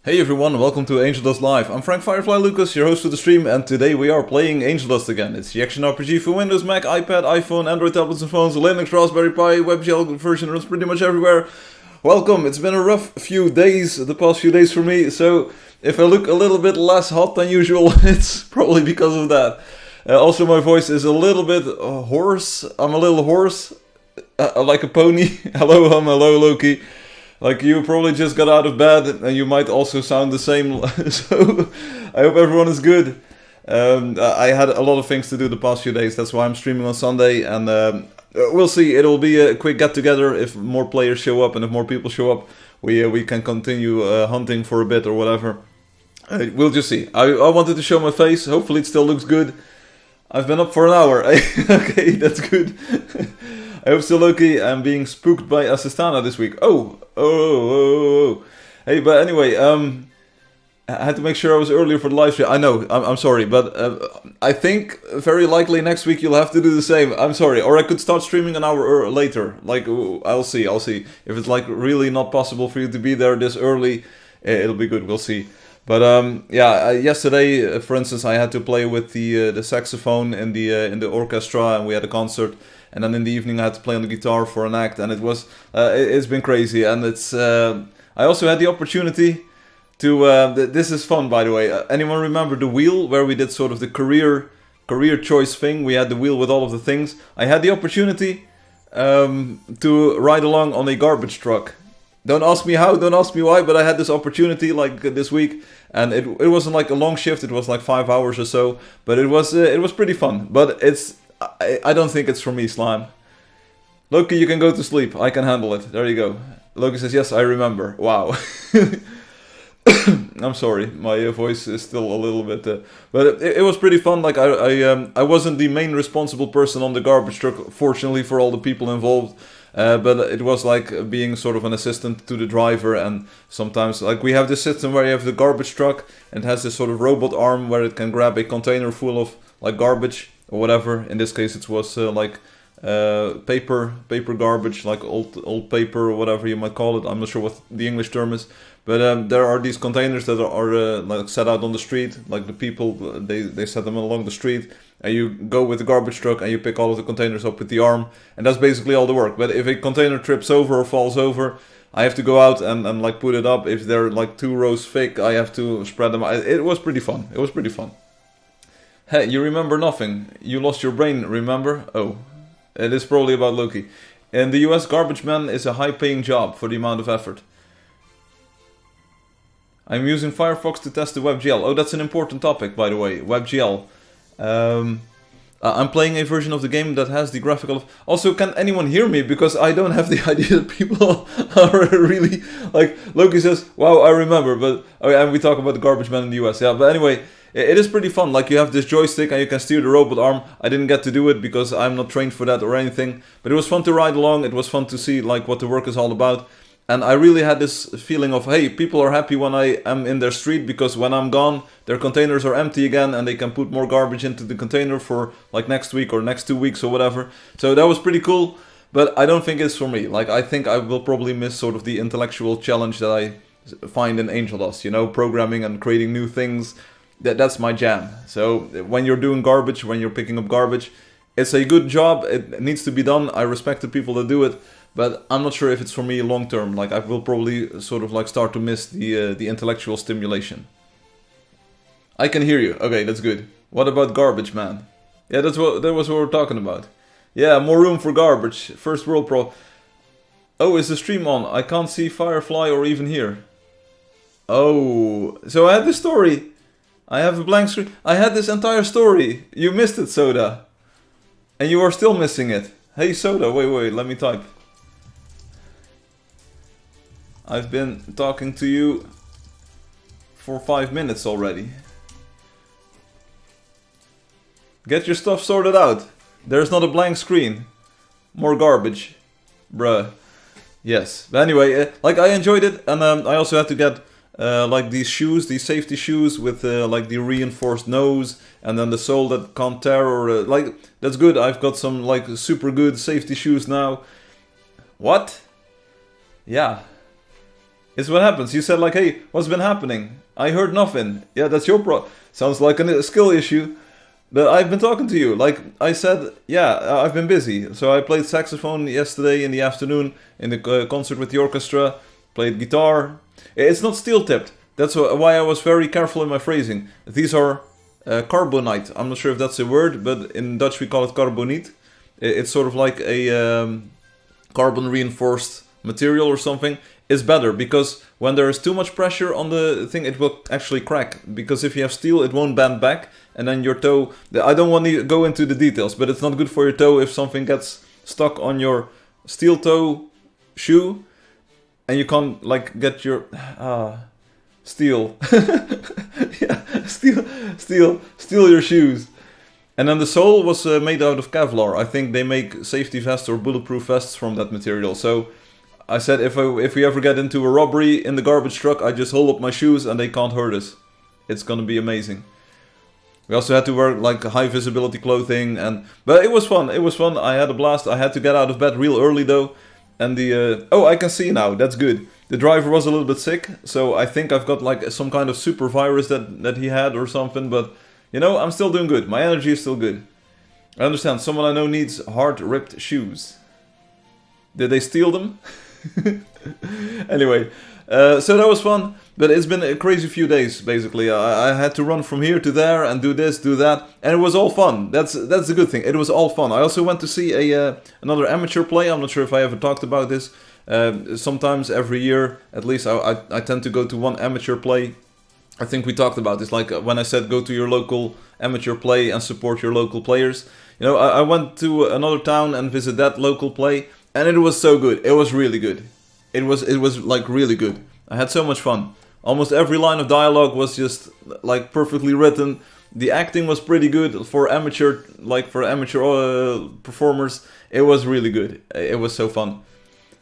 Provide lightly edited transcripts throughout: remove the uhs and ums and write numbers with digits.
Hey everyone, welcome to Angeldust Live. I'm Frank Firefly Lucas, your host for the stream, and today we are playing Angeldust again. It's the action RPG for Windows, Mac, iPad, iPhone, Android tablets and phones, Linux, Raspberry Pi, WebGL version runs pretty much everywhere. Welcome, it's been a rough few days, the past few days for me, so if I look a little bit less hot than usual, it's probably because of that. Also my voice is a little bit hoarse, I'm a little hoarse, like a pony. Hello hum, hello Loki. Like, you probably just got out of bed and you might also sound the same, so I hope everyone is good. I had a lot of things to do the past few days, that's why I'm streaming on Sunday, and we'll see, it'll be a quick get-together. If more players show up and if more people show up, we can continue hunting for a bit or whatever. We'll just see. I wanted to show my face, hopefully it still looks good. I've been up for an hour, okay, that's good. I hope still okay. I'm being spooked by Assistana this week. Oh. Hey, but anyway, I had to make sure I was earlier for the live stream. I know, I'm sorry, but I think very likely next week you'll have to do the same. I'm sorry, or I could start streaming an hour later. Like, I'll see. If it's like really not possible for you to be there this early, it'll be good. We'll see. But yesterday, for instance, I had to play with the saxophone in the orchestra, and we had a concert. And then in the evening I had to play on the guitar for an act, and it's been crazy. And I also had the opportunity to, this is fun by the way, anyone remember the wheel where we did sort of the career choice thing? We had the wheel with all of the things. I had the opportunity to ride along on a garbage truck. Don't ask me how, don't ask me why, but I had this opportunity like this week, and it wasn't like a long shift, it was like 5 hours or so, but it was pretty fun. But I don't think it's for me, Slime. Loki, you can go to sleep. I can handle it. There you go. Loki says, yes, I remember. Wow. I'm sorry. My voice is still a little bit... but it was pretty fun. Like, I wasn't the main responsible person on the garbage truck, fortunately for all the people involved. But it was like being sort of an assistant to the driver, and sometimes, like, we have this system where you have the garbage truck, and it has this sort of robot arm where it can grab a container full of, like, garbage, or whatever. In this case it was paper garbage, like old paper or whatever you might call it. I'm not sure what the English term is, but there are these containers that are like set out on the street, like the people they set them along the street, and you go with the garbage truck and you pick all of the containers up with the arm, and that's basically all the work. But if a container trips over or falls over, I have to go out and like put it up. If they're like 2 rows thick, I have to spread them out. It was pretty fun. Hey, you remember nothing. You lost your brain, remember? Oh, it is probably about Loki. In the US, garbage man is a high-paying job for the amount of effort. I'm using Firefox to test the WebGL. Oh, that's an important topic, by the way. WebGL. I'm playing a version of the game that has the graphical... Also, can anyone hear me? Because I don't have the idea that people are really... Like, Loki says, wow, I remember. But and we talk about the garbage man in the US. Yeah, but anyway... It is pretty fun, like you have this joystick and you can steer the robot arm. I didn't get to do it because I'm not trained for that or anything. But it was fun to ride along, it was fun to see like what the work is all about. And I really had this feeling of, hey, people are happy when I am in their street, because when I'm gone, their containers are empty again and they can put more garbage into the container for like next week or next 2 weeks or whatever. So that was pretty cool, but I don't think it's for me. Like, I think I will probably miss sort of the intellectual challenge that I find in Angeldust, you know, programming and creating new things. That's my jam. So when you're doing garbage, when you're picking up garbage, it's a good job. It needs to be done. I respect the people that do it, but I'm not sure if it's for me long term. Like, I will probably sort of like start to miss the intellectual stimulation. I can hear you. Okay, that's good. What about garbage man? Yeah, that was what we're talking about. Yeah, more room for garbage. First world pro. Oh, is the stream on? I can't see Firefly or even hear. Oh, so I had the story. I have a blank screen. I had this entire story. You missed it, Soda. And you are still missing it. Hey, Soda, wait, let me type. I've been talking to you for 5 minutes already. Get your stuff sorted out. There's not a blank screen. More garbage. Bruh. Yes. But anyway, like, I enjoyed it, and I also had to get... like these shoes, these safety shoes with like the reinforced nose, and then the sole that can't tear, or like, that's good. I've got some like super good safety shoes now. What? Yeah. It's what happens. You said like, hey, what's been happening? I heard nothing. Yeah, that's your Sounds like a skill issue. But I've been talking to you. Like I said, yeah, I've been busy. So I played saxophone yesterday in the afternoon in the concert with the orchestra. Played guitar. It's not steel tipped. That's why I was very careful in my phrasing. These are carbonite. I'm not sure if that's a word, but in Dutch we call it carbonite. It's sort of like a carbon reinforced material or something. Is better because when there is too much pressure on the thing, it will actually crack. Because if you have steel, it won't bend back, and then your toe. I don't want to go into the details, but it's not good for your toe if something gets stuck on your steel toe shoe, and you can't like get your steel. Yeah, steal your shoes. And then the sole was made out of Kevlar. I think they make safety vests or bulletproof vests from that material. So I said if we ever get into a robbery in the garbage truck, I just hold up my shoes and they can't hurt us. It's gonna be amazing. We also had to wear like high visibility clothing, but it was fun. It was fun. I had a blast. I had to get out of bed real early though. And oh, I can see now. That's good. The driver was a little bit sick, so I think I've got like some kind of super virus that he had or something. But you know, I'm still doing good. My energy is still good. I understand. Someone I know needs hard ripped shoes. Did they steal them? Anyway, so that was fun, but it's been a crazy few days. Basically, I had to run from here to there and do this, do that, and it was all fun. That's a good thing. It was all fun. I also went to see another amateur play. I'm not sure if I ever talked about this. Sometimes every year, at least, I tend to go to one amateur play. I think we talked about this, like when I said go to your local amateur play and support your local players. You know, I went to another town and visit that local play. And it was so good. It was really good. It was like really good. I had so much fun. Almost every line of dialogue was just like perfectly written. The acting was pretty good for amateur performers. It was really good. It was so fun.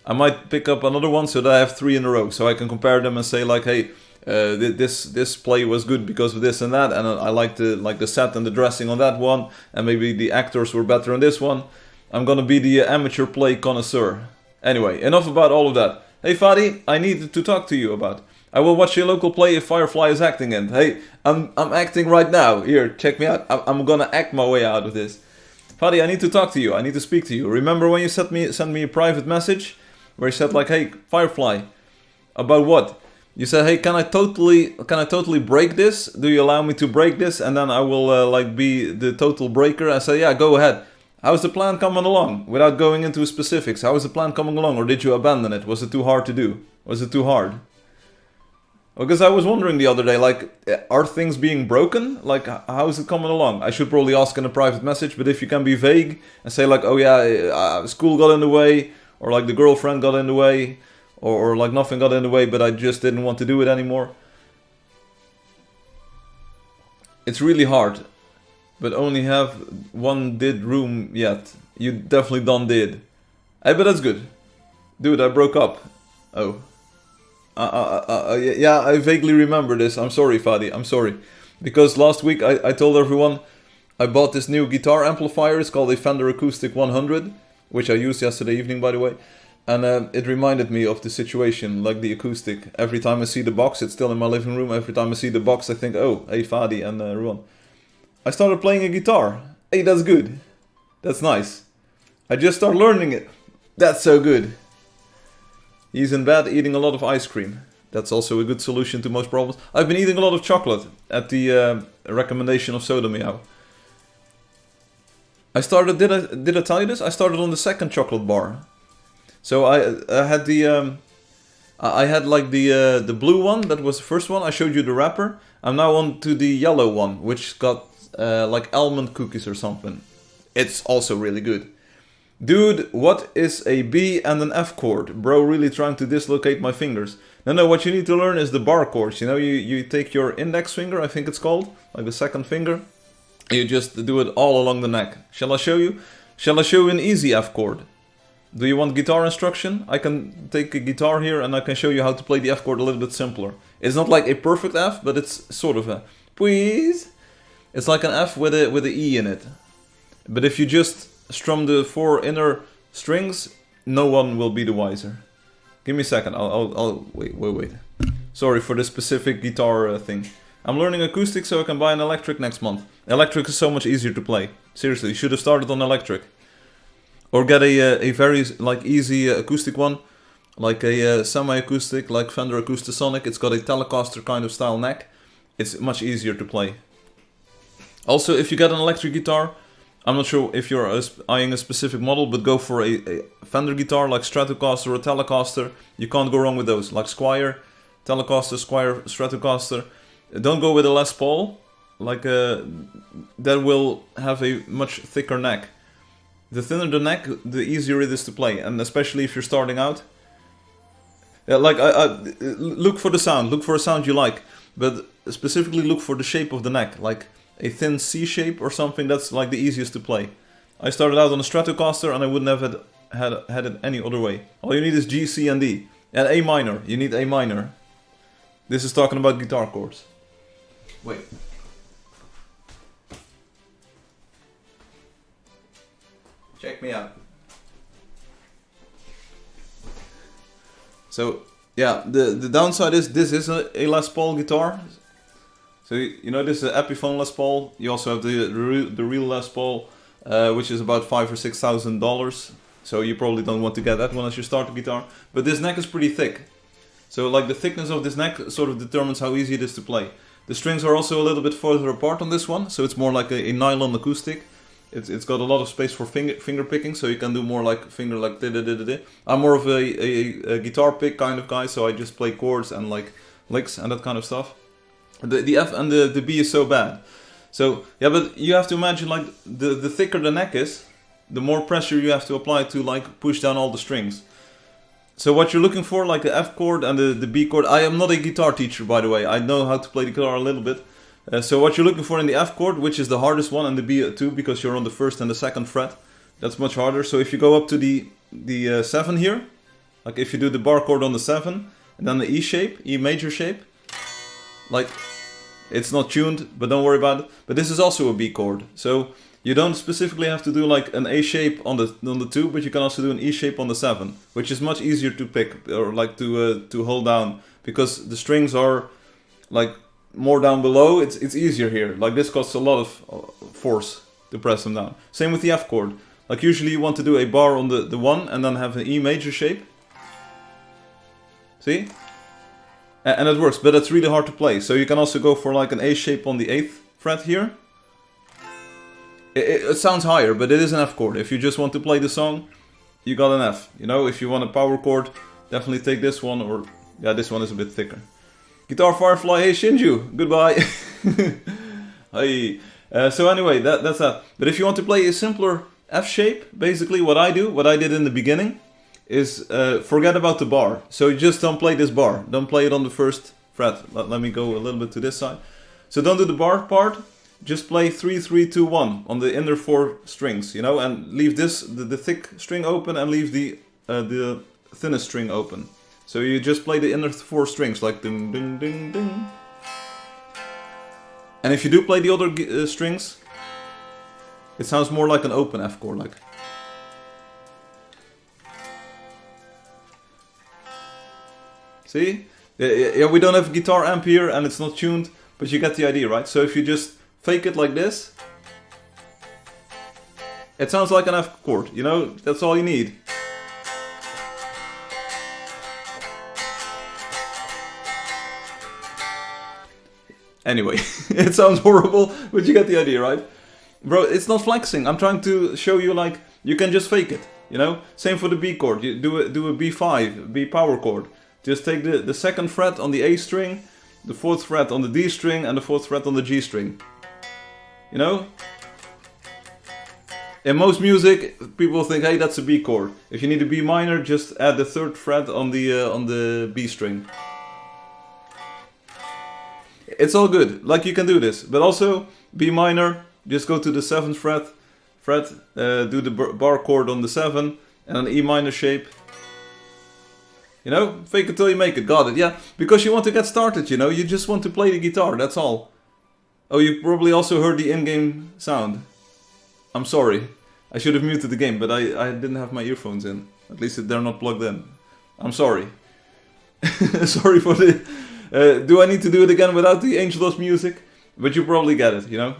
I might pick up another one so that I have 3 in a row, so I can compare them and say like, hey, this play was good because of this and that, and I liked the set and the dressing on that one, and maybe the actors were better on this one. I'm gonna be the amateur play connoisseur. Anyway, enough about all of that. Hey Fadi, I need to talk to you about. I will watch your local play if Firefly is acting in. Hey, I'm acting right now. Here, check me out. I'm gonna act my way out of this. Fadi, I need to talk to you. I need to speak to you. Remember when you sent me a private message where you said like, hey Firefly, about what? You said, hey, can I totally break this? Do you allow me to break this? And then I will like be the total breaker. I said, yeah, go ahead. How's the plan coming along? Without going into specifics, how is the plan coming along? Or did you abandon it? Was it too hard to do? Was it too hard? Because I was wondering the other day, like, are things being broken? Like, how is it coming along? I should probably ask in a private message, but if you can be vague and say like, oh yeah, school got in the way, or like the girlfriend got in the way, or like nothing got in the way, but I just didn't want to do it anymore. It's really hard. But only have one did room yet. You definitely done did. Hey, but that's good. Dude, I broke up. Oh. Yeah, I vaguely remember this. I'm sorry, Fadi. I'm sorry. Because last week I told everyone I bought this new guitar amplifier. It's called a Fender Acoustic 100. Which I used yesterday evening, by the way. And it reminded me of the situation, like the acoustic. Every time I see the box, it's still in my living room. Every time I see the box, I think, oh, hey, Fadi and Ruan. I started playing a guitar. Hey, that's good. That's nice. I just started learning it. That's so good. He's in bed eating a lot of ice cream. That's also a good solution to most problems. I've been eating a lot of chocolate at the recommendation of Soda Meow. I started, did I tell you this? I started on the second chocolate bar. So I had I had like the blue one, that was the first one. I showed you the wrapper. I'm now on to the yellow one, which got like almond cookies or something. It's also really good. Dude, what is a B and an F chord? Bro, really trying to dislocate my fingers. No, what you need to learn is the bar chords. You know, you take your index finger, I think it's called, like the second finger. You just do it all along the neck. Shall I show you? Shall I show you an easy F chord? Do you want guitar instruction? I can take a guitar here and I can show you how to play the F chord a little bit simpler. It's not like a perfect F, but it's sort of a please. It's like an F with a E in it. But if you just strum the 4 inner strings, no one will be the wiser. Give me a second. I'll wait. Sorry for this specific guitar thing. I'm learning acoustic so I can buy an electric next month. Electric is so much easier to play. Seriously, you should have started on electric. Or get a very like easy acoustic one. Like a semi-acoustic, like Fender Acoustasonic. It's got a Telecaster kind of style neck. It's much easier to play. Also, if you get an electric guitar, I'm not sure if you're eyeing a specific model, but go for a Fender guitar like Stratocaster or Telecaster. You can't go wrong with those, like Squier, Telecaster, Squier, Stratocaster. Don't go with a Les Paul, like that will have a much thicker neck. The thinner the neck, the easier it is to play, and especially if you're starting out. Like look for the sound, look for a sound you like, but specifically look for the shape of the neck, like a thin C shape or something. That's like the easiest to play. I started out on a Stratocaster and I wouldn't have had it any other way. All you need is G, C and D. And A minor, you need A minor. This is talking about guitar chords. Wait. Check me out. So, yeah, the downside is this is a Les Paul guitar. So, you know, this is an Epiphone Les Paul. You also have the real Les Paul, which is about $5,000 or $6,000. So you probably don't want to get that one as you start the guitar. But this neck is pretty thick. So, like, the thickness of this neck sort of determines how easy it is to play. The strings are also a little bit further apart on this one, so it's more like a nylon acoustic. It's got a lot of space for finger picking, so you can do more like finger like da-da-da-da-da. I'm more of a guitar pick kind of guy, so I just play chords and like licks and that kind of stuff. The F and the B is so bad. So yeah, but you have to imagine like the thicker the neck is, the more pressure you have to apply to like push down all the strings. So what you're looking for, like the F chord and the B chord. I am not a guitar teacher, by the way. I know how to play the guitar a little bit. So what you're looking for in the F chord, which is the hardest one, and the B too, because you're on the first and the second fret, that's much harder. So if you go up to the 7 here, like if you do the bar chord on the 7, and then the E shape, E major shape, like it's not tuned, but don't worry about it. But this is also a B chord, so you don't specifically have to do like an A shape on the 2, but you can also do an E shape on the 7, which is much easier to pick or like to hold down, because the strings are like more down below. It's easier here. Like this costs a lot of force to press them down. Same with the F chord. Like usually you want to do a bar on the 1 and then have an E major shape. See? And it works, but it's really hard to play. So you can also go for like an A shape on the 8th fret here. It sounds higher, but it is an F chord. If you just want to play the song, you got an F. You know, if you want a power chord, definitely take this one, or yeah, this one is a bit thicker. Guitar Firefly, hey Shinju, goodbye. Hey. So anyway, that's that. But if you want to play a simpler F shape, basically what I did in the beginning, is forget about the bar. So you just don't play this bar. Don't play it on the first fret. Let me go a little bit to this side. So don't do the bar part. Just play 3, 3, 2, 1 on the inner 4 strings, you know, and leave this the thick string open and leave the thinnest string open. So you just play the inner 4 strings, like ding, ding, ding, ding. And if you do play the other strings, it sounds more like an open F chord, like. See? Yeah, we don't have a guitar amp here and it's not tuned, but you get the idea, right? So if you just fake it like this, it sounds like an F chord, you know? That's all you need. Anyway, it sounds horrible, but you get the idea, right? Bro, it's not flexing. I'm trying to show you, like, you can just fake it, you know? Same for the B chord. You do a B5, B power chord. Just take the second fret on the A string, the 4th fret on the D string, and the 4th fret on the G string. You know? In most music, people think, hey, that's a B chord. If you need a B minor, just add the 3rd fret on the B string. It's all good, like you can do this, but also B minor, just go to the 7th fret, do the bar chord on the 7, and an E minor shape. You know, fake it till you make it, got it, yeah, because you want to get started, you know, you just want to play the guitar, that's all. Oh, you probably also heard the in-game sound. I'm sorry, I should have muted the game, but I didn't have my earphones in, at least they're not plugged in. I'm sorry. Sorry for the... do I need to do it again without the Angeldust music? But you probably get it, you know?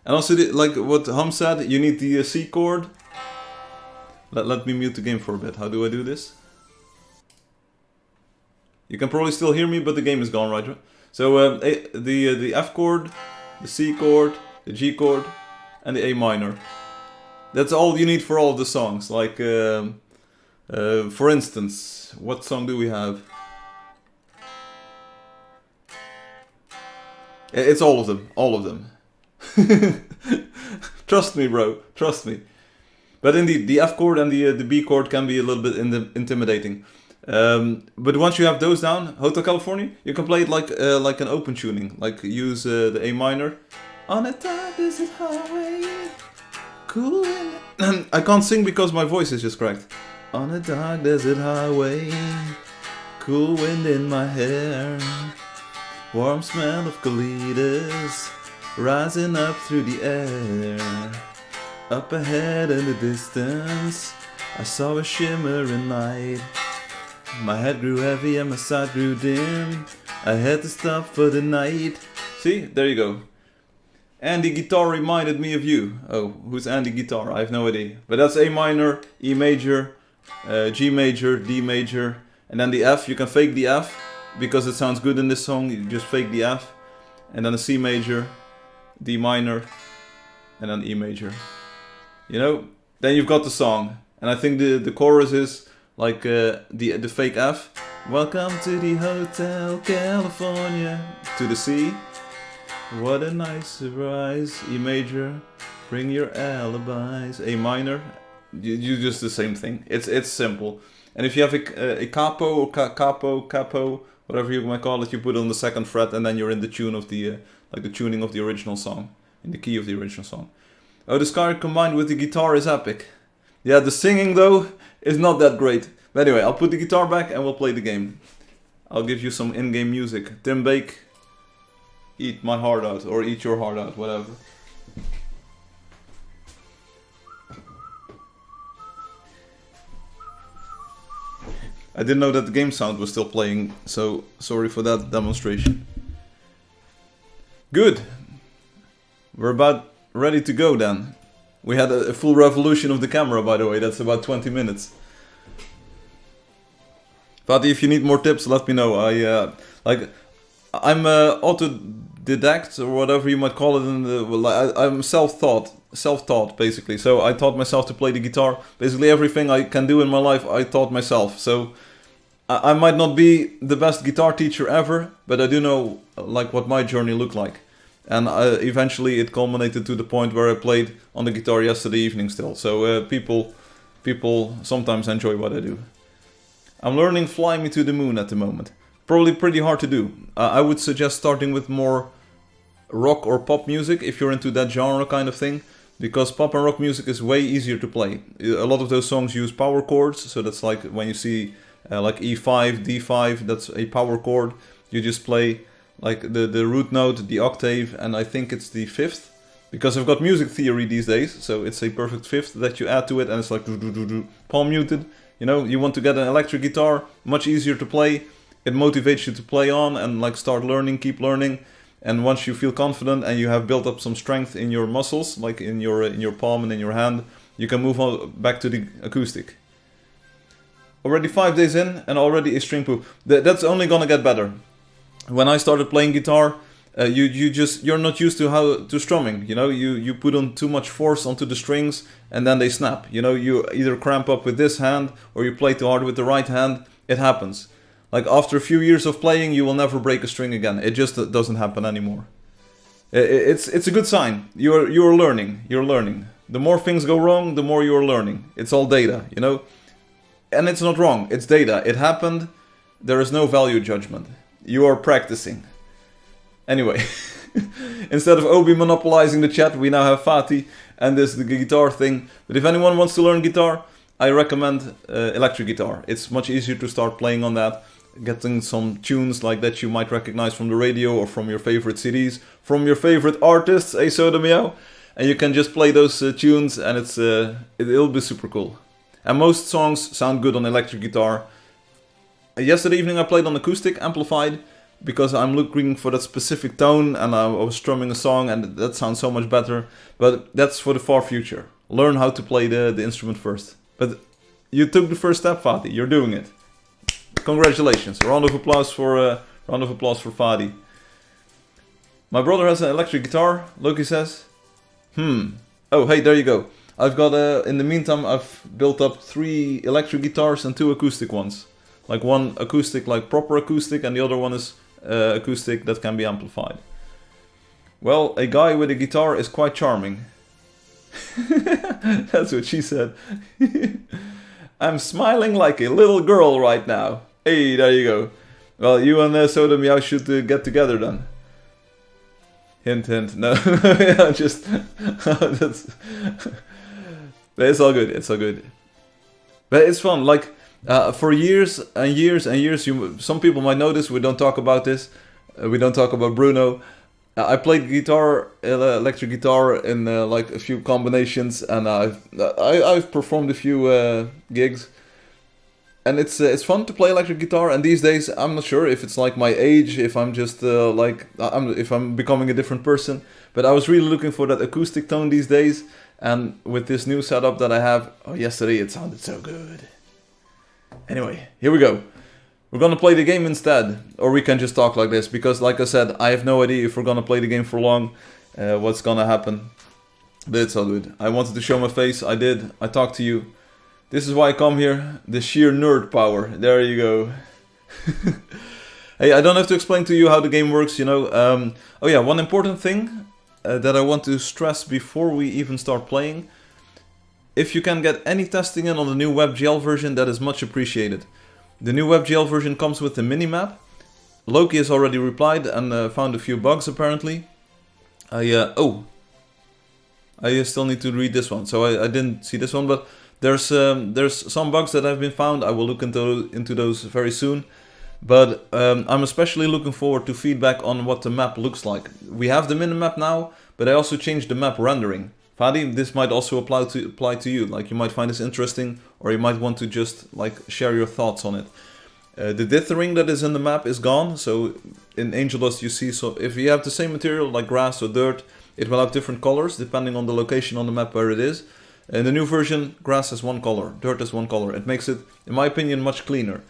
And also, like what Hum said, you need the C chord. Let me mute the game for a bit. How do I do this? You can probably still hear me, but the game is gone, right? So the F chord, the C chord, the G chord, and the A minor. That's all you need for all of the songs. Like, for instance, what song do we have? It's all of them, all of them. Trust me, bro, trust me. But indeed, the F chord and the B chord can be a little bit intimidating. But once you have those down, Hotel California, you can play it like an open tuning. Like use the A minor. On a dark desert highway, cool. I can't sing because my voice is just cracked. On a dark desert highway, cool wind in my hair, warm smell of colitas rising up through the air. Up ahead in the distance, I saw a shimmering light. My head grew heavy and my sight grew dim. I had to stop for the night. See, there you go. Andy Guitar reminded me of you. Oh, who's Andy Guitar? I have no idea. But that's A minor, E major, G major, D major, and then the F. You can fake the F because it sounds good in this song. You just fake the F, and then a C major, D minor, and then E major. You know, then you've got the song. And I think the chorus is like the fake F. Welcome to the Hotel California. To the C. What a nice surprise. E major. Bring your alibis. A minor. You just the same thing. It's simple. And if you have a capo or capo, whatever you might call it, you put it on the second fret, and then you're in the tune of the like the tuning of the original song, in the key of the original song. Oh, the sky combined with the guitar is epic. Yeah, the singing though is not that great. But anyway, I'll put the guitar back and we'll play the game. I'll give you some in-game music. Tim Bake, eat my heart out, or eat your heart out, whatever. I didn't know that the game sound was still playing, so sorry for that demonstration. Good. We're about ready to go then. We had a full revolution of the camera, by the way. That's about 20 minutes. Fatih, if you need more tips, let me know. I'm autodidact, or whatever you might call it. I'm self-taught basically. So I taught myself to play the guitar. Basically everything I can do in my life, I taught myself. So I might not be the best guitar teacher ever, but I do know like what my journey looked like. And eventually it culminated to the point where I played on the guitar yesterday evening still. So people sometimes enjoy what I do. I'm learning Fly Me to the Moon at the moment. Probably pretty hard to do. I would suggest starting with more rock or pop music if you're into that genre kind of thing. Because pop and rock music is way easier to play. A lot of those songs use power chords. So that's like when you see like E5, D5, that's a power chord. You just play like the root note, the octave, and I think it's the fifth. Because I've got music theory these days, so it's a perfect fifth that you add to it, and it's like palm muted. You know, you want to get an electric guitar, much easier to play. It motivates you to play on and like start learning, keep learning. And once you feel confident and you have built up some strength in your muscles, like in your palm and in your hand, you can move on back to the acoustic. Already 5 days in and already a string poop. That's only gonna get better. When I started playing guitar, you're not used to strumming. You know, you put on too much force onto the strings and then they snap. You know, you either cramp up with this hand or you play too hard with the right hand. It happens. Like after a few years of playing, you will never break a string again. It just doesn't happen anymore. It's a good sign. You're learning. You're learning. The more things go wrong, the more you're learning. It's all data, you know. And it's not wrong. It's data. It happened. There is no value judgment. You are practicing. Anyway, instead of Obi monopolizing the chat, we now have Fatih and the guitar thing. But if anyone wants to learn guitar, I recommend electric guitar. It's much easier to start playing on that, getting some tunes like that you might recognize from the radio or from your favorite CDs, from your favorite artists, Soda Meow. and you can just play those tunes, and it'll be super cool. And most songs sound good on electric guitar. Yesterday evening I played on acoustic, amplified, because I'm looking for that specific tone, and I was strumming a song, and that sounds so much better. But that's for the far future. Learn how to play the instrument first. But you took the first step, Fadi. You're doing it. Congratulations. Round of applause for Fadi. My brother has an electric guitar, Loki says. Oh, hey, there you go. I've got in the meantime, I've built up 3 electric guitars and 2 acoustic ones. Like one acoustic, like proper acoustic, and the other one is acoustic that can be amplified. Well, a guy with a guitar is quite charming. That's what she said. I'm smiling like a little girl right now. Hey, there you go. Well, you and Soda Meow should get together then. Hint, hint. No, yeah, just... that's... It's all good, it's all good. But it's fun, like, for years and years and years, some people might notice we don't talk about this. We don't talk about Bruno. I played guitar, electric guitar in like a few combinations, and I've performed a few gigs. And it's fun to play electric guitar. And these days, I'm not sure if it's like my age, if I'm just if I'm becoming a different person. But I was really looking for that acoustic tone these days. And with this new setup that I have, yesterday it sounded so good. Anyway, here we go. We're gonna play the game instead, or we can just talk like this, because like I said, I have no idea if we're gonna play the game for long, what's gonna happen. But it's all good. I wanted to show my face, I did, I talked to you. This is why I come here, the sheer nerd power. There you go. Hey, I don't have to explain to you how the game works, you know. Oh yeah, one important thing that I want to stress before we even start playing. If you can get any testing in on the new WebGL version, that is much appreciated. The new WebGL version comes with the minimap. Loki has already replied and found a few bugs apparently. I still need to read this one, so I didn't see this one, but there's some bugs that have been found. I will look into those very soon. But I'm especially looking forward to feedback on what the map looks like. We have the minimap now, but I also changed the map rendering. Fadi, this might also apply to you. Like, you might find this interesting, or you might want to just like share your thoughts on it. The dithering that is in the map is gone. So in Angeldust you see, so if you have the same material like grass or dirt, it will have different colors depending on the location on the map where it is. In the new version, grass has one color, dirt has one color. It makes it, in my opinion, much cleaner.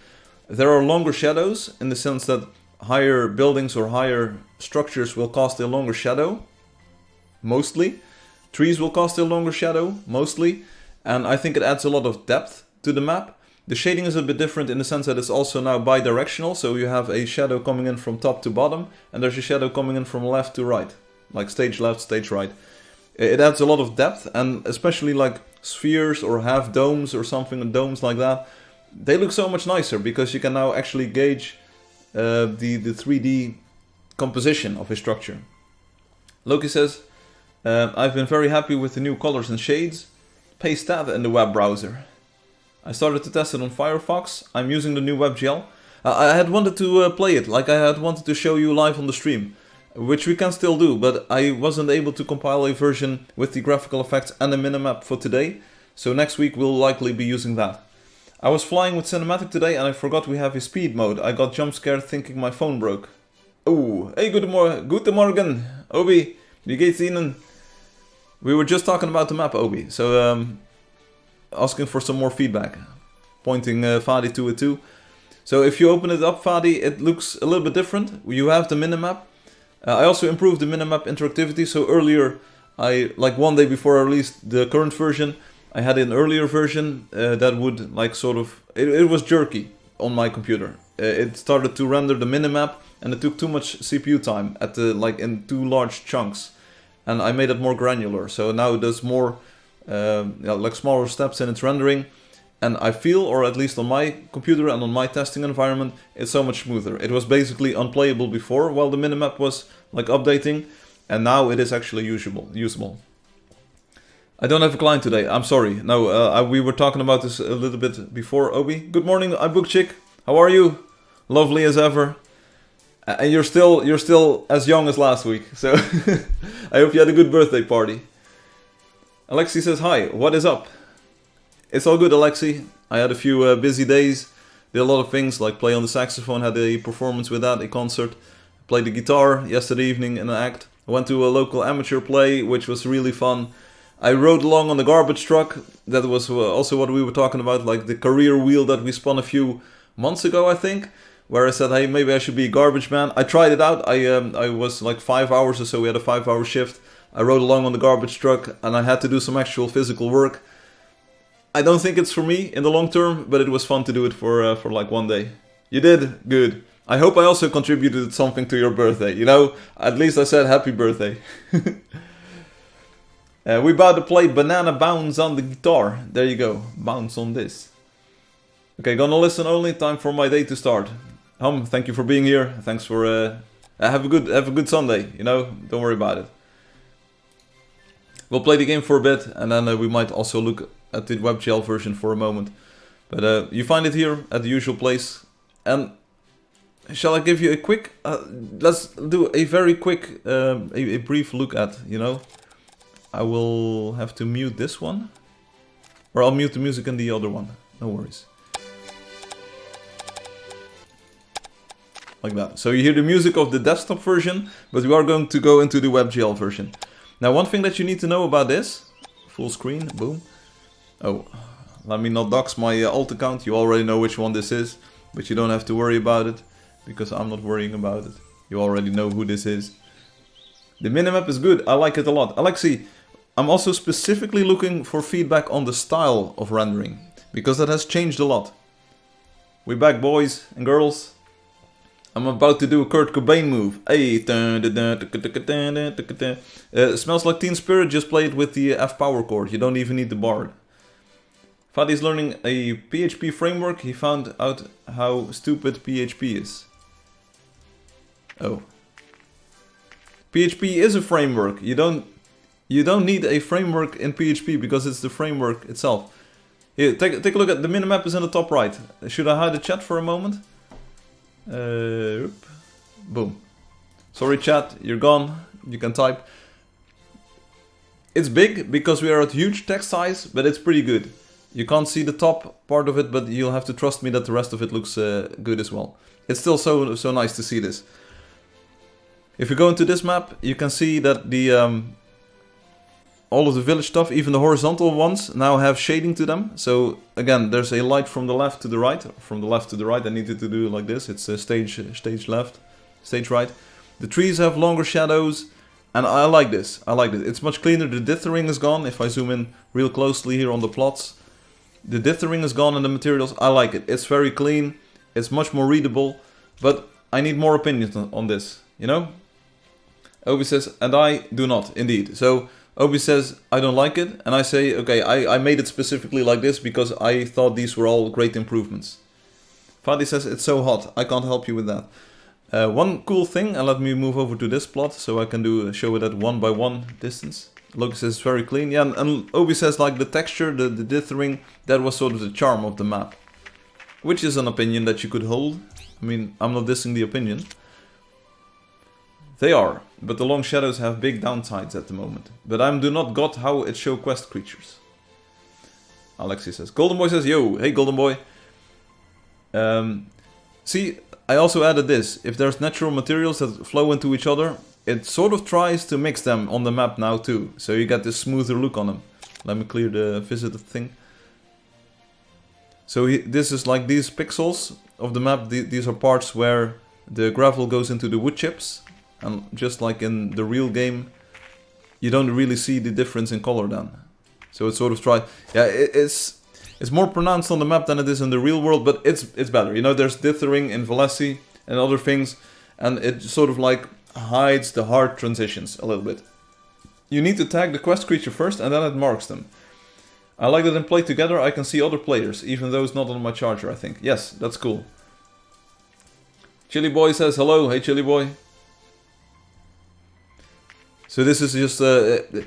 There are longer shadows in the sense that higher buildings or higher structures will cast a longer shadow, mostly. Trees will cast a longer shadow, mostly. And I think it adds a lot of depth to the map. The shading is a bit different in the sense that it's also now bi-directional, so you have a shadow coming in from top to bottom, and there's a shadow coming in from left to right, like stage left, stage right. It adds a lot of depth, and especially like spheres or half domes or something, domes like that, they look so much nicer because you can now actually gauge the 3D composition of a structure. Loki says, I've been very happy with the new colors and shades. Paste that in the web browser. I started to test it on Firefox. I'm using the new WebGL. I had wanted to play it, like I had wanted to show you live on the stream, which we can still do, but I wasn't able to compile a version with the graphical effects and the minimap for today, so next week we'll likely be using that. I was flying with cinematic today and I forgot we have a speed mode. I got jump scared thinking my phone broke. Oh, hey, guten Morgen, Obi, wie geht's Ihnen? We were just talking about the map, Obi, so asking for some more feedback, pointing Fadi to it too. So if you open it up, Fadi, it looks a little bit different. You have the minimap. I also improved the minimap interactivity, so earlier, like one day before I released the current version, I had an earlier version that would like sort of, it was jerky on my computer. It started to render the minimap and it took too much CPU time at the, like in too large chunks. And I made it more granular, so now it does more like smaller steps in its rendering, and I feel, or at least on my computer and on my testing environment, it's so much smoother. It was basically unplayable before while the minimap was like updating, and now it is actually usable. I don't have a client today, I'm sorry. No, we were talking about this a little bit before, Obi. Good morning, iBookchick. How are you? Lovely as ever. And you're still as young as last week, so I hope you had a good birthday party. Alexi says, hi, what is up? It's all good, Alexi. I had a few busy days. Did a lot of things, like play on the saxophone, had a performance with that, a concert. Played the guitar yesterday evening in an act. I went to a local amateur play, which was really fun. I rode along on the garbage truck. That was also what we were talking about, like the career wheel that we spun a few months ago, I think. Where I said, hey, maybe I should be a garbage man. I tried it out. I was like 5 hours or so. We had a 5-hour shift. I rode along on the garbage truck and I had to do some actual physical work. I don't think it's for me in the long term, but it was fun to do it for like one day. You did? Good. I hope I also contributed something to your birthday. You know, at least I said happy birthday. We about to play Banana Bounce on the guitar. There you go. Bounce on this. Okay, gonna listen only. Time for my day to start. Thank you for being here. Thanks for have a good Sunday. You know, don't worry about it. We'll play the game for a bit, and then we might also look at the WebGL version for a moment. But you find it here at the usual place. And shall I give you a quick? Let's do a very quick, a brief look at. You know, I will have to mute this one, or I'll mute the music in the other one. No worries. Like that. So you hear the music of the desktop version, but we are going to go into the WebGL version. Now, one thing that you need to know about this, full screen, boom. Oh, let me not dox my alt account. You already know which one this is, but you don't have to worry about it, because I'm not worrying about it. You already know who this is. The minimap is good. I like it a lot. Alexi, I'm also specifically looking for feedback on the style of rendering, because that has changed a lot. We're back, boys and girls. I'm about to do a Kurt Cobain move. Hey, smells like Teen Spirit. Just play it with the F power chord. You don't even need the bar. Fadi's learning a PHP framework. He found out how stupid PHP is. Oh, PHP is a framework. You don't need a framework in PHP because it's the framework itself. Here, take a look at the minimap is in the top right. Should I hide the chat for a moment? Boom. Sorry chat, you're gone. You can type. It's big because we are at huge text size, but it's pretty good. You can't see the top part of it, but you'll have to trust me that the rest of it looks good as well. It's still so nice to see this. If you go into this map, you can see that the all of the village stuff, even the horizontal ones, now have shading to them. So again, there's a light from the left to the right. From the left to the right, I needed to do it like this. It's a stage left, stage right. The trees have longer shadows, and I like this. I like it. It's much cleaner. The dithering is gone. If I zoom in real closely here on the plots, the dithering is gone in the materials. I like it. It's very clean. It's much more readable. But I need more opinions on this. You know. Obi says, and I do not, indeed. So Obi says, I don't like it, and I say, okay, I made it specifically like this because I thought these were all great improvements. Fadi says, it's so hot, I can't help you with that. One cool thing, and let me move over to this plot so I can show it at 1x1 distance. Loki says, it's very clean. Yeah, and Obi says, like the texture, the dithering, that was sort of the charm of the map. Which is an opinion that you could hold. I mean, I'm not dissing the opinion. They are, but the long shadows have big downsides at the moment. But I do not got how it show quest creatures. Alexi says. Golden Boy says, yo, hey Golden Boy. See, I also added this. If there's natural materials that flow into each other, it sort of tries to mix them on the map now too. So you get this smoother look on them. Let me clear the visited thing. So this is like these pixels of the map. These are parts where the gravel goes into the wood chips. And just like in the real game, you don't really see the difference in color then. So it's sort of yeah, it's more pronounced on the map than it is in the real world, but it's better. You know, there's dithering in Valesi and other things, and it sort of like hides the hard transitions a little bit. You need to tag the quest creature first, and then it marks them. I like that in Play Together I can see other players, even though it's not on my charger, I think. Yes, that's cool. Chili Boy says hello. Hey Chili Boy. So this is just,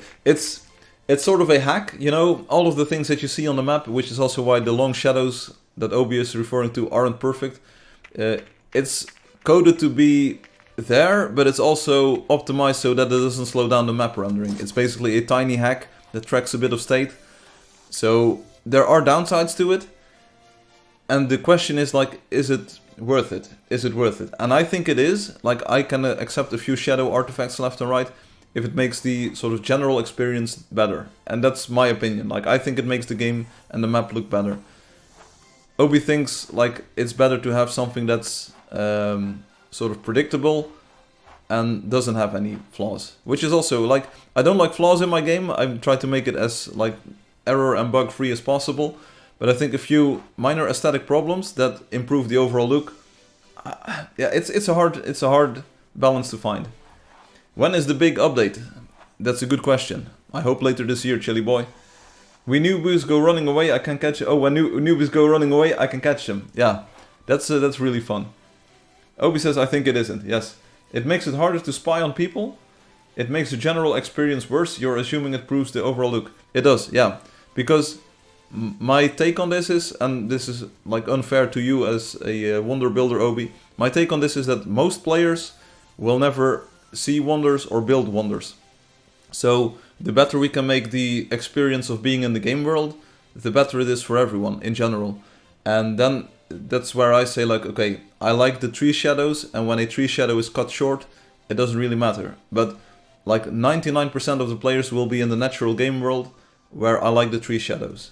it's sort of a hack, you know, all of the things that you see on the map, which is also why the long shadows that Obi is referring to aren't perfect. It's coded to be there, but it's also optimized so that it doesn't slow down the map rendering. It's basically a tiny hack that tracks a bit of state. So there are downsides to it. And the question is like, is it worth it? Is it worth it? And I think it is. Like, I can accept a few shadow artifacts left and right if it makes the sort of general experience better. And that's my opinion. Like, I think it makes the game and the map look better. Obi thinks like it's better to have something that's sort of predictable and doesn't have any flaws. Which is also like, I don't like flaws in my game. I try to make it as like error and bug free as possible. But I think a few minor aesthetic problems that improve the overall look. Yeah, it's a hard balance to find. When is the big update? That's a good question. I hope later this year, Chili Boy. When newbies go running away, I can catch. Oh, when newbies go running away, I can catch them. Yeah, that's really fun. Obi says, I think it isn't. Yes, it makes it harder to spy on people. It makes the general experience worse. You're assuming it proves the overall look. It does, yeah, because. My take on this is, and this is like unfair to you as a wonder builder, Obi, my take on this is that most players will never see wonders or build wonders. So the better we can make the experience of being in the game world, the better it is for everyone in general. And then that's where I say like, okay, I like the tree shadows, and when a tree shadow is cut short, it doesn't really matter. But like 99% of the players will be in the natural game world where I like the tree shadows.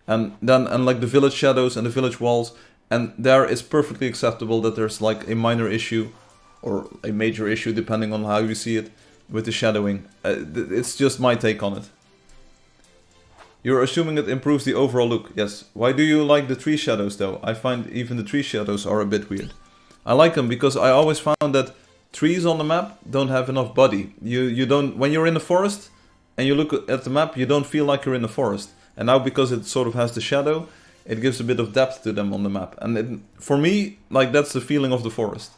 And then, like the village shadows and the village walls, and there it's perfectly acceptable that there's like a minor issue or a major issue depending on how you see it with the shadowing. It's just my take on it. You're assuming it improves the overall look. Yes. Why do you like the tree shadows though? I find even the tree shadows are a bit weird. I like them because I always found that trees on the map don't have enough body. You don't, when you're in the forest and you look at the map, you don't feel like you're in the forest. And now because it sort of has the shadow, it gives a bit of depth to them on the map. And for me, like that's the feeling of the forest.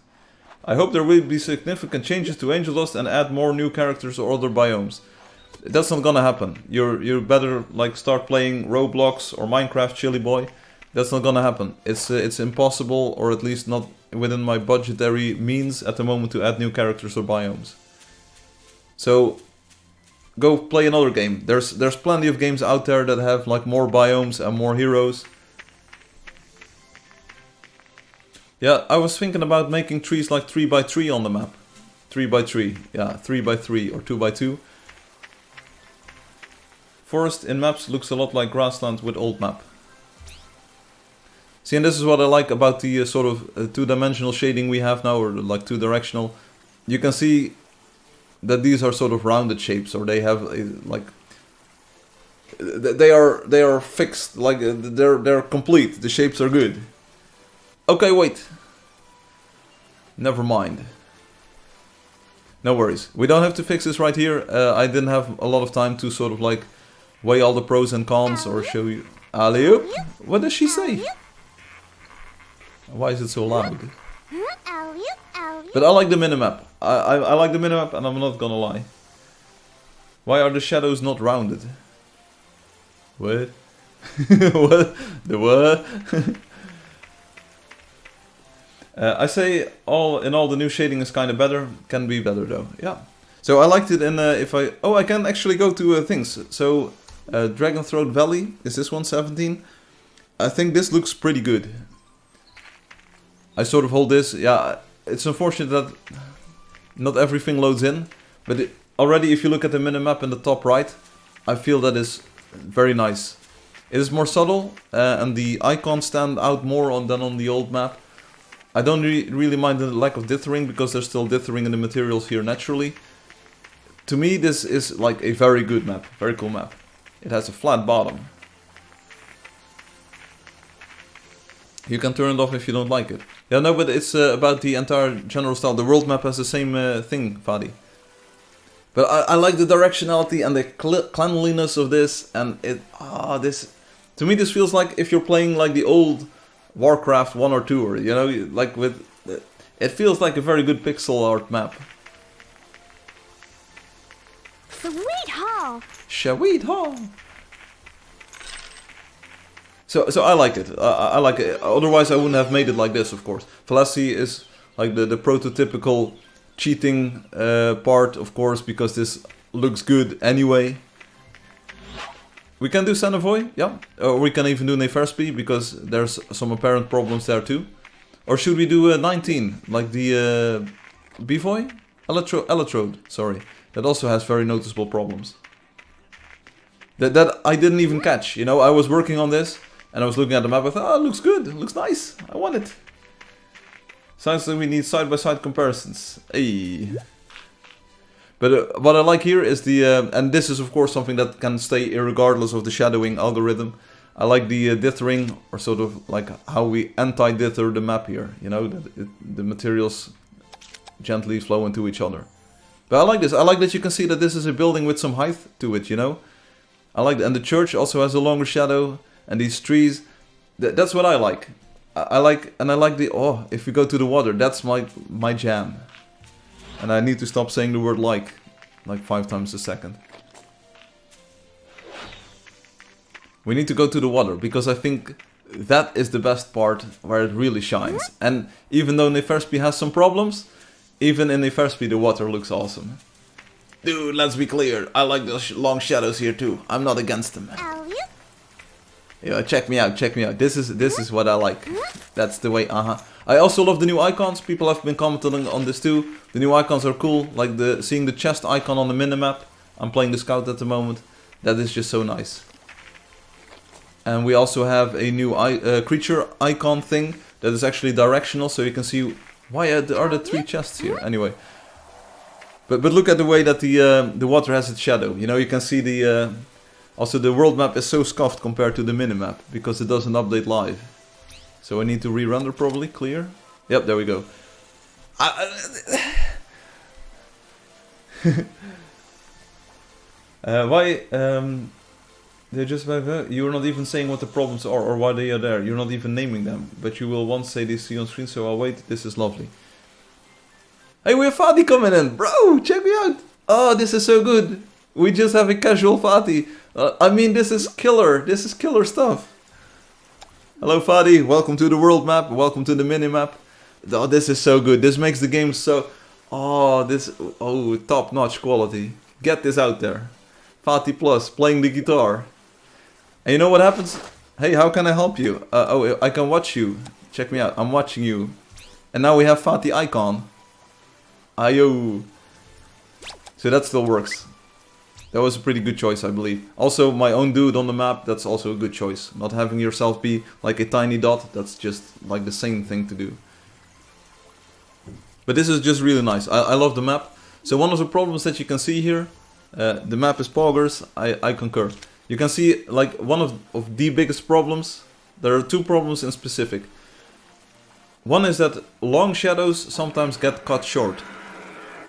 I hope there will be significant changes to Angeldust and add more new characters or other biomes. That's not gonna happen. You're better like start playing Roblox or Minecraft, Chili Boy. That's not gonna happen. It's impossible, or at least not within my budgetary means at the moment, to add new characters or biomes. So go play another game. There's plenty of games out there that have like more biomes and more heroes. Yeah, I was thinking about making trees like 3x3 on the map. 3x3, yeah, 3x3 or 2x2. Forest in maps looks a lot like grassland with old map. See, and this is what I like about the sort of two-dimensional shading we have now, or like two-directional. You can see that these are sort of rounded shapes, or they have like they are fixed, like they're complete. The shapes are good. Okay, wait. Never mind. No worries. We don't have to fix this right here. I didn't have a lot of time to sort of like weigh all the pros and cons or show you. Alley-oop? What does she say? Why is it so loud? But I like the minimap. I like the minimap, and I'm not gonna lie. Why are the shadows not rounded? What? What? The what? I say all the new shading is kind of better. Can be better though. Yeah. So I liked it in I can actually go to things. So Dragon Throat Valley, is this one 17? I think this looks pretty good. I sort of hold this. Yeah, it's unfortunate that not everything loads in, but already if you look at the minimap in the top right, I feel that is very nice. It is more subtle, and the icons stand out more than on the old map. I don't really mind the lack of dithering, because there's still dithering in the materials here naturally. To me, this is like a very good map, very cool map. It has a flat bottom. You can turn it off if you don't like it. Yeah, no, but it's about the entire general style. The world map has the same thing, Fadi. But I like the directionality and the cleanliness of this, and this, to me this feels like if you're playing like the old Warcraft 1 or 2, or, you know, like with, it feels like a very good pixel art map. Sweet haul! Sweet haul! So I like it. I like it. Otherwise I wouldn't have made it like this, of course. Fallacy is like the prototypical cheating part, of course, because this looks good anyway. We can do Sanovoy, yeah. Or we can even do Neferspi, because there's some apparent problems there too. Or should we do 19, like the Bivoy? Electrode, sorry. That also has very noticeable problems. That I didn't even catch, you know. I was working on this, and I was looking at the map, I thought, oh, it looks good, it looks nice, I want it. Sounds like we need side-by-side comparisons. Hey. But what I like here is the, and this is of course something that can stay irregardless of the shadowing algorithm. I like the dithering, or sort of like how we anti-dither the map here, you know, that the materials gently flow into each other. But I like this, I like that you can see that this is a building with some height to it, you know. I like that, and the church also has a longer shadow, and these trees, that's what I like. I like the, oh, if we go to the water, that's my jam. And I need to stop saying the word like 5 times a second. We need to go to the water, because I think that is the best part where it really shines. And even though Neferspi has some problems, even in Neferspi the water looks awesome. Dude, let's be clear, I like those long shadows here too. I'm not against them. Yeah, check me out, check me out. This is what I like. That's the way, I also love the new icons. People have been commenting on this too. The new icons are cool, like seeing the chest icon on the minimap. I'm playing the scout at the moment. That is just so nice. And we also have a new creature icon thing that is actually directional, so you can see why are the 3 chests here. Anyway, but look at the way that the water has its shadow. You know, you can see the also the world map is so scuffed compared to the minimap because it doesn't update live. So I need to re-render probably, clear. Yep, there we go. Why? They just you're not even saying what the problems are or why they are there. You're not even naming them, but you will once say they see on screen. So I'll wait. This is lovely. Hey, we have Fatih coming in, bro. Check me out. Oh, this is so good. We just have a casual Fatih. I mean, this is killer. This is killer stuff. Hello, Fatih. Welcome to the world map. Welcome to the mini map. Oh, this is so good. This makes the game so. Oh, top-notch quality. Get this out there. Fatih Plus playing the guitar. And you know what happens? Hey, how can I help you? Oh, I can watch you. Check me out. I'm watching you. And now we have Fatih icon. Ayo. So that still works. That was a pretty good choice, I believe. Also, my own dude on the map, that's also a good choice. Not having yourself be like a tiny dot, that's just like the same thing to do. But this is just really nice. I love the map. So one of the problems that you can see here, the map is poggers, I concur. You can see like one of the biggest problems. There are 2 problems in specific. One is that long shadows sometimes get cut short,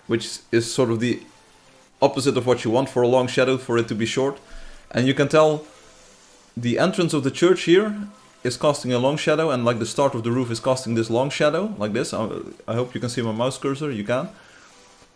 which is sort of the opposite of what you want for a long shadow, for it to be short. And you can tell the entrance of the church here is casting a long shadow, and like the start of the roof is casting this long shadow, like this. I hope you can see my mouse cursor, you can.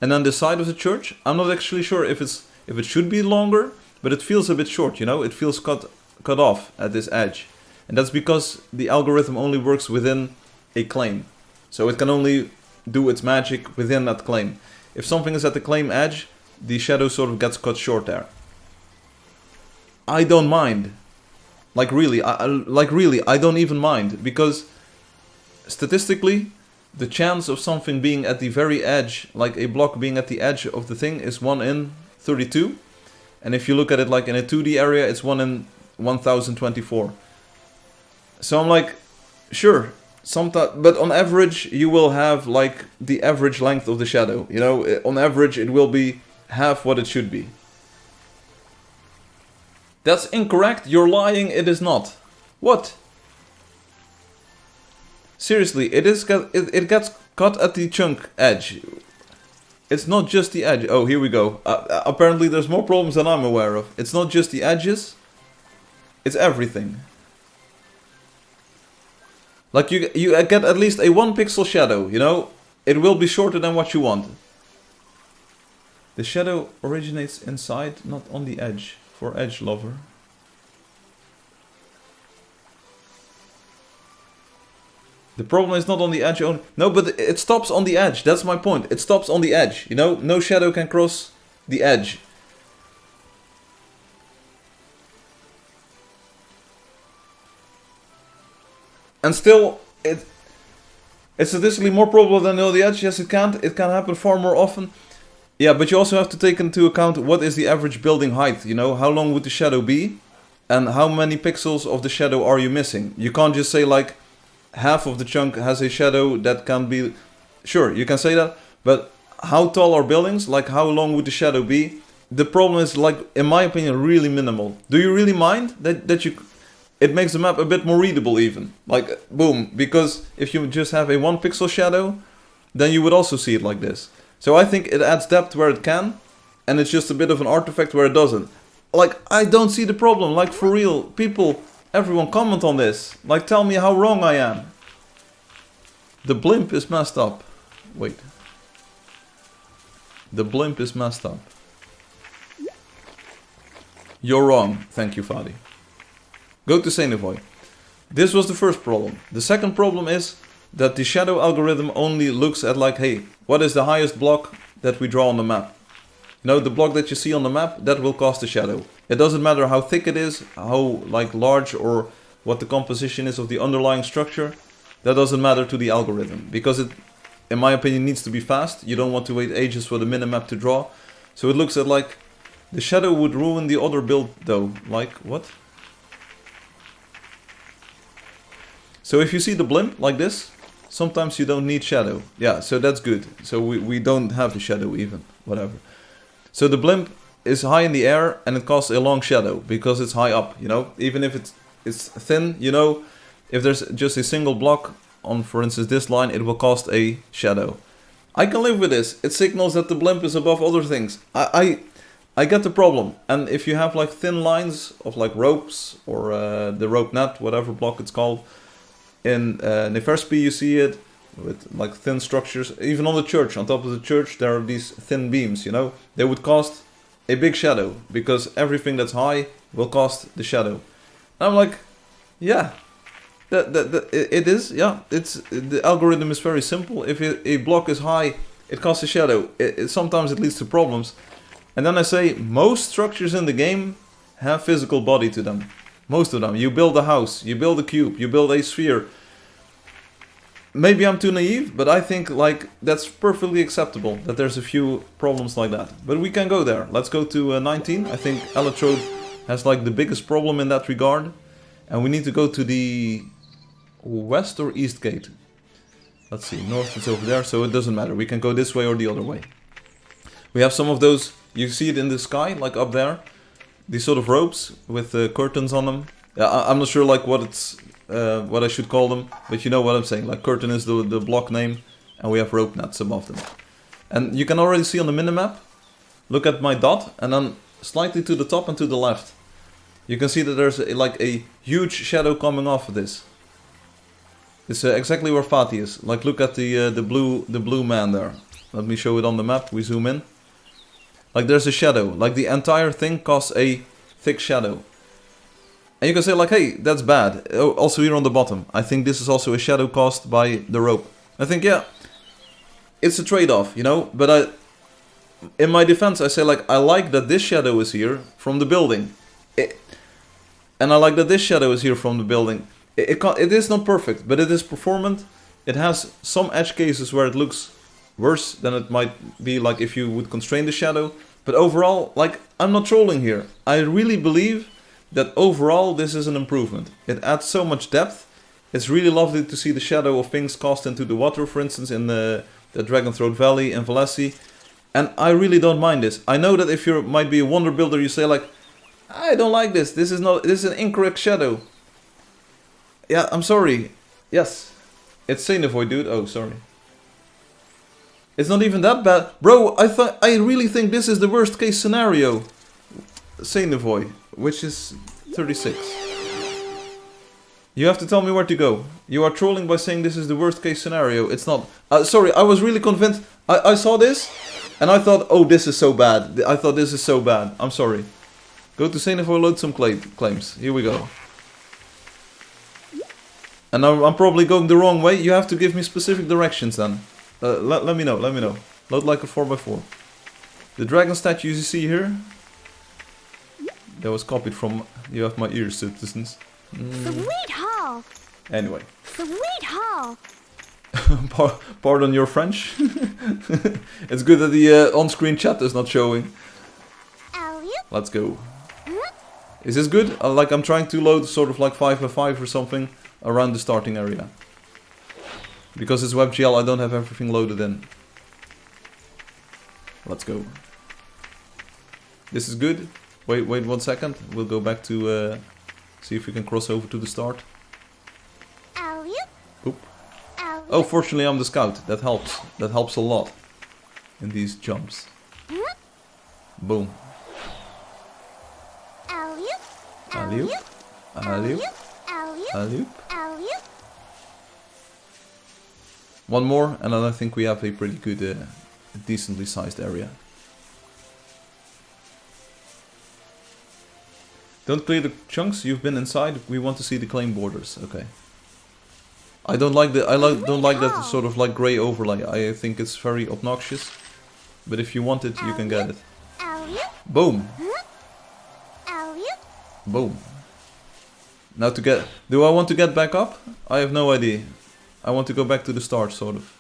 And then the side of the church, I'm not actually sure if it should be longer, but it feels a bit short, you know? It feels cut off at this edge. And that's because the algorithm only works within a claim. So it can only do its magic within that claim. If something is at the claim edge, the shadow sort of gets cut short there. I don't mind. Like really, I don't even mind, because statistically, the chance of something being at the very edge, like a block being at the edge of the thing, is 1 in 32. And if you look at it like in a 2D area, it's 1 in 1024. So I'm like, sure, sometimes, but on average, you will have like the average length of the shadow. You know, on average, it will be half what it should be. That's incorrect. You're lying. It is not. What? Seriously, it gets cut at the chunk edge. It's not just the edge. Oh, here we go. Apparently there's more problems than I'm aware of. It's not just the edges. It's everything. Like you get at least a 1 pixel shadow, you know? It will be shorter than what you want. The shadow originates inside, not on the edge. For edge lover. The problem is not on the edge only. No, but it stops on the edge. That's my point. It stops on the edge. You know, no shadow can cross the edge. And still, it's statistically more probable than the other edge. Yes, it can happen far more often. Yeah, but you also have to take into account what is the average building height, you know? How long would the shadow be? And how many pixels of the shadow are you missing? You can't just say like half of the chunk has a shadow that can be... Sure, you can say that, but how tall are buildings? Like how long would the shadow be? The problem is, like, in my opinion, really minimal. Do you really mind that you... It makes the map a bit more readable even. Like, boom, because if you just have a 1 pixel shadow, then you would also see it like this. So I think it adds depth where it can, and it's just a bit of an artifact where it doesn't. Like, I don't see the problem. Like, for real, people, everyone comment on this. Like, tell me how wrong I am. The blimp is messed up. Wait. The blimp is messed up. You're wrong. Thank you, Fadi. Go to Senevoy. This was the first problem. The second problem is that the shadow algorithm only looks at like, hey, what is the highest block that we draw on the map? You know, the block that you see on the map, that will cast a shadow. It doesn't matter how thick it is, how like large or what the composition is of the underlying structure. That doesn't matter to the algorithm because it, in my opinion, needs to be fast. You don't want to wait ages for the minimap to draw. So it looks at like, the shadow would ruin the other build though. Like, what? So if you see the blimp like this, sometimes you don't need shadow. Yeah, so that's good. So we don't have the shadow even, whatever. So the blimp is high in the air and it casts a long shadow because it's high up, you know. Even if it's thin, you know, if there's just a single block on, for instance, this line, it will cast a shadow. I can live with this. It signals that the blimp is above other things. I get the problem. And if you have like thin lines of like ropes or the rope net, whatever block it's called, in Neferspi you see it with like thin structures. Even on the church, on top of the church, there are these thin beams, you know. They would cast a big shadow because everything that's high will cast the shadow. And I'm like, yeah, it is, yeah. The algorithm is very simple. If a block is high, it casts a shadow. Sometimes it leads to problems. And then I say, most structures in the game have physical body to them. Most of them. You build a house, you build a cube, you build a sphere. Maybe I'm too naive, but I think like that's perfectly acceptable that there's a few problems like that. But we can go there. Let's go to 19. I think Electrode has like the biggest problem in that regard. And we need to go to the west or east gate. Let's see, north is over there, so it doesn't matter. We can go this way or the other way. We have some of those, you see it in the sky, like up there. These sort of ropes with curtains on them. I'm not sure like what it's, what I should call them, but you know what I'm saying. Like curtain is the block name, and we have rope nets above them. And you can already see on the minimap, look at my dot, and then slightly to the top and to the left. You can see that there's like a huge shadow coming off of this. It's exactly where Fatih is. Like look at the blue man there. Let me show it on the map. We zoom in. Like there's a shadow. Like the entire thing casts a thick shadow. And you can say like, hey, that's bad. Oh, also here on the bottom. I think this is also a shadow cast by the rope. I think, yeah, it's a trade-off, you know. But in my defense, I say like, I like that this shadow is here from the building. And I like that this shadow is here from the building. It is not perfect, but it is performant. It has some edge cases where it looks worse than it might be like if you would constrain the shadow. But overall, like, I'm not trolling here. I really believe that overall this is an improvement. It adds so much depth. It's really lovely to see the shadow of things cast into the water, for instance, in the Dragonthroat Valley in Valessi. And I really don't mind this. I know that if you might be a wonder builder, you say like, I don't like this. This is an incorrect shadow. Yeah, I'm sorry. Yes. It's Senevoy, dude. Oh, sorry. It's not even that bad. Bro, I really think this is the worst case scenario. Senevoy, which is 36. You have to tell me where to go. You are trolling by saying this is the worst case scenario. It's not. Sorry, I was really convinced. I saw this and I thought, oh, this is so bad. I thought this is so bad. I'm sorry. Go to Senevoy, load some claims. Here we go. And I'm probably going the wrong way. You have to give me specific directions then. Let me know, let me know. Load like a 4x4. The dragon statues you see here, that was copied from You Have My Ears, citizens. Sweet haul! Anyway. Sweet haul. Pardon your French. It's good that the on-screen chat is not showing. Alley-oop. Let's go. Is this good? Like I'm trying to load sort of like 5x5 or something around the starting area. Because it's WebGL, I don't have everything loaded in. Let's go. This is good. Wait 1 second. We'll go back to see if we can cross over to the start. Alley-oop. Oop. Alley-oop. Oh, fortunately I'm the scout. That helps. That helps a lot in these jumps. Boom. Alley-oop. Alley-oop. Alley-oop. Alley-oop. Alley-oop. Alley-oop. One more, and then I think we have a pretty good, decently sized area. Don't clear the chunks. You've been inside. We want to see the claim borders. Okay. I don't like the. Don't like that sort of like gray overlay. I think it's very obnoxious. But if you want it, you can get it. Alley-oop. Boom. Alley-oop. Boom. Now to get... Do I want to get back up? I have no idea. I want to go back to the start, sort of.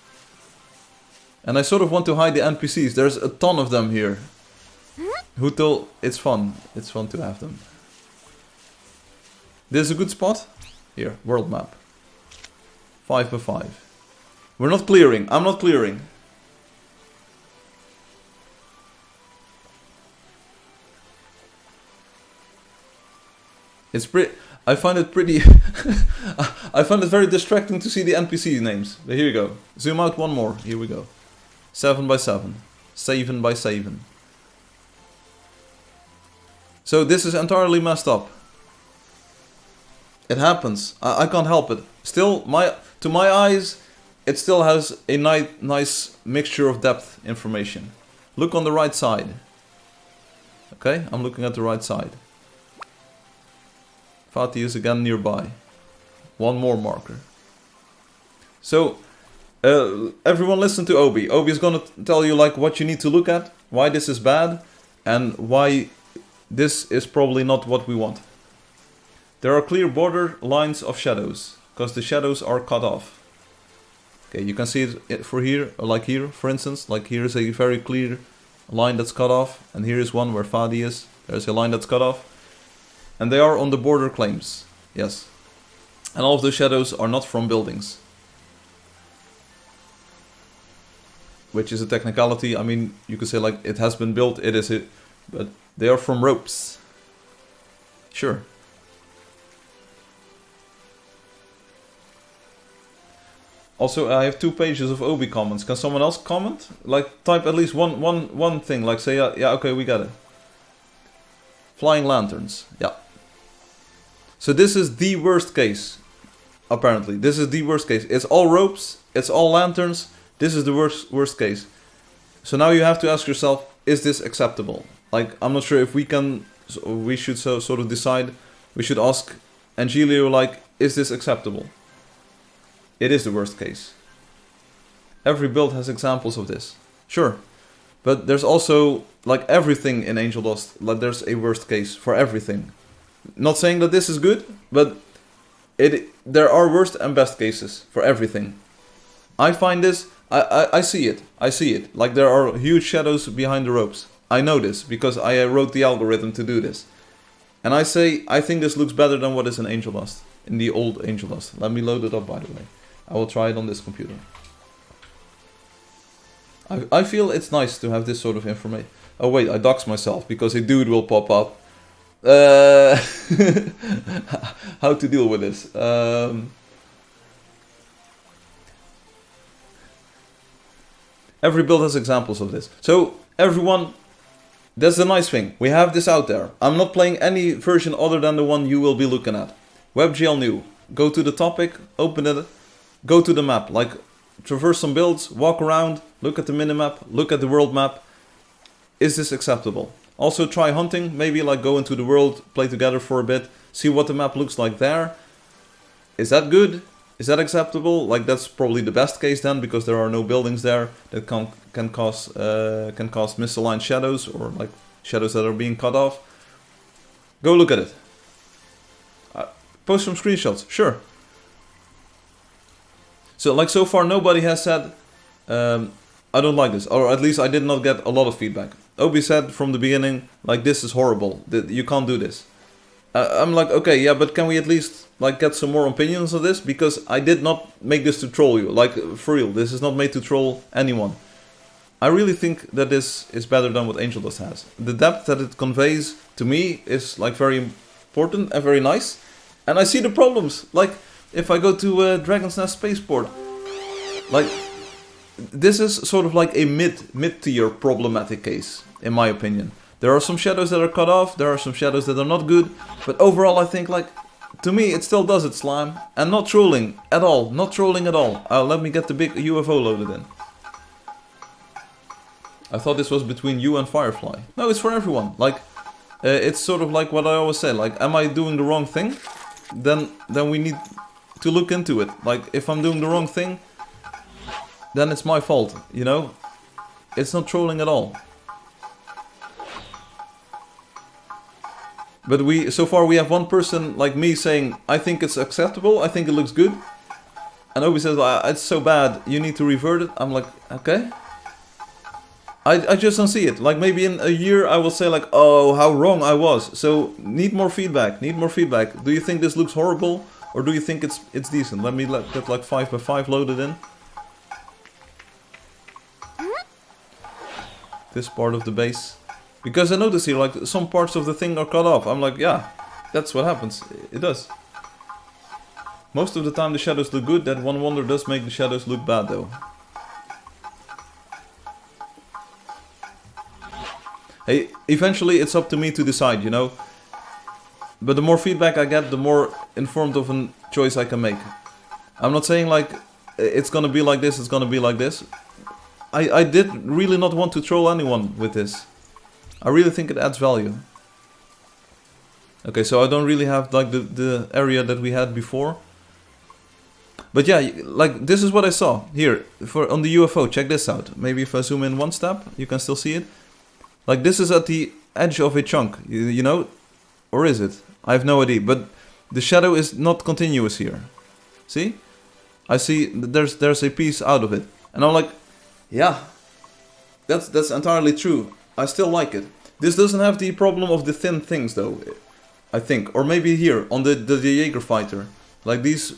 And I sort of want to hide the NPCs. There's a ton of them here. Who told... It's fun. It's fun to have them. This is a good spot. Here, world map. 5x5. We're not clearing. I'm not clearing. It's pretty... I find it pretty... I find it very distracting to see the NPC names. But here you go. Zoom out one more. Here we go. 7x7. 7x7. So this is entirely messed up. It happens. I can't help it. Still, to my eyes, it still has a nice mixture of depth information. Look on the right side. Okay, I'm looking at the right side. Fatih is again nearby. One more marker. So, everyone listen to Obi. Obi is gonna tell you like what you need to look at, why this is bad, and why this is probably not what we want. There are clear border lines of shadows, because the shadows are cut off. Okay, you can see it for here, like here, for instance. Like here is a very clear line that's cut off, and here is one where Fatih is. There's a line that's cut off. And they are on the border claims, yes. And all of those shadows are not from buildings. Which is a technicality. I mean, you could say like it has been built, it is it. But they are from ropes. Sure. Also, I have 2 pages of Obi comments. Can someone else comment? Like, type at least one thing. Like, say, yeah, okay, we got it. Flying lanterns. Yeah. So this is the worst case. Apparently. This is the worst case. It's all ropes. It's all lanterns. This is the worst case. So now you have to ask yourself, is this acceptable? Like, I'm not sure if we can... We should sort of decide. We should ask Angelio, like, is this acceptable? It is the worst case. Every build has examples of this. Sure. But there's also, like everything in Angeldust, like there's a worst case for everything. Not saying that this is good, but there are worst and best cases for everything. I find this, I see it. I see it. Like there are huge shadows behind the ropes. I know this because I wrote the algorithm to do this. And I say, I think this looks better than what is in Angeldust, in the old Angeldust. Let me load it up, by the way. I will try it on this computer. I feel it's nice to have this sort of information. Oh wait, I dox myself because a dude will pop up. How to deal with this? Every build has examples of this. So everyone, that's the nice thing. We have this out there. I'm not playing any version other than the one you will be looking at. WebGL new. Go to the topic, open it, go to the map. Like traverse some builds, walk around, look at the minimap, look at the world map. Is this acceptable? Also try hunting, maybe like go into the world, play together for a bit, see what the map looks like there. Is that good? Is that acceptable? Like that's probably the best case then, because there are no buildings there that can cause misaligned shadows or like shadows that are being cut off. Go look at it. Post some screenshots, sure. So like so far nobody has said, I don't like this, or at least I did not get a lot of feedback. Obi said from the beginning, like, this is horrible, you can't do this. I'm like, okay, yeah, but can we at least like get some more opinions on this? Because I did not make this to troll you, like, for real, this is not made to troll anyone. I really think that this is better than what Angeldust has. The depth that it conveys to me is like very important and very nice. And I see the problems, like if I go to Dragon's Nest Spaceport, like this is sort of like a mid-tier problematic case, in my opinion. There are some shadows that are cut off, there are some shadows that are not good, but overall I think, like, to me it still does its slime, and not trolling at all, not trolling at all. Let me get the big UFO loaded in. I thought this was between you and Firefly. No, it's for everyone. Like, it's sort of like what I always say, like, am I doing the wrong thing? Then we need to look into it. Like, if I'm doing the wrong thing, then it's my fault, you know? It's not trolling at all. But so far we have one person like me saying, I think it's acceptable, I think it looks good. And Obi says, it's so bad, you need to revert it. I'm like, okay. I just don't see it. Like, maybe in a year I will say like, oh, how wrong I was. So, need more feedback, need more feedback. Do you think this looks horrible? Or do you think it's decent? Let me get like 5x5 loaded in. This part of the base. Because I notice here, like, some parts of the thing are cut off. I'm like, yeah, that's what happens. It does. Most of the time the shadows look good. That one wonder does make the shadows look bad, though. Hey, eventually it's up to me to decide, you know. But the more feedback I get, the more informed of a choice I can make. I'm not saying, like, it's gonna be like this, it's gonna be like this. I did really not want to troll anyone with this. I really think it adds value. Okay, so I don't really have like the area that we had before. But yeah, like this is what I saw here on the UFO. Check this out. Maybe if I zoom in one step, you can still see it. Like this is at the edge of a chunk, you know? Or is it? I have no idea, but the shadow is not continuous here. See? I see there's a piece out of it. And I'm like, yeah, that's entirely true. I still like it. This doesn't have the problem of the thin things though, I think. Or maybe here, on the Jaeger fighter. Like these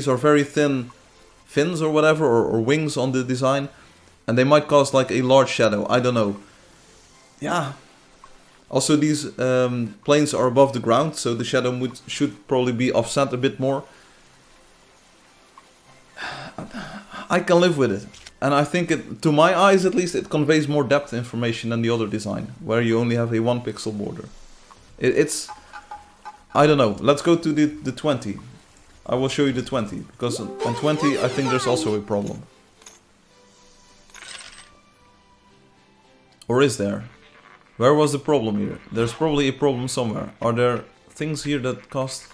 are very thin fins or whatever, or wings on the design. And they might cause like a large shadow, I don't know. Yeah. Also these planes are above the ground, so the shadow should probably be offset a bit more. I can live with it. And I think it, to my eyes at least, it conveys more depth information than the other design, where you only have a 1 pixel border. It's... I don't know. Let's go to the 20. I will show you the 20, because on 20 I think there's also a problem. Or is there? Where was the problem here? There's probably a problem somewhere. Are there things here that cost...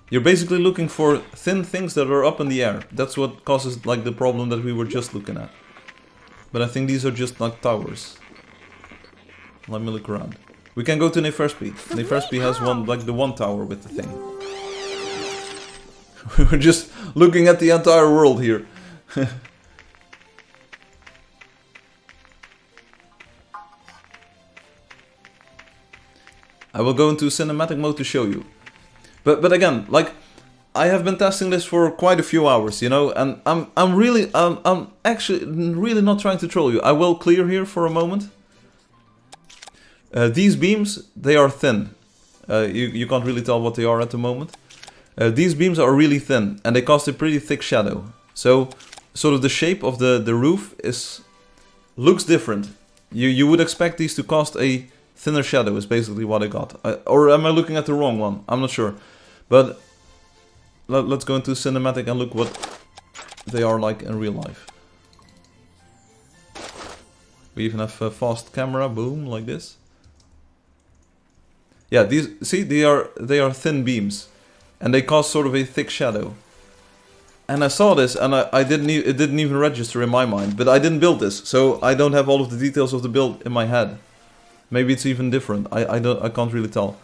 You're basically looking for thin things that are up in the air. That's what causes like the problem that we were just looking at. But I think these are just like towers. Let me look around. We can go to Neferspi. Neferspi has one, like the one tower with the thing. We're just looking at the entire world here. I will go into cinematic mode to show you. But again, like, I have been testing this for quite a few hours, you know, and I'm actually really not trying to troll you. I will clear here for a moment. These beams, they are thin. You can't really tell what they are at the moment. These beams are really thin, and they cast a pretty thick shadow. So, sort of the shape of the roof looks different. You would expect these to cast a thinner shadow, is basically what I got. Or am I looking at the wrong one? I'm not sure. But let's go into cinematic and look what they are like in real life. We even have a fast camera, boom, like this. Yeah, these, see, they are thin beams, and they cast sort of a thick shadow. And I saw this, and it didn't even register in my mind. But I didn't build this, so I don't have all of the details of the build in my head. Maybe it's even different. I can't really tell.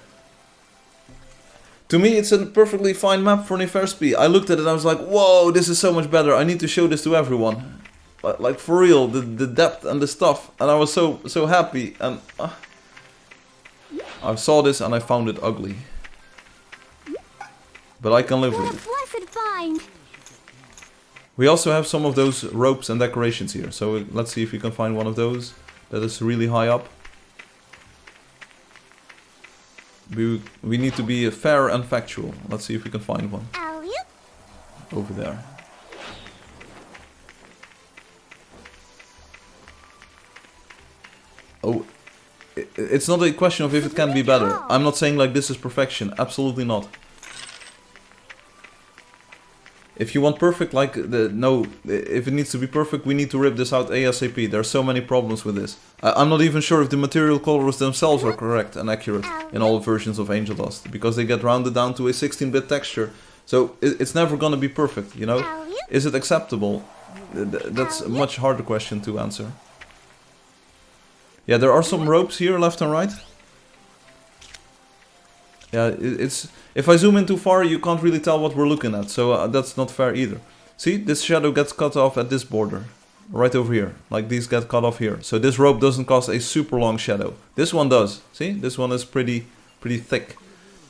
To me, it's a perfectly fine map for Nefarsby. I looked at it and I was like, whoa, this is so much better. I need to show this to everyone. Like, for real, the depth and the stuff. And I was so happy. And I saw this and I found it ugly. But I can live with it. Blessed find. We also have some of those ropes and decorations here. So let's see if we can find one of those that is really high up. We need to be fair and factual. Let's see if we can find one. Over there. Oh, it's not a question of if it can be better. I'm not saying like this is perfection. Absolutely not. If you want perfect, like if it needs to be perfect, we need to rip this out ASAP. There are so many problems with this. I'm not even sure if the material colors themselves are correct and accurate in all versions of Angeldust, because they get rounded down to a 16-bit texture. So it's never gonna be perfect, you know? Is it acceptable? That's a much harder question to answer. Yeah, there are some ropes here left and right. Yeah, if I zoom in too far, you can't really tell what we're looking at, so that's not fair either. See, this shadow gets cut off at this border, right over here. Like these get cut off here. So this rope doesn't cause a super long shadow. This one does. See, this one is pretty thick.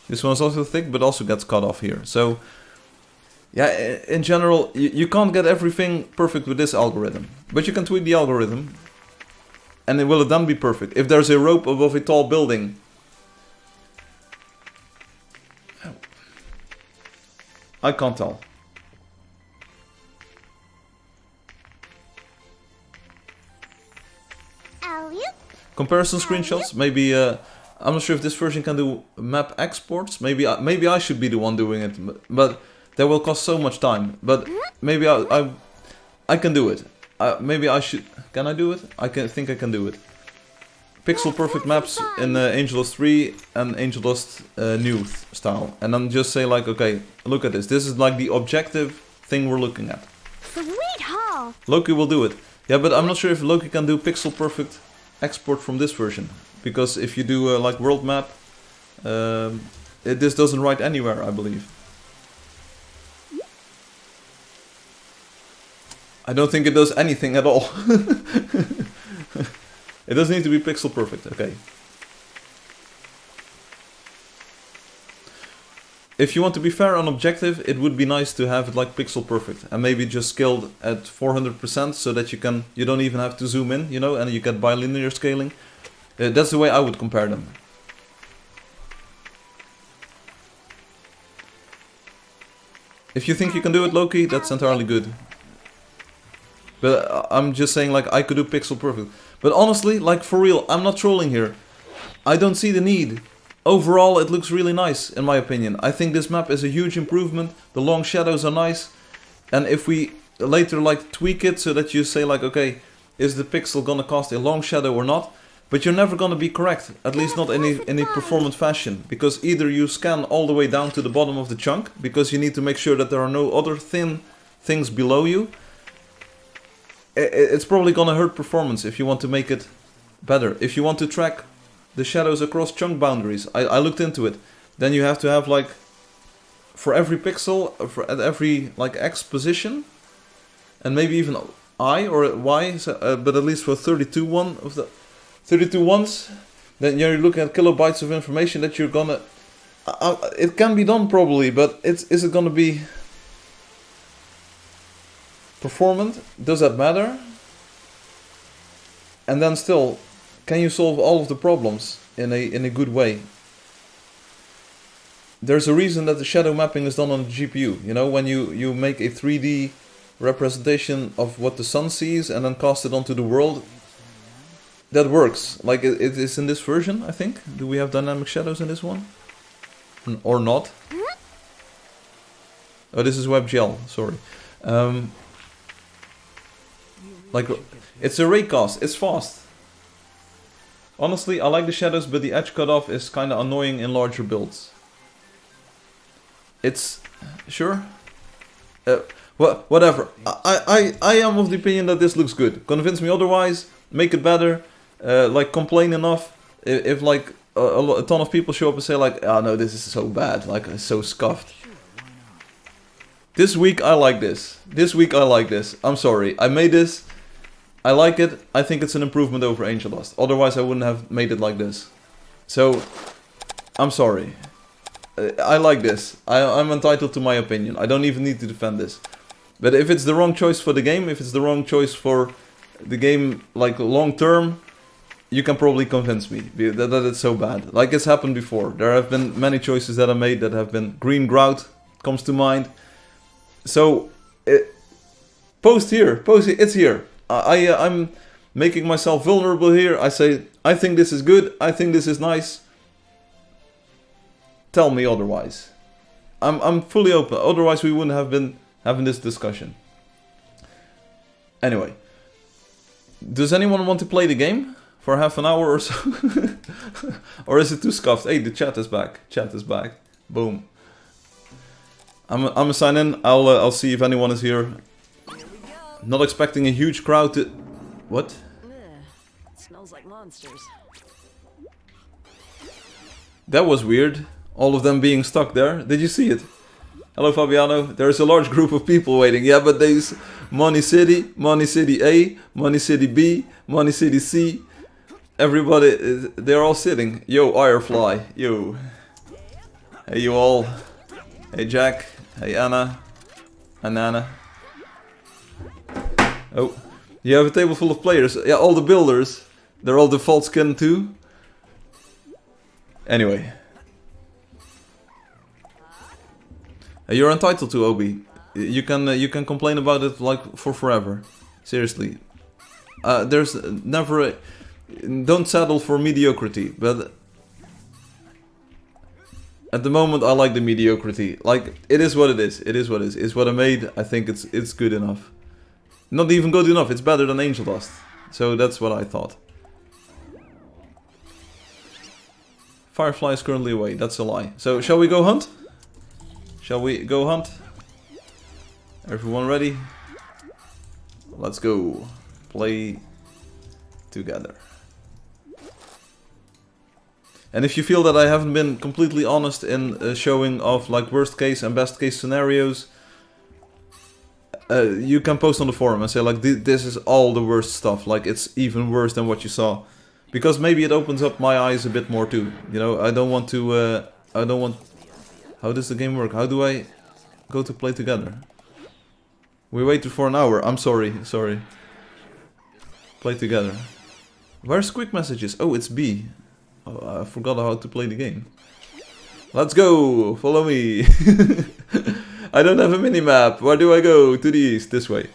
This one is also thick, but also gets cut off here. So, yeah, in general, you can't get everything perfect with this algorithm, but you can tweak the algorithm, and will it then be perfect? If there's a rope above a tall building, I can't tell. Comparison screenshots, maybe, I'm not sure if this version can do map exports, maybe I should be the one doing it, but that will cost so much time, but maybe I can do it. Maybe I should, can I do it? I think I can do it. Pixel perfect maps in Angeldust 3 and Angeldust new style. And then just say like, okay, look at this. This is like the objective thing we're looking at. Sweet haul. Loki will do it. Yeah, but I'm not sure if Loki can do pixel perfect export from this version. Because if you do like world map, this doesn't write anywhere, I believe. I don't think it does anything at all. It doesn't need to be pixel perfect, okay. If you want to be fair and objective, it would be nice to have it like pixel perfect and maybe just scaled at 400% so that you don't even have to zoom in, you know, and you get bilinear scaling. That's the way I would compare them. If you think you can do it, Loki, that's entirely good. But I'm just saying, like, I could do pixel perfect. But honestly, like, for real, I'm not trolling here. I don't see the need. Overall, it looks really nice, in my opinion. I think this map is a huge improvement. The long shadows are nice. And if we later, like, tweak it so that you say, like, okay, is the pixel gonna cast a long shadow or not? But you're never gonna be correct. At least not in any performant fashion. Because either you scan all the way down to the bottom of the chunk, because you need to make sure that there are no other thin things below you. It's probably gonna hurt performance if you want to make it better. If you want to track the shadows across chunk boundaries, I looked into it. Then you have to have like, for every pixel, at every like X position, and maybe even I or Y, but at least for 32 ones, then you're looking at kilobytes of information that you're gonna. It can be done probably, but is it gonna be performant? Does that matter? And then still, can you solve all of the problems in a good way? There's a reason that the shadow mapping is done on the GPU. You know, when you make a 3D representation of what the sun sees and then cast it onto the world, that works. Like it is in this version, I think. Do we have dynamic shadows in this one? Or not? Oh, this is WebGL, sorry. Like, it's a raycast, it's fast. Honestly, I like the shadows, but the edge cutoff is kind of annoying in larger builds. It's... sure? Whatever. I am of the opinion that this looks good. Convince me otherwise, make it better. Like, complain enough. If like, a ton of people show up and say like, oh no, this is so bad, like it's so scuffed. This week I like this. This week I like this. I'm sorry, I made this. I like it. I think it's an improvement over Angeldust. Otherwise I wouldn't have made it like this. So, I'm sorry. I like this. I'm entitled to my opinion. I don't even need to defend this. But if it's the wrong choice for the game, if it's the wrong choice for the game, like long term, you can probably convince me that it's so bad. Like it's happened before. There have been many choices that I made that have been green grout comes to mind. So, post here, it's here. I'm making myself vulnerable here. I say, I think this is good, I think this is nice. Tell me otherwise. I'm fully open, otherwise we wouldn't have been having this discussion. Anyway. Does anyone want to play the game? For half an hour or so? Or is it too scuffed? Hey, the chat is back. Chat is back. Boom. I'm gonna sign in. I'll see if anyone is here. Not expecting a huge crowd to... What? It smells like monsters. That was weird. All of them being stuck there. Did you see it? Hello Fabiano. There's a large group of people waiting. Yeah, but there's Money City A, Money City B, Money City C. Everybody, they're all sitting. Yo, Firefly. Yo. Hey you all. Hey Jack. Hey Anna. And Anna. Oh, you have a table full of players. Yeah, all the builders. They're all default skin too. Anyway. You're entitled to, Obi. You can complain about it like for forever. Seriously. There's never a... Don't settle for mediocrity, but... At the moment I like the mediocrity. Like, it is what it is. It is what it is. It's what I made. I think it's good enough. Not even good enough, it's better than Angeldust. So that's what I thought. Firefly is currently away, that's a lie. So, shall we go hunt? Shall we go hunt? Everyone ready? Let's go. Play together. And if you feel that I haven't been completely honest in showing off like worst case and best case scenarios, you can post on the forum and say like this is all the worst stuff, like it's even worse than what you saw, because maybe it opens up my eyes a bit more too. You know, I don't want to. I don't want. How does the game work? How do I go to play together? We waited for an hour. I'm sorry. Sorry. Play together. Where's quick messages? Oh, it's B. Oh, I forgot how to play the game. Let's go. Follow me. I don't have a minimap. Where do I go? To the east. This way.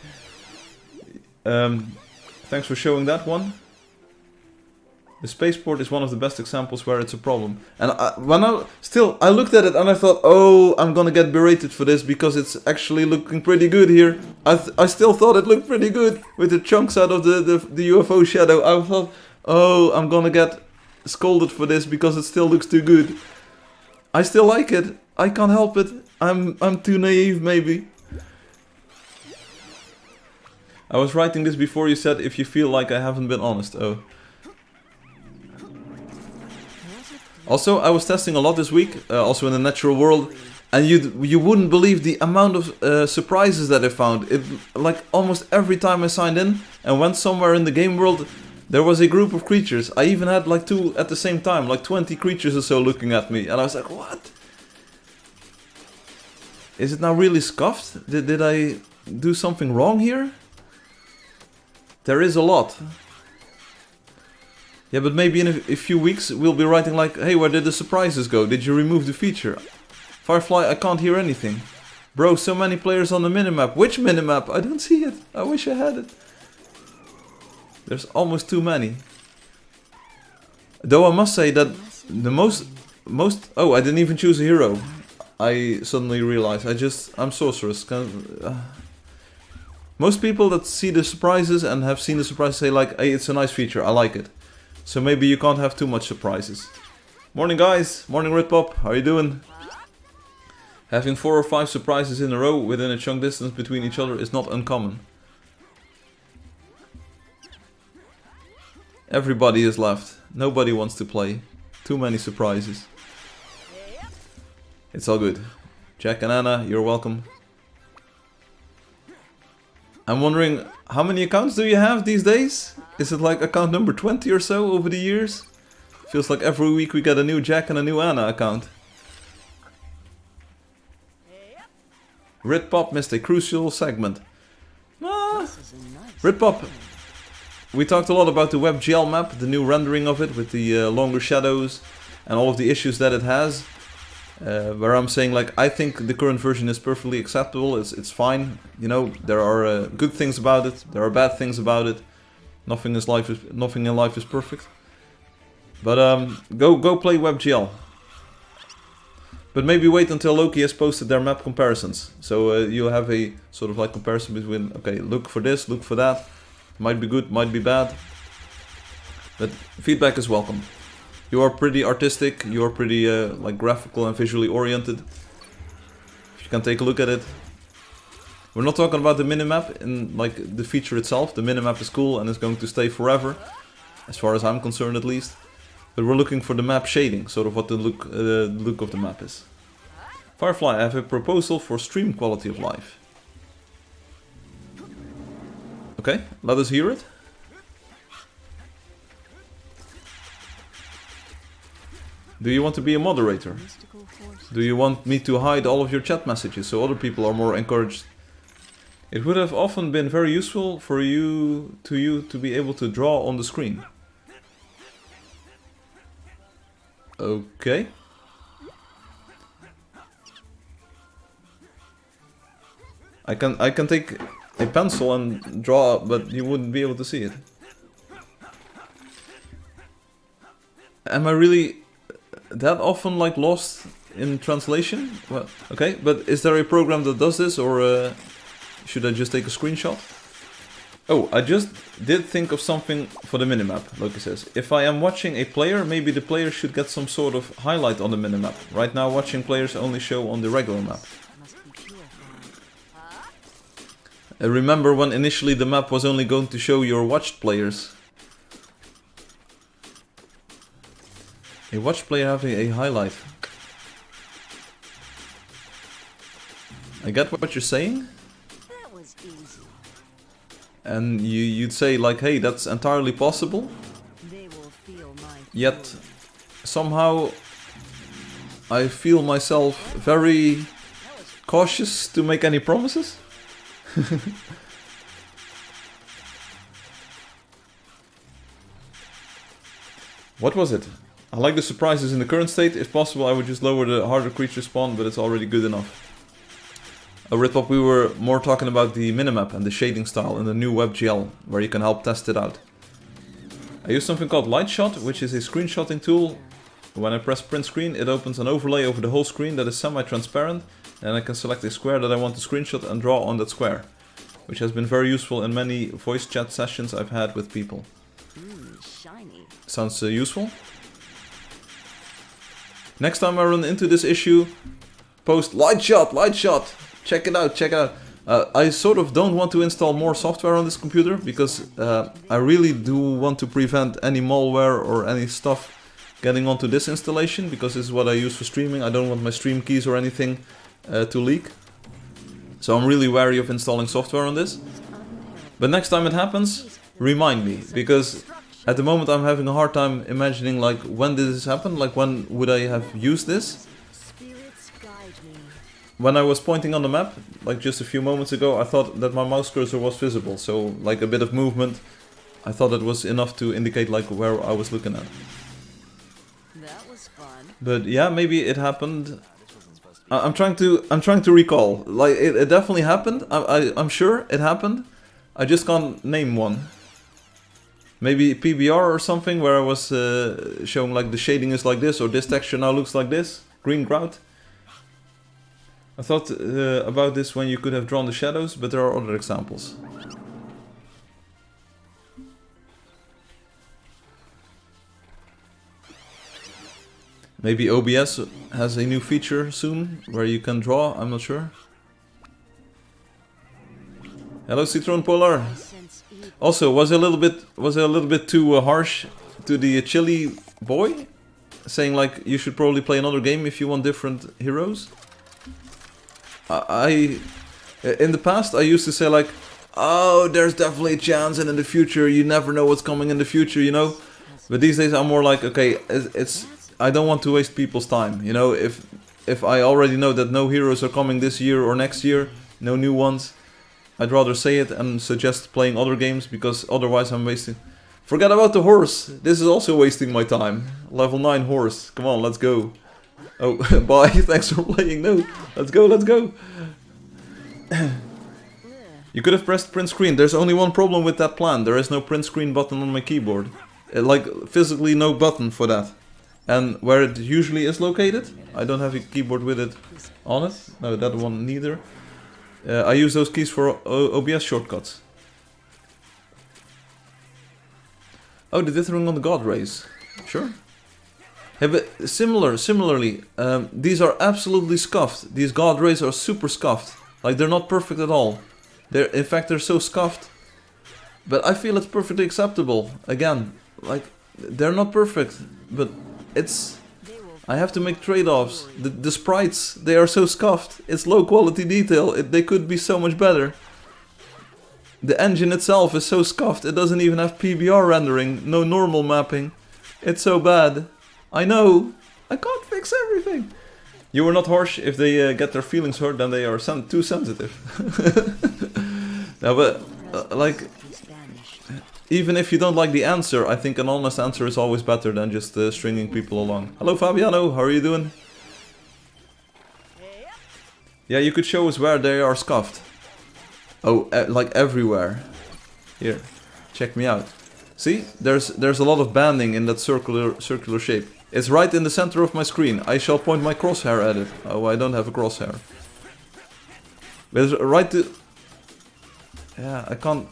Thanks for showing that one. The spaceport is one of the best examples where it's a problem. And I looked at it and I thought, oh, I'm gonna get berated for this because it's actually looking pretty good here. I still thought it looked pretty good with the chunks out of the UFO shadow. I thought, oh, I'm gonna get scolded for this because it still looks too good. I still like it. I can't help it. I'm too naive, maybe. I was writing this before you said if you feel like I haven't been honest. Oh. Also, I was testing a lot this week, also in the natural world, and you wouldn't believe the amount of surprises that I found. It like almost every time I signed in and went somewhere in the game world, there was a group of creatures. I even had like 2 at the same time, like 20 creatures or so looking at me, and I was like, what? Is it now really scuffed? Did I do something wrong here? There is a lot. Yeah, but maybe in a few weeks we'll be writing like, hey, where did the surprises go? Did you remove the feature? Firefly, I can't hear anything. Bro, so many players on the minimap. Which minimap? I don't see it. I wish I had it. There's almost too many. Though I must say that the most... Oh, I didn't even choose a hero. I suddenly realized. I'm sorceress. Most people that see the surprises and have seen the surprises say like, hey, it's a nice feature. I like it. So maybe you can't have too much surprises. Morning guys, morning Ritpop, how are you doing? Having 4 or 5 surprises in a row within a chunk distance between each other is not uncommon. Everybody is left, nobody wants to play. Too many surprises. It's all good. Jack and Anna, you're welcome. I'm wondering, how many accounts do you have these days? Is it like account number 20 or so over the years? Feels like every week we get a new Jack and a new Anna account. Ritpop missed a crucial segment. Ritpop, we talked a lot about the WebGL map, the new rendering of it with the longer shadows and all of the issues that it has. Where I'm saying, like, I think the current version is perfectly acceptable, it's fine. You know, there are good things about it, there are bad things about it. Nothing in life is perfect. But go play WebGL. But maybe wait until Loki has posted their map comparisons. So you'll have a sort of like comparison between, okay, look for this, look for that. Might be good, might be bad. But feedback is welcome. You are pretty artistic, you are pretty like graphical and visually oriented. If you can take a look at it. We're not talking about the minimap in like the feature itself. The minimap is cool and is going to stay forever. As far as I'm concerned at least. But we're looking for the map shading, sort of what the look of the map is. Firefly, I have a proposal for stream quality of life. Okay, let us hear it. Do you want to be a moderator? Do you want me to hide all of your chat messages so other people are more encouraged? It would have often been very useful for you to be able to draw on the screen. Okay. I can take a pencil and draw, but you wouldn't be able to see it. Am I really that often like lost in translation? Well, okay, but is there a program that does this, or should I just take a screenshot? Oh, I just did think of something for the minimap, Loki says. If I am watching a player, maybe the player should get some sort of highlight on the minimap. Right now watching players only show on the regular map. Remember when initially the map was only going to show your watched players? A watched player having a highlight. I get what you're saying. And you'd say like, hey, that's entirely possible. Yet, somehow, I feel myself very cautious to make any promises. What was it? I like the surprises in the current state. If possible, I would just lower the harder creature spawn, but it's already good enough. Ritpop, we were more talking about the minimap and the shading style in the new WebGL, where you can help test it out. I use something called Lightshot, which is a screenshotting tool. When I press print screen, it opens an overlay over the whole screen that is semi-transparent, and I can select a square that I want to screenshot and draw on that square, which has been very useful in many voice chat sessions I've had with people. Shiny. Sounds useful. Next time I run into this issue, post Lightshot, Lightshot! Check it out, check it out. I sort of don't want to install more software on this computer because I really do want to prevent any malware or any stuff getting onto this installation, because this is what I use for streaming. I don't want my stream keys or anything to leak. So I'm really wary of installing software on this. But next time it happens, remind me, because at the moment I'm having a hard time imagining like when did this happen, like when would I have used this? When I was pointing on the map, like just a few moments ago, I thought that my mouse cursor was visible, so like a bit of movement, I thought that was enough to indicate like where I was looking at. That was fun. But yeah, maybe it happened. I'm trying to recall. Like it definitely happened. I'm sure it happened. I just can't name one. Maybe PBR or something where I was showing like the shading is like this, or this texture now looks like this. Green grout. I thought about this when you could have drawn the shadows, but there are other examples. Maybe OBS has a new feature soon where you can draw, I'm not sure. Hello Citron Polar. Also, was it a little bit too harsh to the chili boy? saying like you should probably play another game if you want different heroes. In the past I used to say like, oh, there's definitely a chance, and in the future you never know what's coming in the future, you know. But these days I'm more like, okay, it's I don't want to waste people's time, you know. If I already know that no heroes are coming this year or next year, no new ones, I'd rather say it and suggest playing other games, because otherwise I'm wasting. Forget about the horse. This is also wasting my time. Level 9 horse. Come on, let's go. Oh, bye. Thanks for playing. No, let's go, let's go. You could have pressed print screen. There's only one problem with that plan. There is no print screen button on my keyboard. Like, physically no button for that. And where it usually is located, I don't have a keyboard with it on it. No, that one neither. I use those keys for OBS shortcuts. Oh, the dithering on the God rays. Sure. Yeah, but similarly, these are absolutely scuffed. These God rays are super scuffed. Like, they're not perfect at all. In fact, they're so scuffed. But I feel it's perfectly acceptable. Again, like, they're not perfect, but it's... I have to make trade-offs. The sprites, they are so scuffed. It's low quality detail. They could be so much better. The engine itself is so scuffed. It doesn't even have PBR rendering. No normal mapping. It's so bad. I know. I can't fix everything. You were not harsh. If they get their feelings hurt, then they are too sensitive. No, but like, even if you don't like the answer, I think an honest answer is always better than just stringing people along. Hello Fabiano, how are you doing? Yeah, you could show us where they are scuffed. Oh, like everywhere. Here, check me out. See, there's a lot of banding in that circular shape. It's right in the center of my screen. I shall point my crosshair at it. Oh, I don't have a crosshair. But it's right to... Yeah, I can't...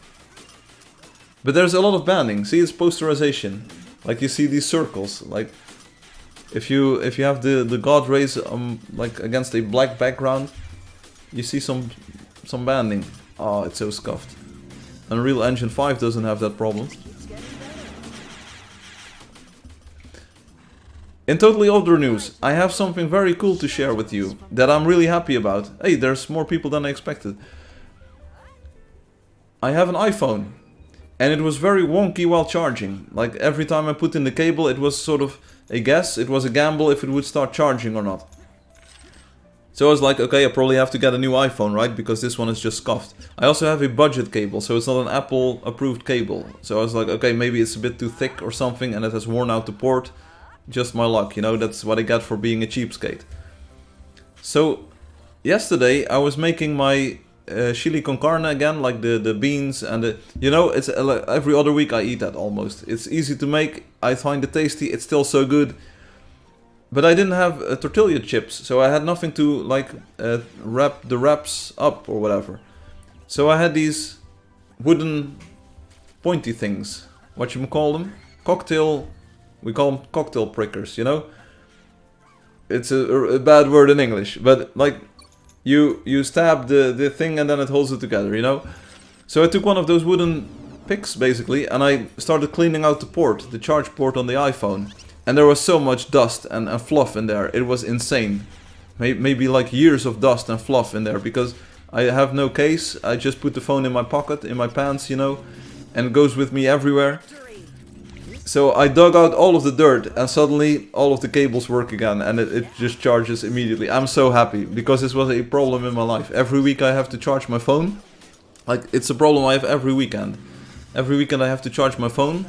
But there's a lot of banding. See, it's posterization. Like, you see these circles. Like, if you have the God rays like against a black background, you see some banding. Oh, it's so scuffed. Unreal Engine 5 doesn't have that problem. In totally other news, I have something very cool to share with you that I'm really happy about. Hey, there's more people than I expected. I have an iPhone, and it was very wonky while charging. Like, every time I put in the cable, it was sort of a guess. It was a gamble if it would start charging or not. So I was like, okay, I probably have to get a new iPhone, right? Because this one is just scuffed. I also have a budget cable, so it's not an Apple approved cable. So I was like, okay, maybe it's a bit too thick or something and it has worn out the port. Just my luck, you know, that's what I get for being a cheapskate. So, yesterday I was making my chili con carne again, like the beans and the... You know, it's every other week I eat that almost. It's easy to make, I find it tasty, it's still so good. But I didn't have tortilla chips, so I had nothing to, like, wrap the wraps up or whatever. So I had these wooden pointy things, what you call them? Cocktail... We call them cocktail prickers, you know? It's a bad word in English, but like you stab the thing and then it holds it together, you know? So I took one of those wooden picks basically and I started cleaning out the port, the charge port on the iPhone. And there was so much dust and fluff in there, it was insane. Maybe like years of dust and fluff in there because I have no case, I just put the phone in my pocket, in my pants, you know? And it goes with me everywhere. So I dug out all of the dirt and suddenly all of the cables work again and it just charges immediately. I'm so happy because this was a problem in my life. Every week I have to charge my phone. Like, it's a problem I have every weekend. Every weekend I have to charge my phone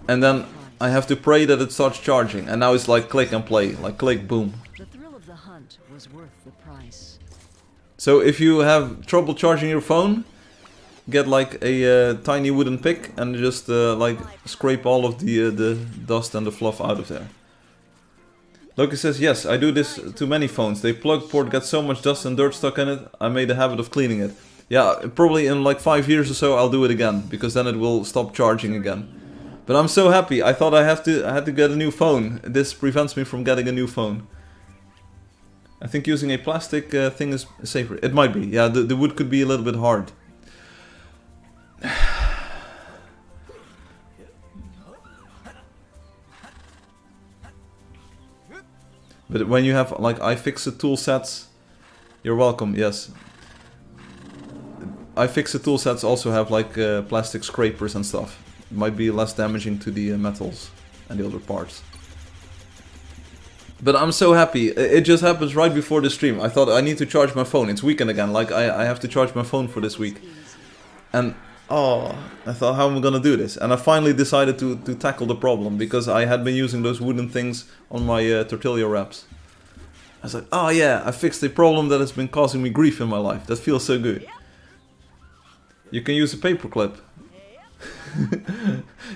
and then I have to pray that it starts charging. And now it's like click and play, like click, boom. The thrill of the hunt was worth the price. So if you have trouble charging your phone, get like a tiny wooden pick and just like scrape all of the dust and the fluff out of there. Loki says, yes, I do this to many phones. The plug port gets so much dust and dirt stuck in it, I made a habit of cleaning it. Yeah, probably in like 5 years or so I'll do it again, because then it will stop charging again. But I'm so happy, I thought I had to get a new phone. This prevents me from getting a new phone. I think using a plastic thing is safer. It might be, yeah, the wood could be a little bit hard. But when you have like iFixit tool sets, you're welcome. Yes. iFixit tool sets also have like plastic scrapers and stuff. It might be less damaging to the metals and the other parts. But I'm so happy. It just happens right before the stream. I thought I need to charge my phone. It's weekend again. Like I have to charge my phone for this week. And oh, I thought, how am I gonna do this? And I finally decided to tackle the problem because I had been using those wooden things on my tortilla wraps. I was like, oh yeah, I fixed a problem that has been causing me grief in my life. That feels so good. You can use a paperclip.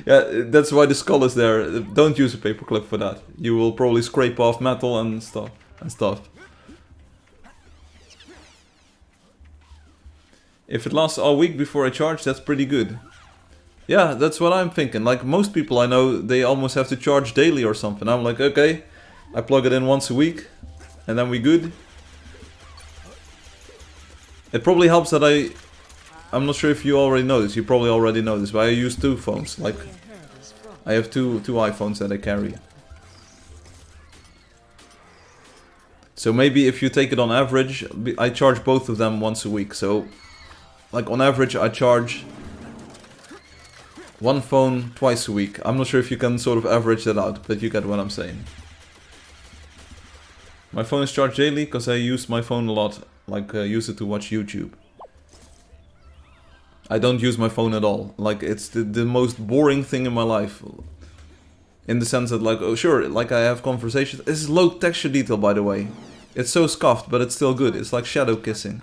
Yeah, that's why the skull is there. Don't use a paperclip for that. You will probably scrape off metal and stuff. If it lasts all week before I charge, that's pretty good. Yeah, that's what I'm thinking. Like most people I know, they almost have to charge daily or something. I'm like, okay, I plug it in once a week, and then we good. It probably helps that I'm not sure if you already know this. You probably already know this, but I use two phones. Like, I have two iPhones that I carry. So maybe if you take it on average, I charge both of them once a week. So, like on average, I charge one phone twice a week. I'm not sure if you can sort of average that out, but you get what I'm saying. My phone is charged daily because I use my phone a lot. Like, use it to watch YouTube. I don't use my phone at all. Like, it's the most boring thing in my life. In the sense that, like, oh sure, like I have conversations. This is low texture detail, by the way. It's so scuffed, but it's still good. It's like shadow kissing.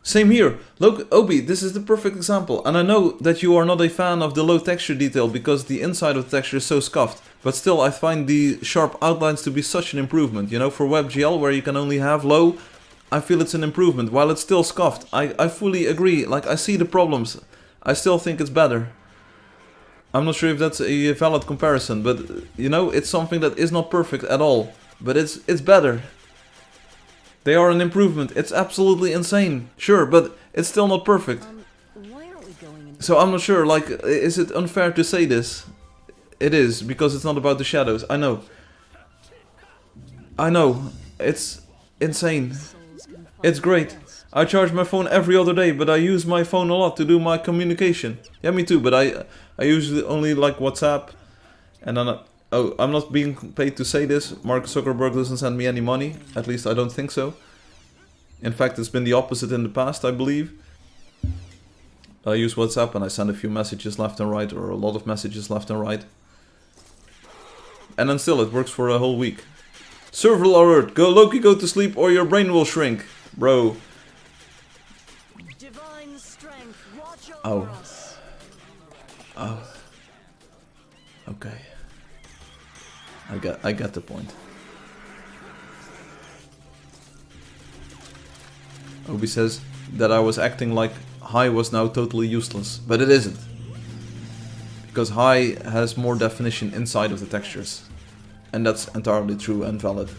Same here. Look, Obi, this is the perfect example. And I know that you are not a fan of the low texture detail because the inside of the texture is so scuffed. But still, I find the sharp outlines to be such an improvement. You know, for WebGL, where you can only have low, I feel it's an improvement, while it's still scuffed. I fully agree, like I see the problems. I still think it's better. I'm not sure if that's a valid comparison, but you know, it's something that is not perfect at all. But it's better. They are an improvement, it's absolutely insane. Sure, but it's still not perfect. Why aren't we going in? So I'm not sure, like, is it unfair to say this? It is, because it's not about the shadows, I know. I know, it's insane. It's great. I charge my phone every other day, but I use my phone a lot to do my communication. Yeah, me too, but I usually only like WhatsApp. And then, oh, I'm not being paid to say this. Mark Zuckerberg doesn't send me any money. At least I don't think so. In fact, it's been the opposite in the past, I believe. I use WhatsApp and I send a few messages left and right, or a lot of messages left and right. And then still, it works for a whole week. Server alert! Go Loki, go to sleep or your brain will shrink. Bro. Divine strength, watch Oh. over us. Oh. Okay. I get the point. Obi says that I was acting like high was now totally useless, but it isn't. Because high has more definition inside of the textures. And that's entirely true and valid.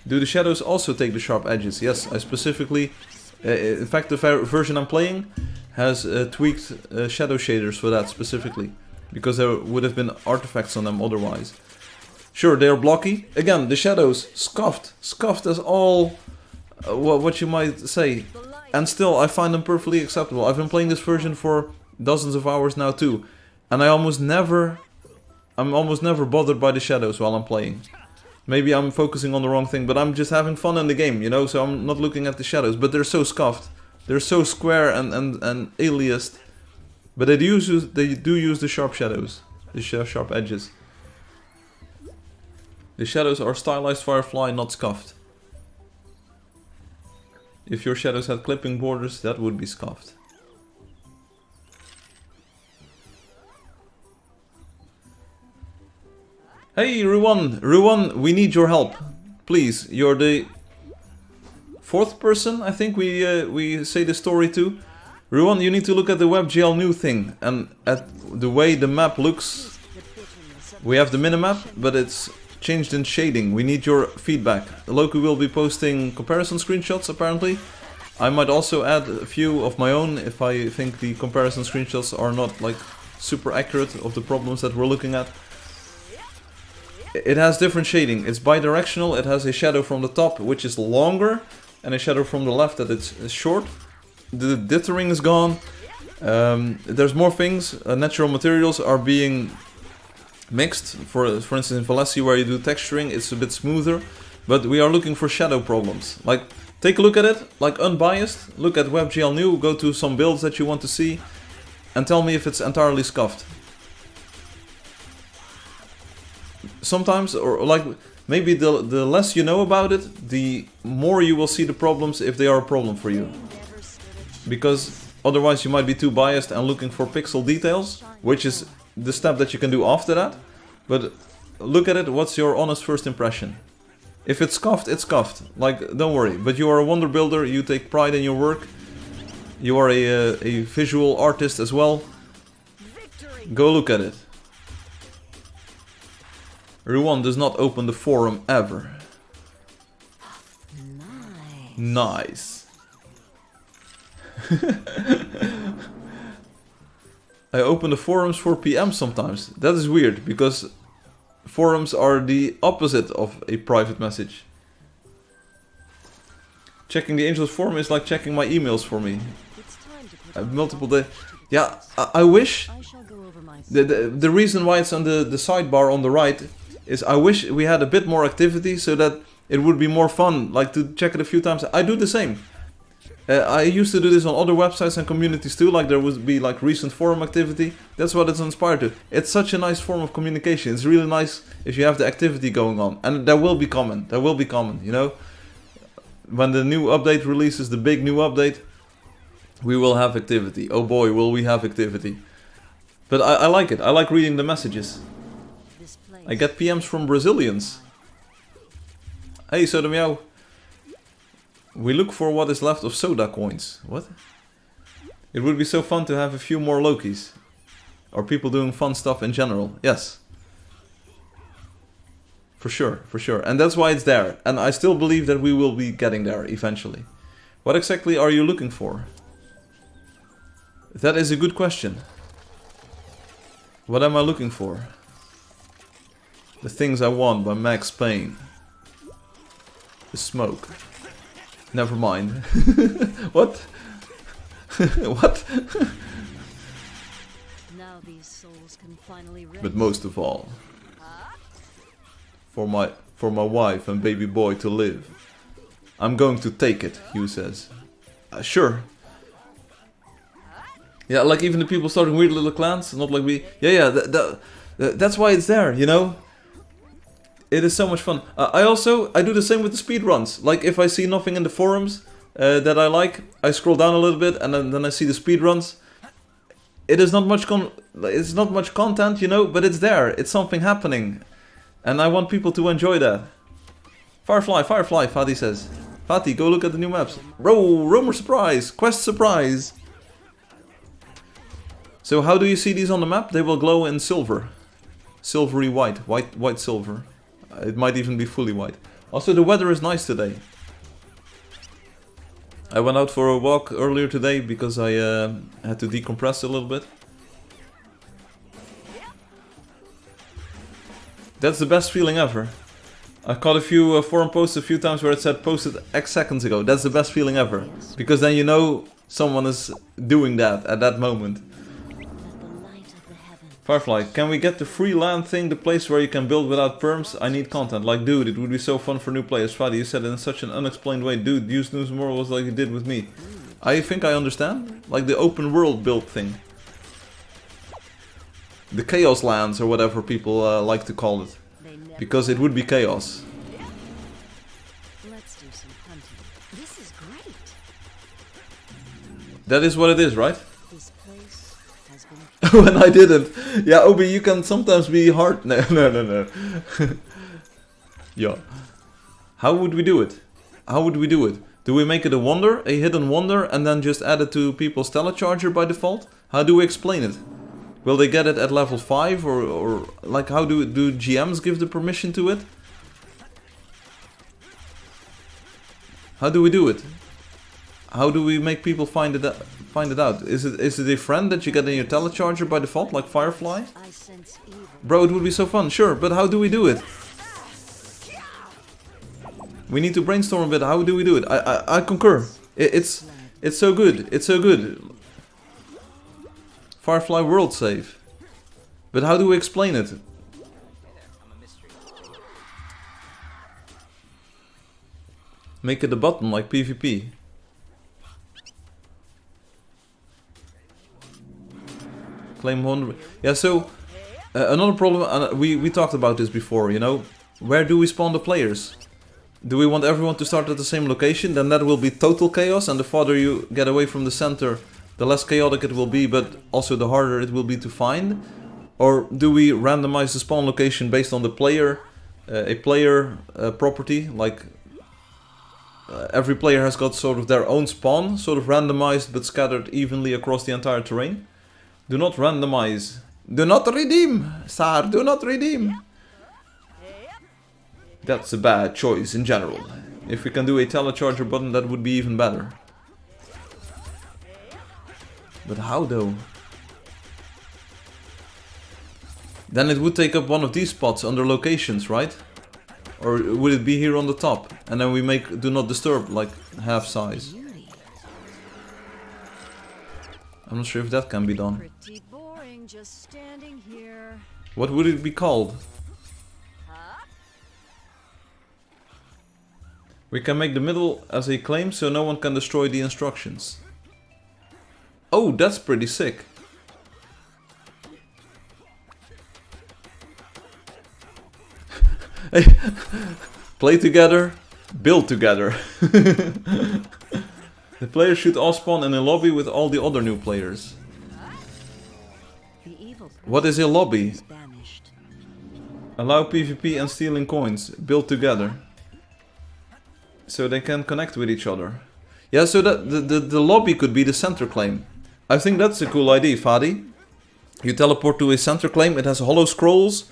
Do the shadows also take the sharp edges? Yes, I specifically... in fact, the version I'm playing has tweaked shadow shaders for that specifically. Because there would have been artifacts on them otherwise. Sure, they are blocky. Again, the shadows, scuffed. Scuffed as all... what you might say. And still, I find them perfectly acceptable. I've been playing this version for dozens of hours now too. And I'm almost never bothered by the shadows while I'm playing. Maybe I'm focusing on the wrong thing, but I'm just having fun in the game, you know, so I'm not looking at the shadows. But they're so scuffed. They're so square and aliased. But they do use the sharp shadows. The sharp edges. The shadows are stylized Firefly, not scuffed. If your shadows had clipping borders, that would be scuffed. Hey Ruwan, we need your help. Please, you're the fourth person I think we say the story to. Ruwan, you need to look at the WebGL new thing and at the way the map looks. We have the minimap, but it's changed in shading. We need your feedback. Loki will be posting comparison screenshots apparently. I might also add a few of my own if I think the comparison screenshots are not like super accurate of the problems that we're looking at. It has different shading. It's bidirectional. It has a shadow from the top which is longer and a shadow from the left that it's short. The dithering is gone. There's more things. Natural materials are being mixed. For instance, in Valessi, where you do texturing, it's a bit smoother. But we are looking for shadow problems. Like, take a look at it, like unbiased. Look at WebGL New, go to some builds that you want to see, and tell me if it's entirely scuffed. Sometimes, or like, maybe the less you know about it, the more you will see the problems if they are a problem for you. Because otherwise you might be too biased and looking for pixel details, which is the step that you can do after that. But look at it, what's your honest first impression? If it's scuffed, it's scuffed. Like, don't worry. But you are a wonder builder, you take pride in your work. You are a visual artist as well. Go look at it. Ruan does not open the forum ever. Nice. I open the forums for PM sometimes. That is weird, because forums are the opposite of a private message. Checking the Angeldust forum is like checking my emails for me. I have multiple days. Yeah, I wish. The reason why it's on the sidebar on the right is I wish we had a bit more activity so that it would be more fun, like to check it a few times. I do the same. I used to do this on other websites and communities too, like there would be like recent forum activity. That's what it's inspired to. It's such a nice form of communication. It's really nice if you have the activity going on. And there will be common. There will be common, you know. When the new update releases, the big new update, we will have activity. Oh boy, will we have activity. But I like it. I like reading the messages. I get PMs from Brazilians. Hey, Sodomiao. We look for what is left of soda coins. What? It would be so fun to have a few more Lokis. Or people doing fun stuff in general. Yes. For sure, for sure. And that's why it's there. And I still believe that we will be getting there eventually. What exactly are you looking for? That is a good question. What am I looking for? The Things I Want by Max Payne. The smoke. Never mind. What? What? Now these souls can finally rest. But most of all, for my wife and baby boy to live. I'm going to take it, Hugh says. Sure. Yeah, like even the people starting weird little clans, not like we. Yeah, that's why it's there, you know. It is so much fun. I do the same with the speedruns. Like if I see nothing in the forums that I like, I scroll down a little bit and then I see the speedruns. It is not much it's not much content, you know, but it's there. It's something happening. And I want people to enjoy that. Firefly, Fatih says. Fatih, go look at the new maps. Roamer surprise, quest surprise. So how do you see these on the map? They will glow in silver. Silvery white silver. It might even be fully white. Also, the weather is nice today. I went out for a walk earlier today because I had to decompress a little bit. That's the best feeling ever. I caught a few forum posts a few times where it said posted X seconds ago. That's the best feeling ever. Because then you know someone is doing that at that moment. Firefly, can we get the free land thing, the place where you can build without perms? I need content. Like, dude, it would be so fun for new players. Fadi, you said it in such an unexplained way. Dude, use news more was like you did with me. I think I understand. Like the open world build thing. The chaos lands or whatever people like to call it. Because it would be chaos. Let's do some hunting. This is great. That is what it is, right? This place has been When I didn't. Yeah, Obi, you can sometimes be hard. No. Yeah. How would we do it? How would we do it? Do we make it a wonder, a hidden wonder, and then just add it to people's telecharger by default? How do we explain it? Will they get it at level 5 or like how do GMs give the permission to it? How do we do it? How do we make people find find it out. Is it a friend that you get in your telecharger by default, like Firefly? I sense evil. Bro, it would be so fun, sure, but how do we do it? We need to brainstorm a bit. How do we do it? I concur. It's so good. It's so good. Firefly world save. But how do we explain it? Make it a button like PvP. Claim 100. Yeah, so another problem, we talked about this before, you know. Where do we spawn the players? Do we want everyone to start at the same location? Then that will be total chaos, and the farther you get away from the center, the less chaotic it will be, but also the harder it will be to find. Or do we randomize the spawn location based on the player, a player property, like every player has got sort of their own spawn, sort of randomized but scattered evenly across the entire terrain? Do not randomize. Do not redeem, sir, do not redeem. That's a bad choice in general. If we can do a telecharger button, that would be even better. But how though? Then it would take up one of these spots under locations, right? Or would it be here on the top? And then we make do not disturb like half size. I'm not sure if that can be done. Pretty boring just standing here. What would it be called? We can make the middle as a claim so no one can destroy the instructions. Oh, that's pretty sick. Play together, build together. The players should all spawn in a lobby with all the other new players. What is a lobby? Allow PvP and stealing coins. Build together. So they can connect with each other. Yeah, so that the lobby could be the center claim. I think that's a cool idea, Fadi. You teleport to a center claim, it has hollow scrolls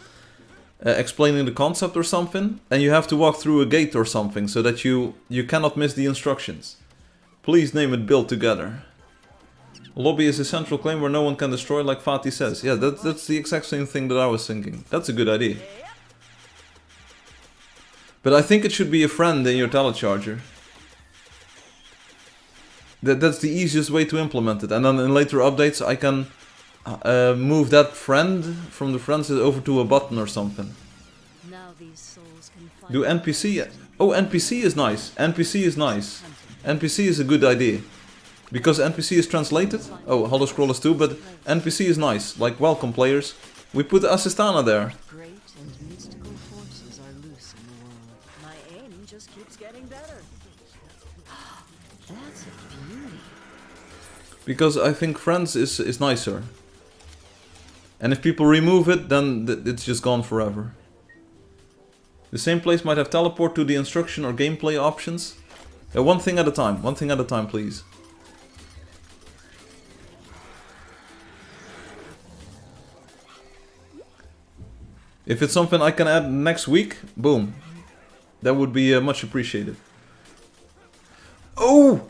explaining the concept or something, and you have to walk through a gate or something so that you cannot miss the instructions. Please name it Build Together. Lobby is a central claim where no one can destroy, like Fatih says. Yeah, that's the exact same thing that I was thinking. That's a good idea. But I think it should be a friend in your telecharger. That's the easiest way to implement it. And then in later updates I can move that friend from the friends over to a button or something. Now these souls can Do NPC... Oh, NPC is nice. NPC is nice. NPC is a good idea. Because NPC is translated. Oh, Hollow Scroll is too, but NPC is nice. Like, welcome players. We put Assistana there. Great and mystical forces are loose in the world. My aim just keeps getting better. That's a beauty. Because I think friends is nicer. And if people remove it, then it's just gone forever. The same place might have teleport to the instruction or gameplay options. One thing at a time, please. If it's something I can add next week, boom. That would be much appreciated. Oh!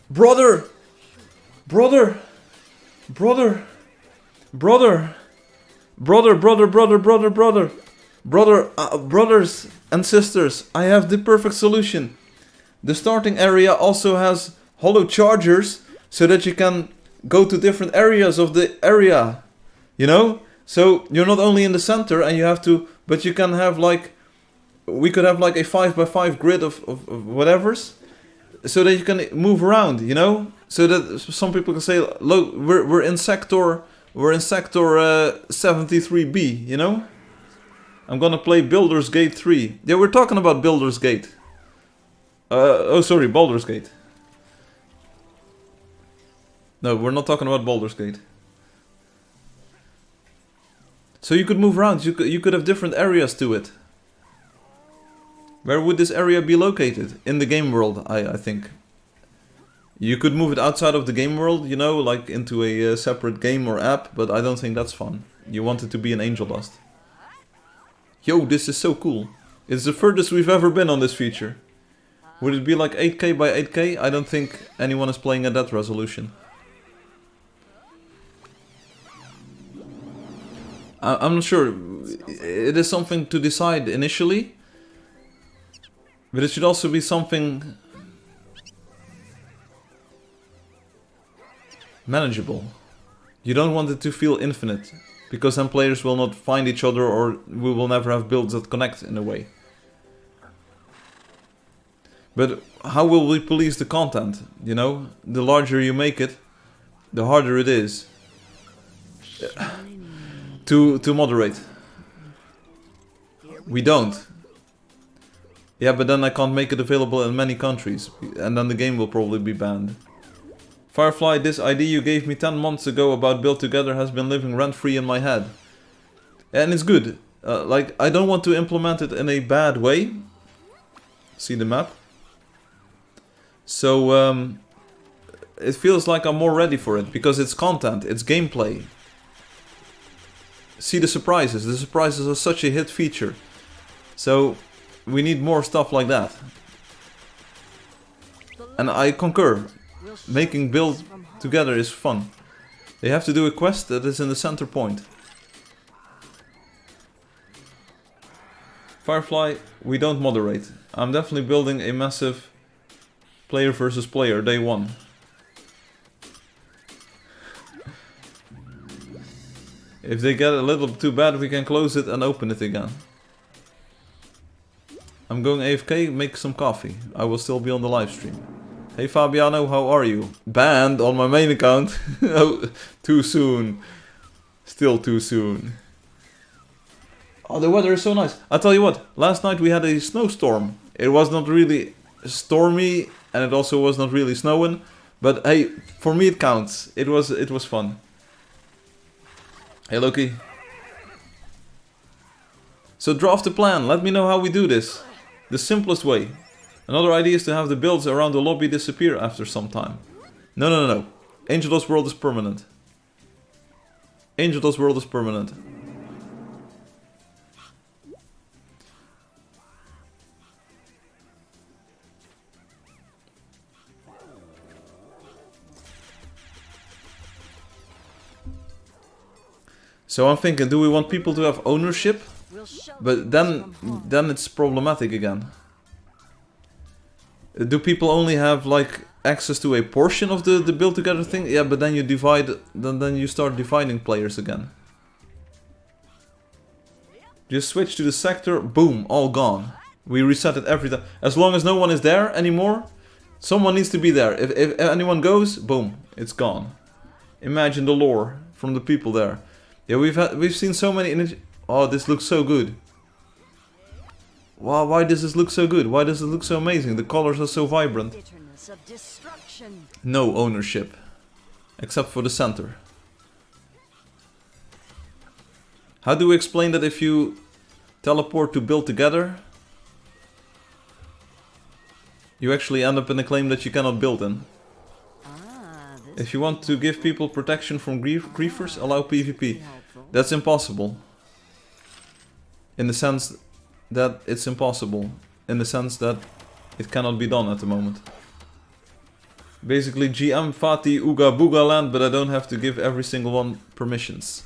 Brother! Brother! Brother! Brother! Brother, brother, brother, brother, brother! Brothers and sisters, I have the perfect solution. The starting area also has hollow chargers, so that you can go to different areas of the area. You know? So you're not only in the center and you have to, but you can have like, we could have like a 5x5 grid of whatevers, so that you can move around, you know? So that some people can say, look, we're in sector 73B, you know? I'm gonna play Baldur's Gate 3. Yeah, we're talking about Baldur's Gate. Baldur's Gate. No, we're not talking about Baldur's Gate. So you could move around, you could have different areas to it. Where would this area be located? In the game world, I think. You could move it outside of the game world, you know, like into a separate game or app, but I don't think that's fun. You want it to be an Angeldust. Yo, this is so cool. It's the furthest we've ever been on this feature. Would it be like 8K by 8K? I don't think anyone is playing at that resolution. I'm not sure. It is something to decide initially. But it should also be something manageable. You don't want it to feel infinite, because then players will not find each other, or we will never have builds that connect in a way. But how will we police the content? You know, the larger you make it, the harder it is to moderate. We don't. Yeah, but then I can't make it available in many countries, and then the game will probably be banned. Firefly, this idea you gave me 10 months ago about Build Together has been living rent-free in my head. And it's good. Like, I don't want to implement it in a bad way. See the map? So, it feels like I'm more ready for it, because it's content, it's gameplay. See the surprises. The surprises are such a hit feature. So, we need more stuff like that. And I concur. Making Build Together is fun. They have to do a quest that is in the center point. Firefly, we don't moderate. I'm definitely building a massive player versus player day one. If they get a little too bad, we can close it and open it again. I'm going AFK, make some coffee. I will still be on the live stream. Hey Fabiano, how are you? Banned on my main account. Oh, too soon. Still too soon. Oh, the weather is so nice. I tell you what, last night we had a snowstorm. It was not really stormy, and it also was not really snowing. But hey, for me it counts. It was fun. Hey Loki. So draft a plan. Let me know how we do this. The simplest way. Another idea is to have the builds around the lobby disappear after some time. No. Angeldust world is permanent. Angeldust world is permanent. So I'm thinking, do we want people to have ownership? But then it's problematic again. Do people only have like access to a portion of the build together thing? Yeah, but then you divide, then you start dividing players again. Just switch to the sector, boom, all gone. We reset it every time. As long as no one is there anymore, someone needs to be there. If anyone goes, boom, it's gone. Imagine the lore from the people there. Yeah, we've seen so many. Oh, this looks so good. Wow, why does this look so good? Why does it look so amazing? The colors are so vibrant. No ownership. Except for the center. How do we explain that if you teleport to build together, you actually end up in a claim that you cannot build in? If you want to give people protection from griefers, allow PvP. That's impossible. In the sense that it's impossible. In the sense that it cannot be done at the moment. Basically GM Fati Ooga Booga land, but I don't have to give every single one permissions.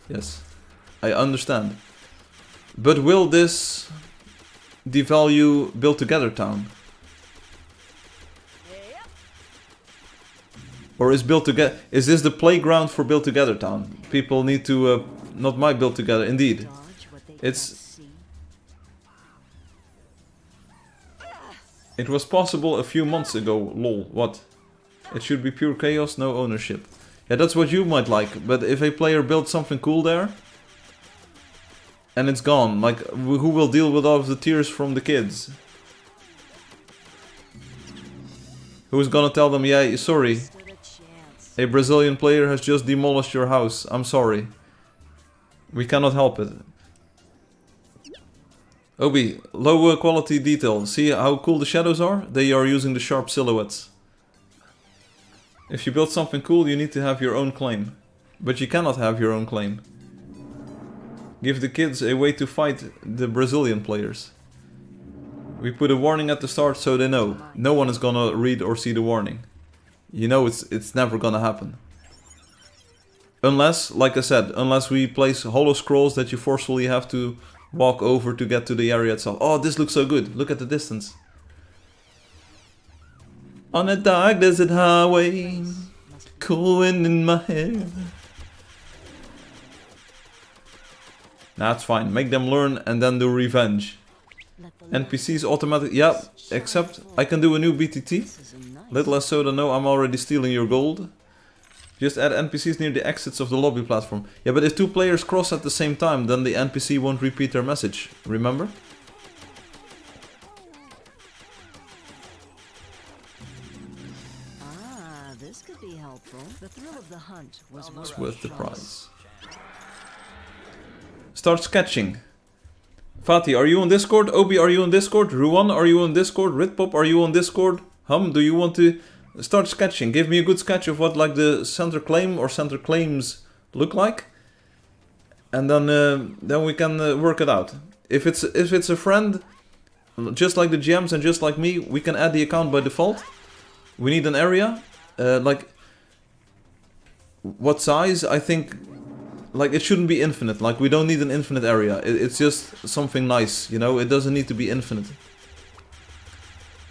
Yes, I understand. But will this devalue Build Together Town? Or is this the playground for Build Together Town? People need to not my Build Together. Indeed, it was possible a few months ago. Lol. What? It should be pure chaos, no ownership. Yeah, that's what you might like. But if a player builds something cool there, and it's gone, like who will deal with all of the tears from the kids? Who's gonna tell them, yeah, sorry. A Brazilian player has just demolished your house. I'm sorry. We cannot help it. Obi, low quality detail. See how cool the shadows are? They are using the sharp silhouettes. If you build something cool, you need to have your own claim. But you cannot have your own claim. Give the kids a way to fight the Brazilian players. We put a warning at the start so they know. No one is gonna read or see the warning. You know it's never gonna happen. Unless, like I said, unless we place hollow scrolls that you forcefully have to walk over to get to the area itself. Oh, this looks so good. Look at the distance. On a dark desert highway, cool wind in my hair. That's fine. Make them learn and then do revenge. NPCs automatic. Yeah, except I can do a new BTT. Little as Soda, no, I'm already stealing your gold. Just add NPCs near the exits of the lobby platform. Yeah, but if two players cross at the same time, then the NPC won't repeat their message. Remember? Ah, this could be helpful. The thrill of the hunt was Worth the price. Start sketching. Fatih, are you on Discord? Obi, are you on Discord? Ruan, are you on Discord? Ritpop, are you on Discord? Hum, do you want to start sketching? Give me a good sketch of what like the center claim or center claims look like, and then we can work it out. If it's a friend, just like the GMs and just like me, we can add the account by default. We need an area, like what size? I think like it shouldn't be infinite. Like we don't need an infinite area. It's just something nice, you know. It doesn't need to be infinite.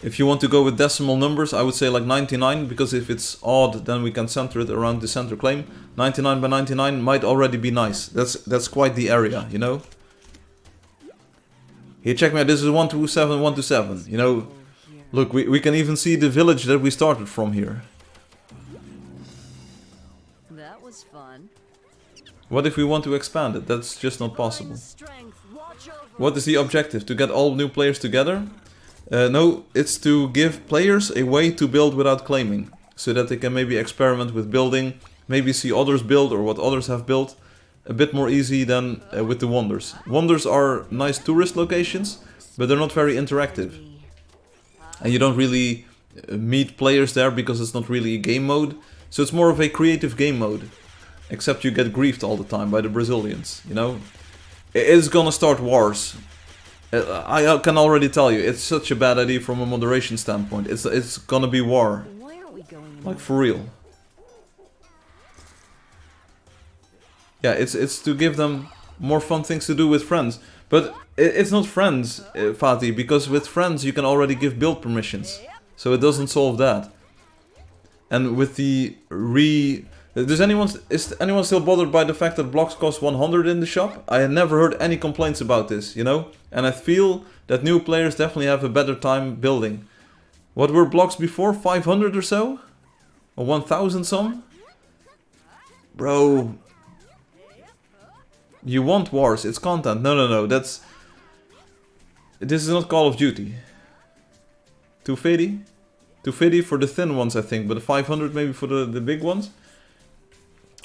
If you want to go with decimal numbers, I would say like 99, because if it's odd, then we can center it around the center claim. 99 by 99 might already be nice. That's quite the area, you know. Here, check me out. This is 127, 127. You know, look, we can even see the village that we started from here. That was fun. What if we want to expand it? That's just not possible. What is the objective? To get all new players together? No, it's to give players a way to build without claiming, so that they can maybe experiment with building, maybe see others build or what others have built, a bit more easy than with the wonders. Wonders are nice tourist locations, but they're not very interactive. And you don't really meet players there because it's not really a game mode, so it's more of a creative game mode. Except you get griefed all the time by the Brazilians, you know? It's gonna start wars. I can already tell you, it's such a bad idea from a moderation standpoint. It's gonna be war. Why aren't we going Like for real. Yeah, it's to give them more fun things to do with friends. But it's not friends, Fatih, because with friends you can already give build permissions. So it doesn't solve that. And with the is anyone still bothered by the fact that blocks cost 100 in the shop? I had never heard any complaints about this, you know? And I feel that new players definitely have a better time building. What were blocks before? 500 or so? Or 1000 some? Bro. You want wars, it's content. No, this is not Call of Duty. 250? 250 for the thin ones, I think, but 500 maybe for the big ones.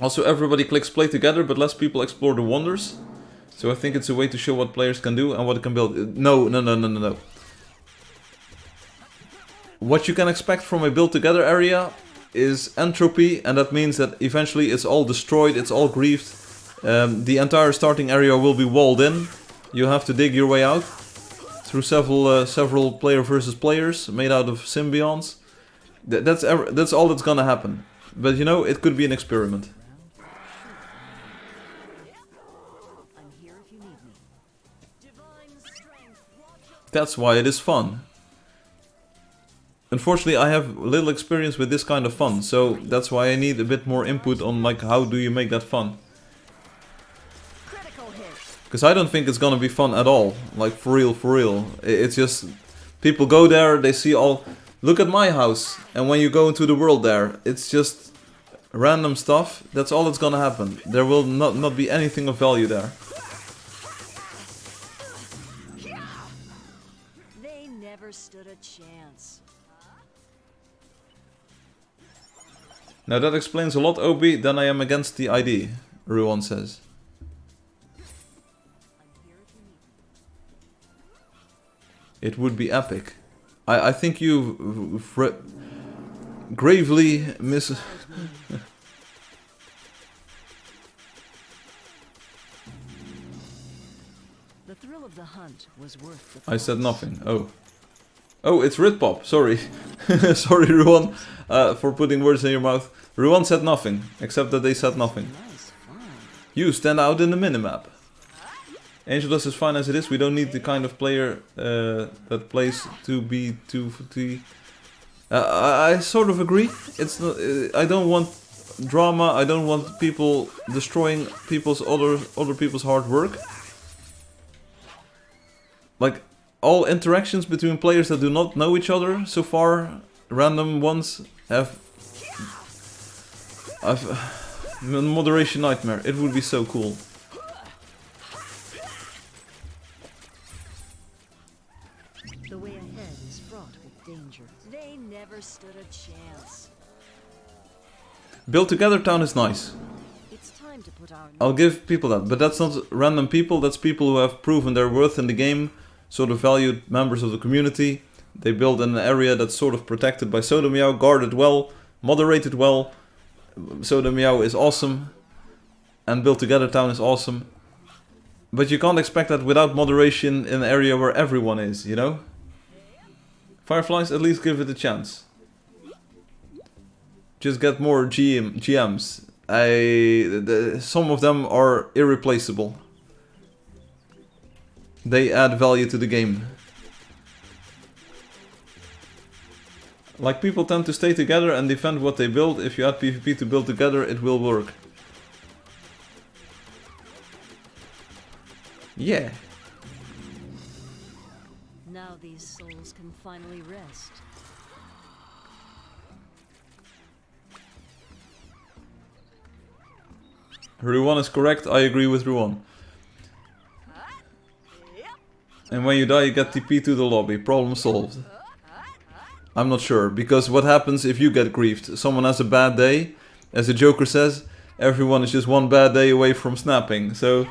Also, everybody clicks play together, but less people explore the wonders. So I think it's a way to show what players can do and what it can build. No. What you can expect from a build together area is entropy, and that means that eventually it's all destroyed, it's all griefed. The entire starting area will be walled in. You have to dig your way out through several player versus players made out of symbionts. That's all that's gonna happen. But you know, it could be an experiment. That's why it is fun. Unfortunately, I have little experience with this kind of fun, so that's why I need a bit more input on like how do you make that fun. Because I don't think it's gonna be fun at all, like for real. It's just, people go there, they see all, look at my house, and when you go into the world there, it's just random stuff, that's all that's gonna happen. There will not be anything of value there. They never stood a chance. Now that explains a lot, Obi, then I am against the idea, Ruan says. It would be epic. I think you gravely miss... The thrill of the hunt was worth the I said nothing. Oh, it's Ritpop. Sorry. Sorry, Ruan, for putting words in your mouth. Ruan said nothing, except that they said nothing. Nice. You stand out in the minimap. Angeldust is fine as it is. We don't need the kind of player that plays to be too... I sort of agree. It's not, I don't want drama. I don't want people destroying other people's hard work. Like, all interactions between players that do not know each other so far, random ones, I've moderation nightmare. It would be so cool. The way ahead is fraught with danger. They never stood a chance. Build Together Town is nice. It's time to put our I'll give people that, but that's not random people. That's people who have proven their worth in the game, sort of valued members of the community. They build in an area that's sort of protected by Soda Meow, guarded well, moderated well. Soda Meow is awesome, and Build Together Town is awesome. But you can't expect that without moderation in an area where everyone is, you know? Fireflies, at least give it a chance. Just get more GMs. Some of them are irreplaceable. They add value to the game. Like, people tend to stay together and defend what they build. If you add PvP to build together, it will work. Yeah. Now these souls can finally rest. Ruan is correct, I agree with Ruan. And when you die you get TP to the lobby, problem solved. I'm not sure, because what happens if you get griefed? Someone has a bad day, as the Joker says, everyone is just one bad day away from snapping, so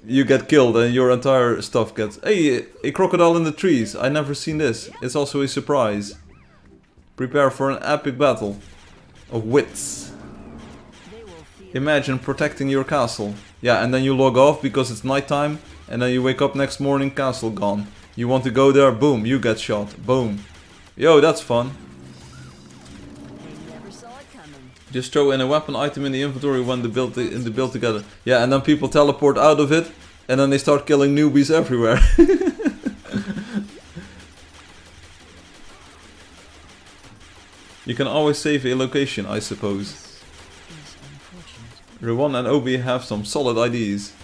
you get killed and your entire stuff gets... Hey, a crocodile in the trees, I never seen this, it's also a surprise. Prepare for an epic battle of wits. Imagine protecting your castle. Yeah, and then you log off because it's nighttime, and then you wake up next morning, castle gone. You want to go there, boom, you get shot, boom. Yo, that's fun. They never saw it coming. Just throw in a weapon item in the inventory when the build together. Yeah, and then people teleport out of it, and then they start killing newbies everywhere. You can always save a location, I suppose. Ruan and Obi have some solid ideas.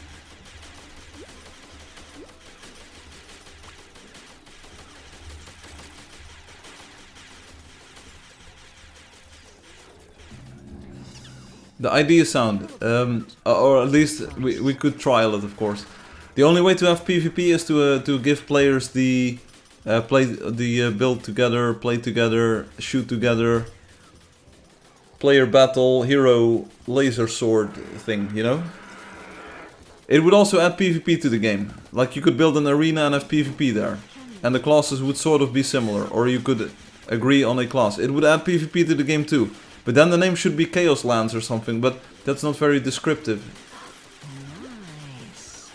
The idea is sound, or at least we could trial it, of course. The only way to have PvP is to give players the build together, play together, shoot together, player battle, hero, laser sword thing, you know? It would also add PvP to the game. Like, you could build an arena and have PvP there. And the classes would sort of be similar, or you could agree on a class. It would add PvP to the game too. But then the name should be Chaos Lands or something, but that's not very descriptive. Nice.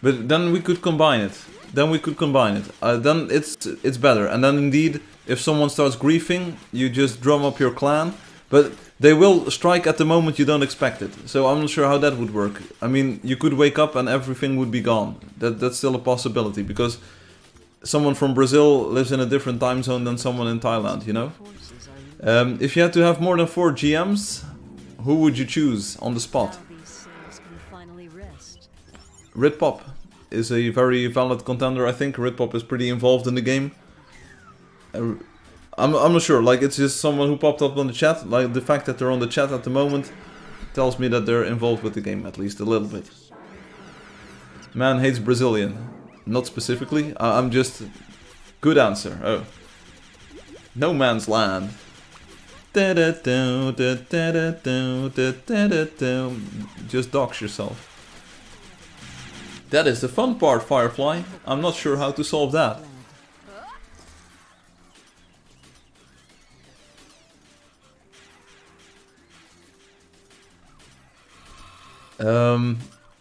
But then we could combine it. Then it's better. And then indeed, if someone starts griefing, you just drum up your clan. But they will strike at the moment you don't expect it. So I'm not sure how that would work. I mean, you could wake up and everything would be gone. That's still a possibility, because someone from Brazil lives in a different time zone than someone in Thailand, you know? If you had to have more than 4 GMs, who would you choose on the spot? Now these souls can finally rest. Ritpop is a very valid contender, I think. Ritpop is pretty involved in the game. I'm not sure, like, it's just someone who popped up on the chat. Like, the fact that they're on the chat at the moment tells me that they're involved with the game, at least a little bit. Man hates Brazilian. Not specifically, I'm just... Good answer, oh. No Man's Land. Just dox yourself. That is the fun part, Firefly. I'm not sure how to solve that.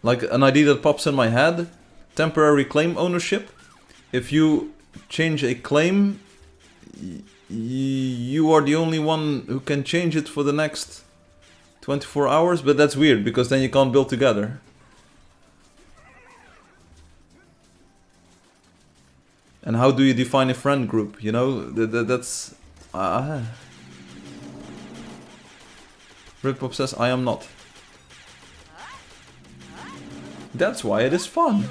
Like an idea that pops in my head. Temporary claim ownership. If you change a claim, you are the only one who can change it for the next 24 hours, but that's weird because then you can't build together. And how do you define a friend group? You know, that's... Britpop says, I am not. That's why it is fun.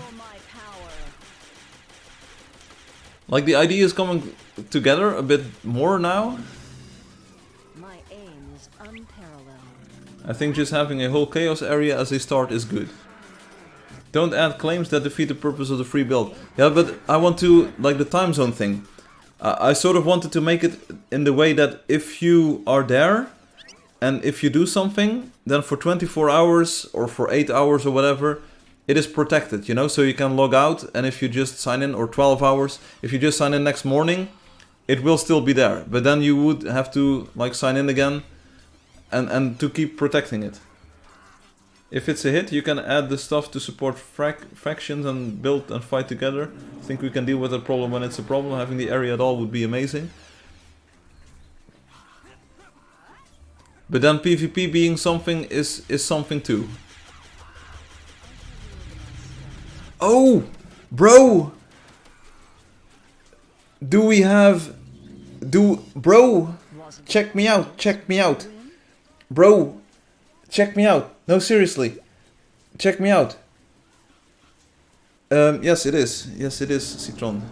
Like, the idea is coming together a bit more now. My aim is unparalleled. I think just having a whole chaos area as a start is good. Don't add claims that defeat the purpose of the free build. Yeah, but I want to, like the time zone thing. I sort of wanted to make it in the way that if you are there, and if you do something, then for 24 hours or for 8 hours or whatever, it is protected, you know? So you can log out, and if you just sign in, or 12 hours, if you just sign in next morning, it will still be there. But then you would have to, like, sign in again, and to keep protecting it. If it's a hit, you can add the stuff to support factions and build and fight together. I think we can deal with that problem when it's a problem. Having the area at all would be amazing. But then PvP being something is something too. Oh! Bro! Do we have... Bro! Check me out, check me out. Bro! Check me out. No, seriously. Check me out. Yes, it is. Yes, it is, Citron.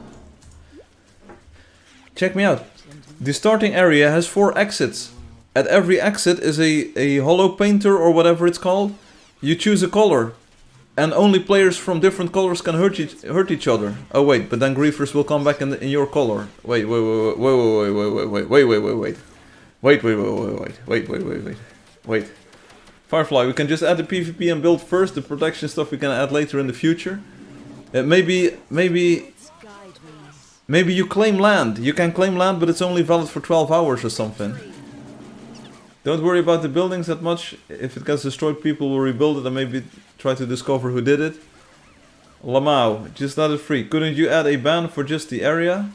Check me out. The starting area has 4 exits. At every exit is a hollow painter or whatever it's called. You choose a color. And only players from different colors can hurt each other. Oh wait, but then griefers will come back in your color. Wait. Firefly, we can just add the PvP and build first. The protection stuff we can add later in the future. Maybe you claim land. You can claim land, but it's only valid for 12 hours or something. Don't worry about the buildings that much. If it gets destroyed, people will rebuild it and maybe try to discover who did it. Lamau, just let it free. Couldn't you add a ban for just the area?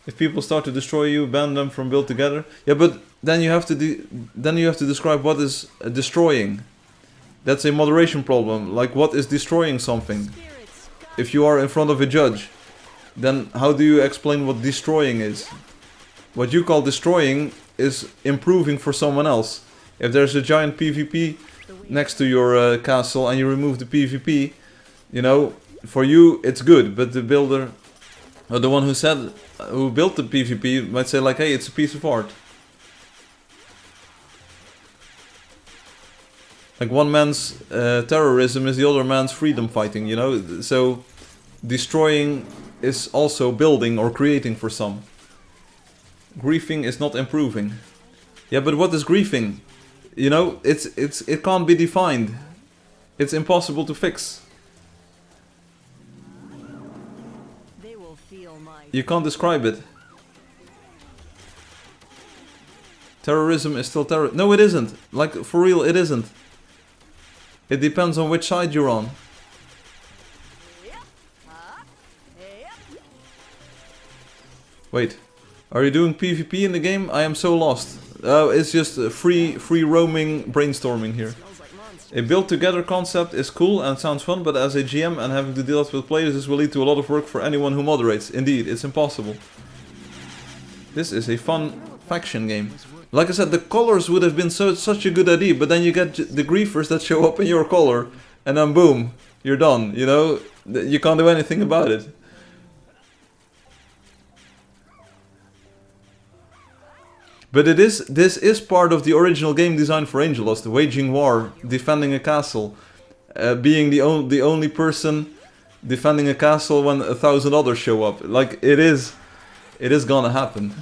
If people start to destroy you, ban them from build together. Yeah, but then you have to describe what is destroying. That's a moderation problem. Like, what is destroying something? If you are in front of a judge, then how do you explain what destroying is? What you call destroying is improving for someone else. If there's a giant PvP next to your castle and you remove the PvP, you know, for you it's good, but the builder, or the one who built the PvP might say like, hey, it's a piece of art. Like, one man's terrorism is the other man's freedom fighting, you know? So destroying is also building or creating for some. Griefing is not improving. Yeah, but what is griefing? You know, it can't be defined. It's impossible to fix. They will feel my... You can't describe it. Terrorism is still terror. No, it isn't. Like, for real, it isn't. It depends on which side you're on. Wait. Are you doing PvP in the game? I am so lost. It's just free roaming brainstorming here. A build together concept is cool and sounds fun, but as a GM and having to deal with players, this will lead to a lot of work for anyone who moderates. Indeed, it's impossible. This is a fun faction game. Like I said, the colors would have been such a good idea, but then you get the griefers that show up in your color, and then boom, you're done, you know? You can't do anything about it. But this is part of the original game design for Angeldust, waging war, defending a castle, being the only person defending a castle when 1,000 others show up. Like, it is gonna happen.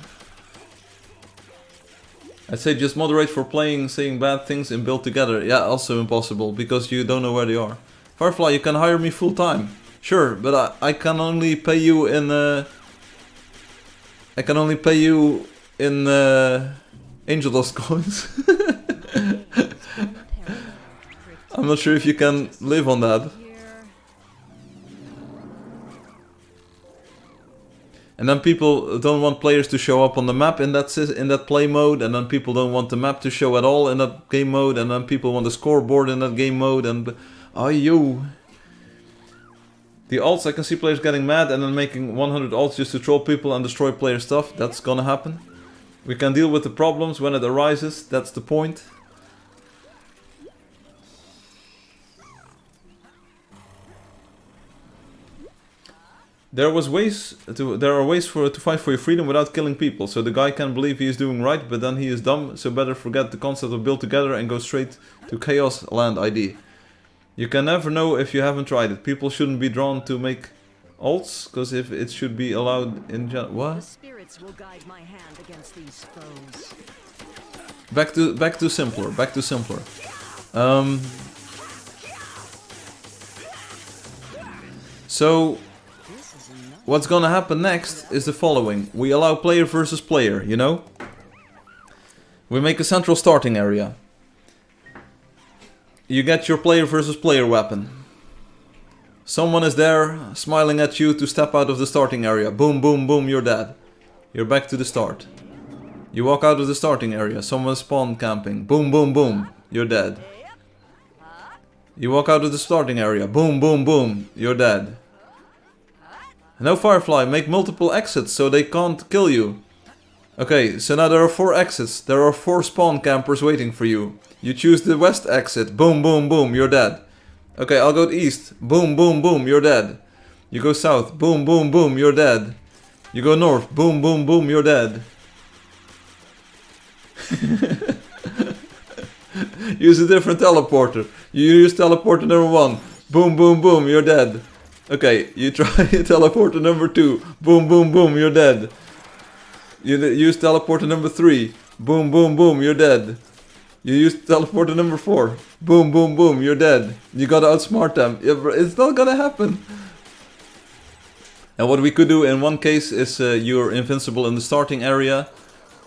I'd say just moderate for playing, saying bad things and build together. Yeah, also impossible, because you don't know where they are. Firefly, you can hire me full time. Sure, but I can only pay you in... I can only pay you in Angeldust coins. I'm not sure if you can live on that. And then people don't want players to show up on the map in that play mode, and then people don't want the map to show at all in that game mode, and then people want the scoreboard in that game mode, and yo. The alts, I can see players getting mad and then making 100 alts just to troll people and destroy player stuff. That's gonna happen. We can deal with the problems when it arises, that's the point. There are ways to fight for your freedom without killing people. So the guy can believe he is doing right, but then he is dumb. So better forget the concept of build together and go straight to Chaos Land ID. You can never know if you haven't tried it. People shouldn't be drawn to make alts, because if it should be allowed in general. What? The spirits will guide my hand against these foes. Back to simpler. Back to simpler. So what's gonna happen next is the following. We allow player versus player, you know? We make a central starting area. You get your player versus player weapon. Someone is there, smiling at you to step out of the starting area. Boom, boom, boom, you're dead. You're back to the start. You walk out of the starting area, someone's spawn camping. Boom, boom, boom, you're dead. You walk out of the starting area. Boom, boom, boom, you're dead. No, Firefly, make multiple exits so they can't kill you. Okay, so now there are 4 exits. There are 4 spawn campers waiting for you. You choose the west exit. Boom, boom, boom, you're dead. Okay, I'll go east. Boom, boom, boom, you're dead. You go south. Boom, boom, boom, you're dead. You go north. Boom, boom, boom, you're dead. Use a different teleporter. You use teleporter number 1. Boom, boom, boom, you're dead. Okay, you try teleporter number 2. Boom, boom, boom, you're dead. You use teleporter number 3. Boom, boom, boom, you're dead. You use teleporter number 4. Boom, boom, boom, you're dead. You gotta outsmart them. It's not gonna happen. And what we could do in one case is you're invincible in the starting area.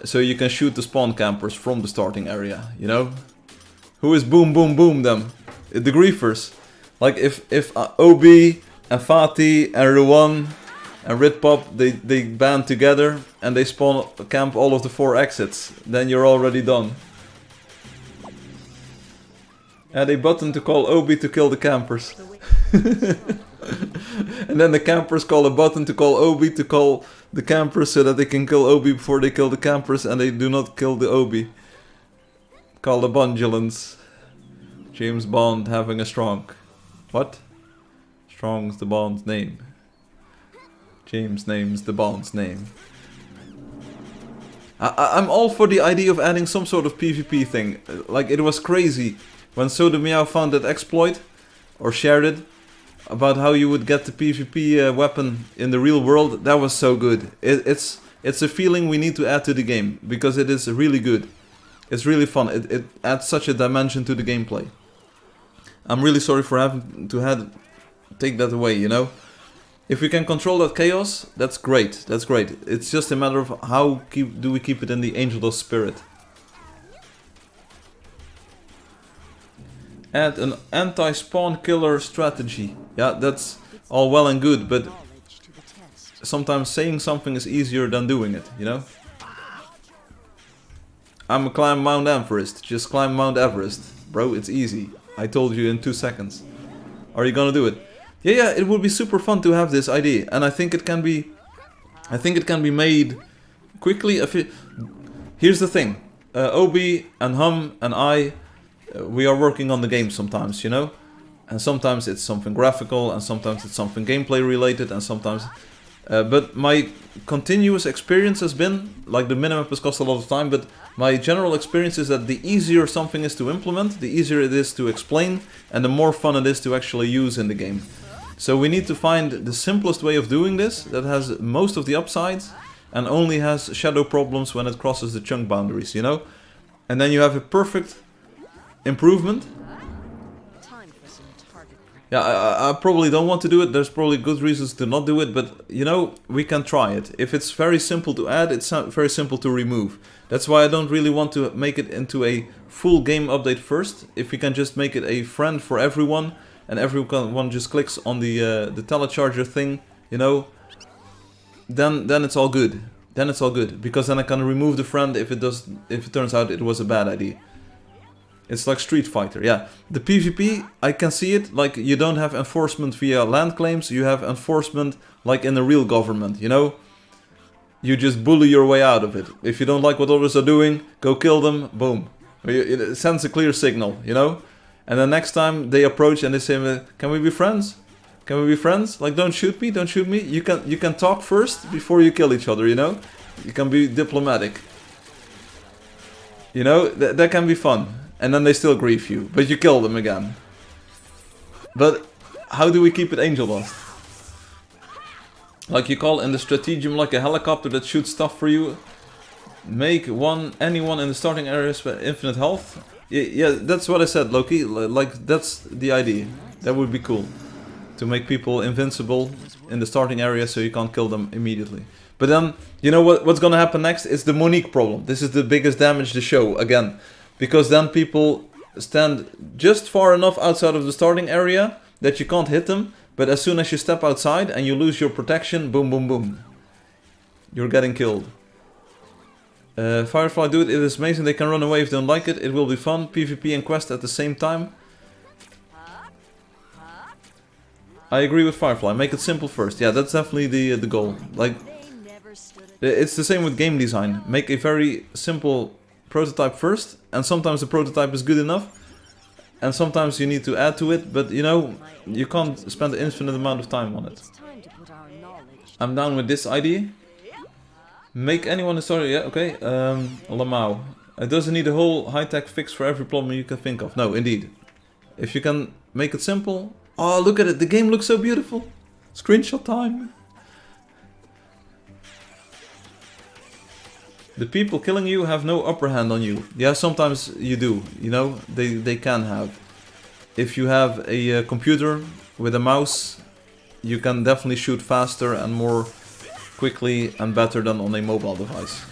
So you can shoot the spawn campers from the starting area, you know? Who is boom, boom, boom them? The griefers. Like if OB and Fatih and Ruan and Ritpop, they band together and they spawn camp all of the 4 exits, then you're already done. Add a button to call OB to kill the campers. And then the campers call a button to call OB to call the campers so that they can kill OB before they kill the campers and they do not kill the OB. Call the Bondulance. James Bond having a strong. What? Strong's the Bond's name. James name's the Bond's name. I'm all for the idea of adding some sort of PvP thing. Like, it was crazy when Sodomeow found that exploit, or shared it, about how you would get the PvP weapon in the real world. That was so good. It's a feeling we need to add to the game, because it is really good. It's really fun. It adds such a dimension to the gameplay. I'm really sorry for having to take that away, you know? If we can control that chaos, that's great. That's great. It's just a matter of how do we keep it in the Angeldust spirit. Add an anti-spawn killer strategy. Yeah, that's all well and good, but sometimes saying something is easier than doing it, you know? I'm a climb Mount Everest. Just climb Mount Everest. Bro, it's easy. I told you in 2 seconds. Are you gonna do it? Yeah, it would be super fun to have this idea, and I think it can be made quickly. Here's the thing, Obi and Hum and I, we are working on the game sometimes, you know, and sometimes it's something graphical, and sometimes it's something gameplay related, and sometimes. But my continuous experience has been, like, the minimap has cost a lot of time, but my general experience is that the easier something is to implement, the easier it is to explain, and the more fun it is to actually use in the game. So we need to find the simplest way of doing this, that has most of the upsides, and only has shadow problems when it crosses the chunk boundaries, you know? And then you have a perfect improvement. Yeah, I probably don't want to do it. There's probably good reasons to not do it, but, you know, we can try it. If it's very simple to add, it's very simple to remove. That's why I don't really want to make it into a full game update first. If we can just make it a friend for everyone, and everyone just clicks on the telecharger thing, you know, then it's all good. Then it's all good, because then I can remove the friend if it turns out it was a bad idea. It's like Street Fighter, yeah. The PvP, I can see it, like you don't have enforcement via land claims, you have enforcement like in the real government, you know? You just bully your way out of it. If you don't like what others are doing, go kill them, boom. It sends a clear signal, you know? And then next time they approach and they say, can we be friends? Can we be friends? Like, don't shoot me, don't shoot me. You can talk first before you kill each other, you know? You can be diplomatic. You know, that can be fun. And then they still grieve you, but you kill them again. But how do we keep it Angeldust? Like you call in the stratagem like a helicopter that shoots stuff for you. Make anyone in the starting areas with infinite health. Yeah, that's what I said, Loki. Like, that's the idea. That would be cool. To make people invincible in the starting area so you can't kill them immediately. But then, you know what's gonna happen next? It's the Monique problem. This is the biggest damage to show, again. Because then people stand just far enough outside of the starting area that you can't hit them. But as soon as you step outside and you lose your protection, boom, boom, boom. You're getting killed. Firefly, dude, it is amazing. They can run away if they don't like it. It will be fun. PvP and quest at the same time. I agree with Firefly. Make it simple first. Yeah, that's definitely the goal. Like, it's the same with game design. Make a very simple prototype first, and sometimes the prototype is good enough, and sometimes you need to add to it, but you know, you can't spend an infinite amount of time on it. I'm down with this idea. Make anyone a story, yeah, okay. Lamau. It doesn't need a whole high-tech fix for every problem you can think of. No, indeed. If you can make it simple. Oh, look at it, the game looks so beautiful. Screenshot time. The people killing you have no upper hand on you. Yeah, sometimes you do, you know, they can have. If you have a computer with a mouse, you can definitely shoot faster and more quickly and better than on a mobile device.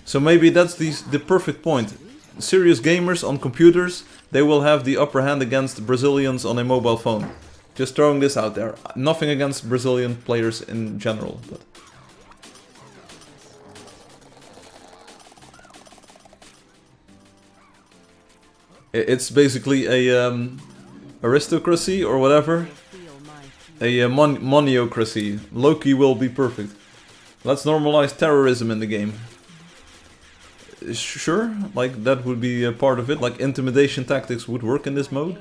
So maybe that's the perfect point. Serious gamers on computers, they will have the upper hand against Brazilians on a mobile phone. Just throwing this out there. Nothing against Brazilian players in general, but... It's basically a aristocracy or whatever. A monocracy. Loki will be perfect. Let's normalize terrorism in the game. Sure, like that would be a part of it. Like intimidation tactics would work in this mode.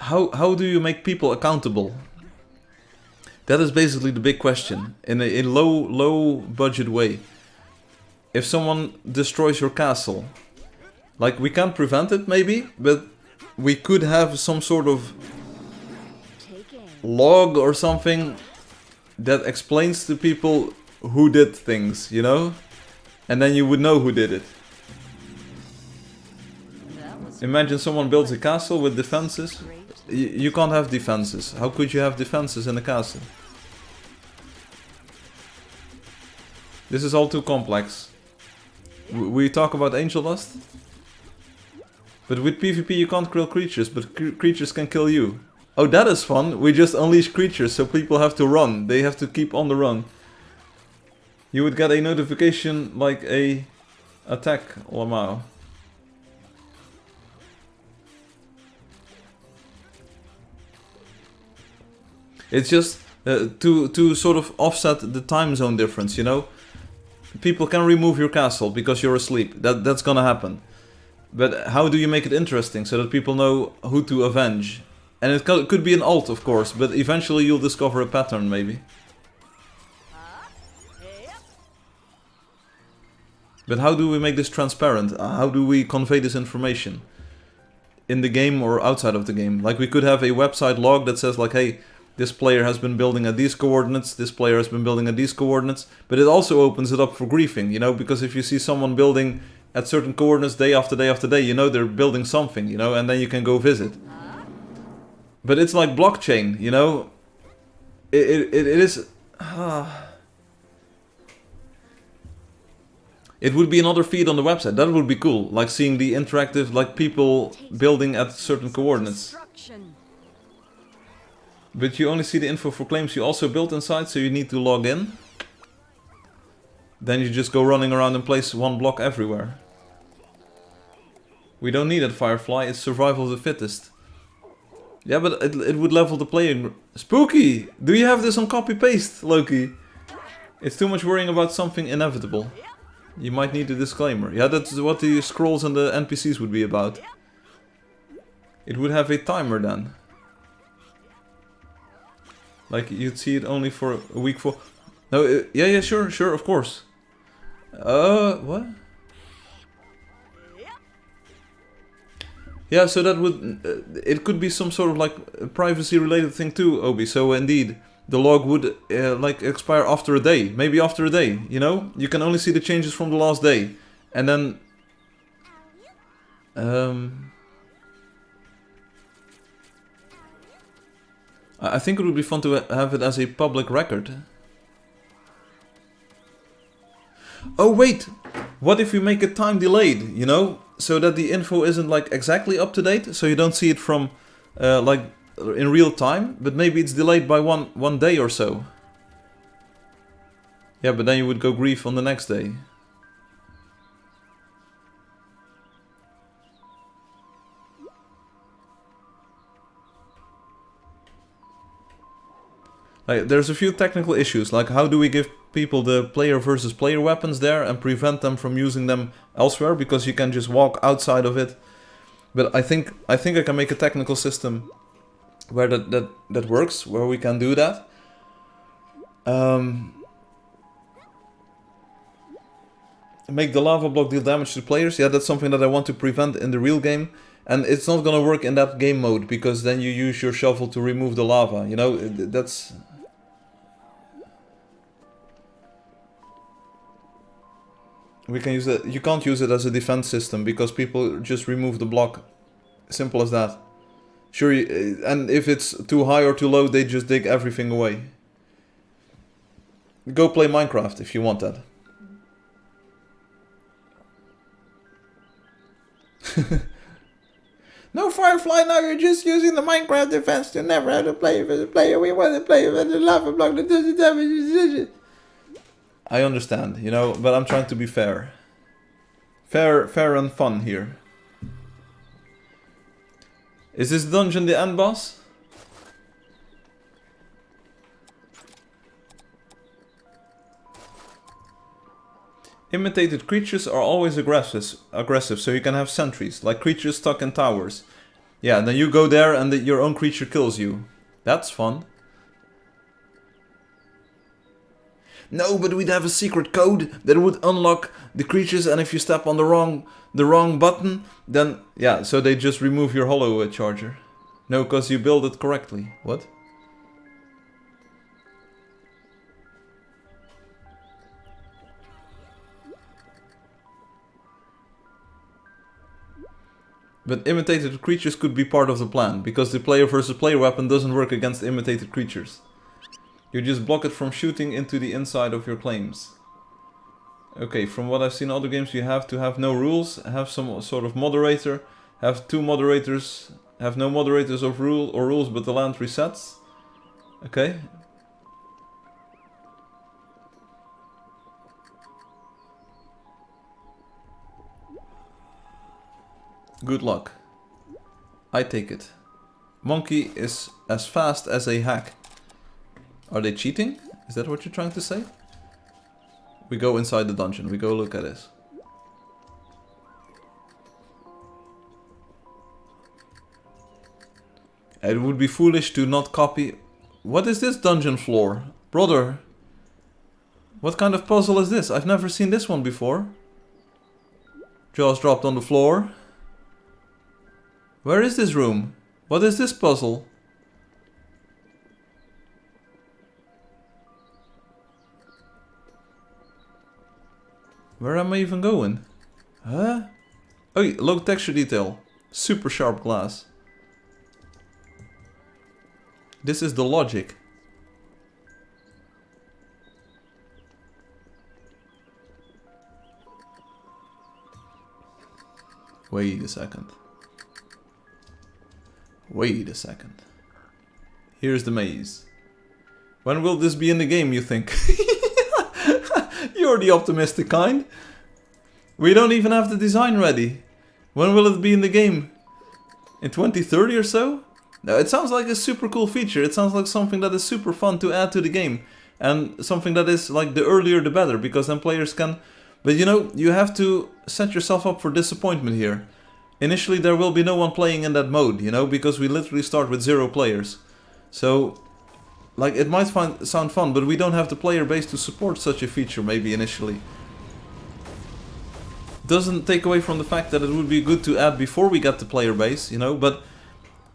How do you make people accountable? That is basically the big question. In a low budget way. If someone destroys your castle, like we can't prevent it maybe, but we could have some sort of log or something that explains to people who did things, you know? And then you would know who did it. Imagine someone builds a castle with defenses. You can't have defenses. How could you have defenses in a castle? This is all too complex. We talk about Angeldust. But with PvP you can't kill creatures, but creatures can kill you. Oh, that is fun. We just unleash creatures, so people have to run. They have to keep on the run. You would get a notification like a attack Lamau. It's just to sort of offset the time zone difference, you know? People can remove your castle because you're asleep. That's gonna happen. But how do you make it interesting so that people know who to avenge? And it could be an alt, of course, but eventually you'll discover a pattern, maybe. But how do we make this transparent? How do we convey this information? In the game or outside of the game? Like we could have a website log that says like, hey, this player has been building at these coordinates, this player has been building at these coordinates. But it also opens it up for griefing, you know, because if you see someone building at certain coordinates day after day after day, you know they're building something, you know, and then you can go visit. But it's like blockchain, you know. It is... It would be another feed on the website. That would be cool. Like seeing the interactive, like people building at certain coordinates. Destruction. But you only see the info for claims you also built inside, so you need to log in. Then you just go running around and place one block everywhere. We don't need it, Firefly. It's survival of the fittest. Yeah, but it would level the playing... Spooky! Do you have this on copy-paste, Loki? It's too much worrying about something inevitable. You might need a disclaimer. Yeah, that's what the scrolls and the NPCs would be about. It would have a timer then. Like, you'd see it only for a week for... No, yeah, sure, of course. What? Yeah, so that would... it could be some sort of, like, privacy-related thing too, Obi. So, indeed, the log would, like, expire after a day. Maybe after a day, you know? You can only see the changes from the last day. And then... I think it would be fun to have it as a public record. Oh wait! What if we make it time delayed, you know? So that the info isn't like exactly up to date, so you don't see it from like in real time, but maybe it's delayed by one day or so. Yeah, but then you would go grief on the next day. Like, there's a few technical issues, like how do we give people the player versus player weapons there and prevent them from using them elsewhere, because you can just walk outside of it. But I think I can make a technical system where that works, where we can do that. Make the lava block deal damage to the players. Yeah, that's something that I want to prevent in the real game. And it's not gonna work in that game mode, because then you use your shovel to remove the lava. You know, that's... We can use it. You can't use it as a defense system, because people just remove the block. Simple as that. Sure, and if it's too high or too low, they just dig everything away. Go play Minecraft if you want that. No, Firefly, now you're just using the Minecraft defense to never have to play with a player. We want to play with the lava block that does the damage. I understand, you know, but I'm trying to be fair. Fair and fun here. Is this dungeon the end boss? Imitated creatures are always aggressive, so you can have sentries, like creatures stuck in towers. Yeah, then you go there and your own creature kills you. That's fun. No, but we'd have a secret code that would unlock the creatures, and if you step on the wrong button, then yeah, so they just remove your hollow charger. No, because you build it correctly. What? But imitated creatures could be part of the plan, because the player versus player weapon doesn't work against imitated creatures. You just block it from shooting into the inside of your claims. Okay, from what I've seen in other games, you have to have no rules, have some sort of moderator, have two moderators, have no moderators of rules, but the land resets. Okay. Good luck. I take it. Monkey is as fast as a hack. Are they cheating? Is that what you're trying to say? We go inside the dungeon. We go look at this. It would be foolish to not copy... What is this dungeon floor? Brother. What kind of puzzle is this? I've never seen this one before. Jaws dropped on the floor. Where is this room? What is this puzzle? Where am I even going? Huh? Oh, low texture detail. Super sharp glass. This is the logic. Wait a second. Wait a second. Here's the maze. When will this be in the game, you think? You're the optimistic kind. We don't even have the design ready. When will it be in the game? In 2030 or so? No, it sounds like a super cool feature. It sounds like something that is super fun to add to the game. And something that is like the earlier the better, because then players can... But you know, you have to set yourself up for disappointment here. Initially there will be no one playing in that mode, you know, because we literally start with 0 players. So, like, it might sound fun, but we don't have the player base to support such a feature maybe initially. Doesn't take away from the fact that it would be good to add before we get the player base, you know, but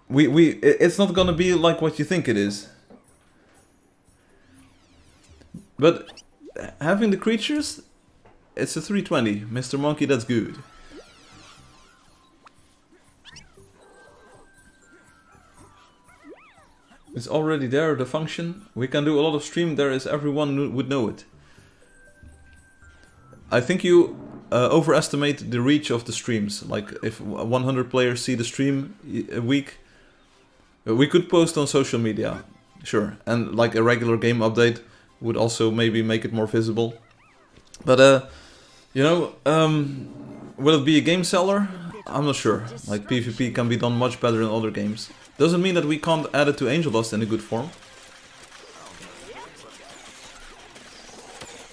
it's not gonna be like what you think it is. But having the creatures, it's a 320. Mr. Monkey, that's good. It's already there, the function. We can do a lot of stream there as everyone would know it. I think you overestimate the reach of the streams. Like if 100 players see the stream a week, we could post on social media, sure. And like a regular game update would also maybe make it more visible. But you know, will it be a game seller? I'm not sure. Like PvP can be done much better in other games. Doesn't mean that we can't add it to Angeldust in a good form.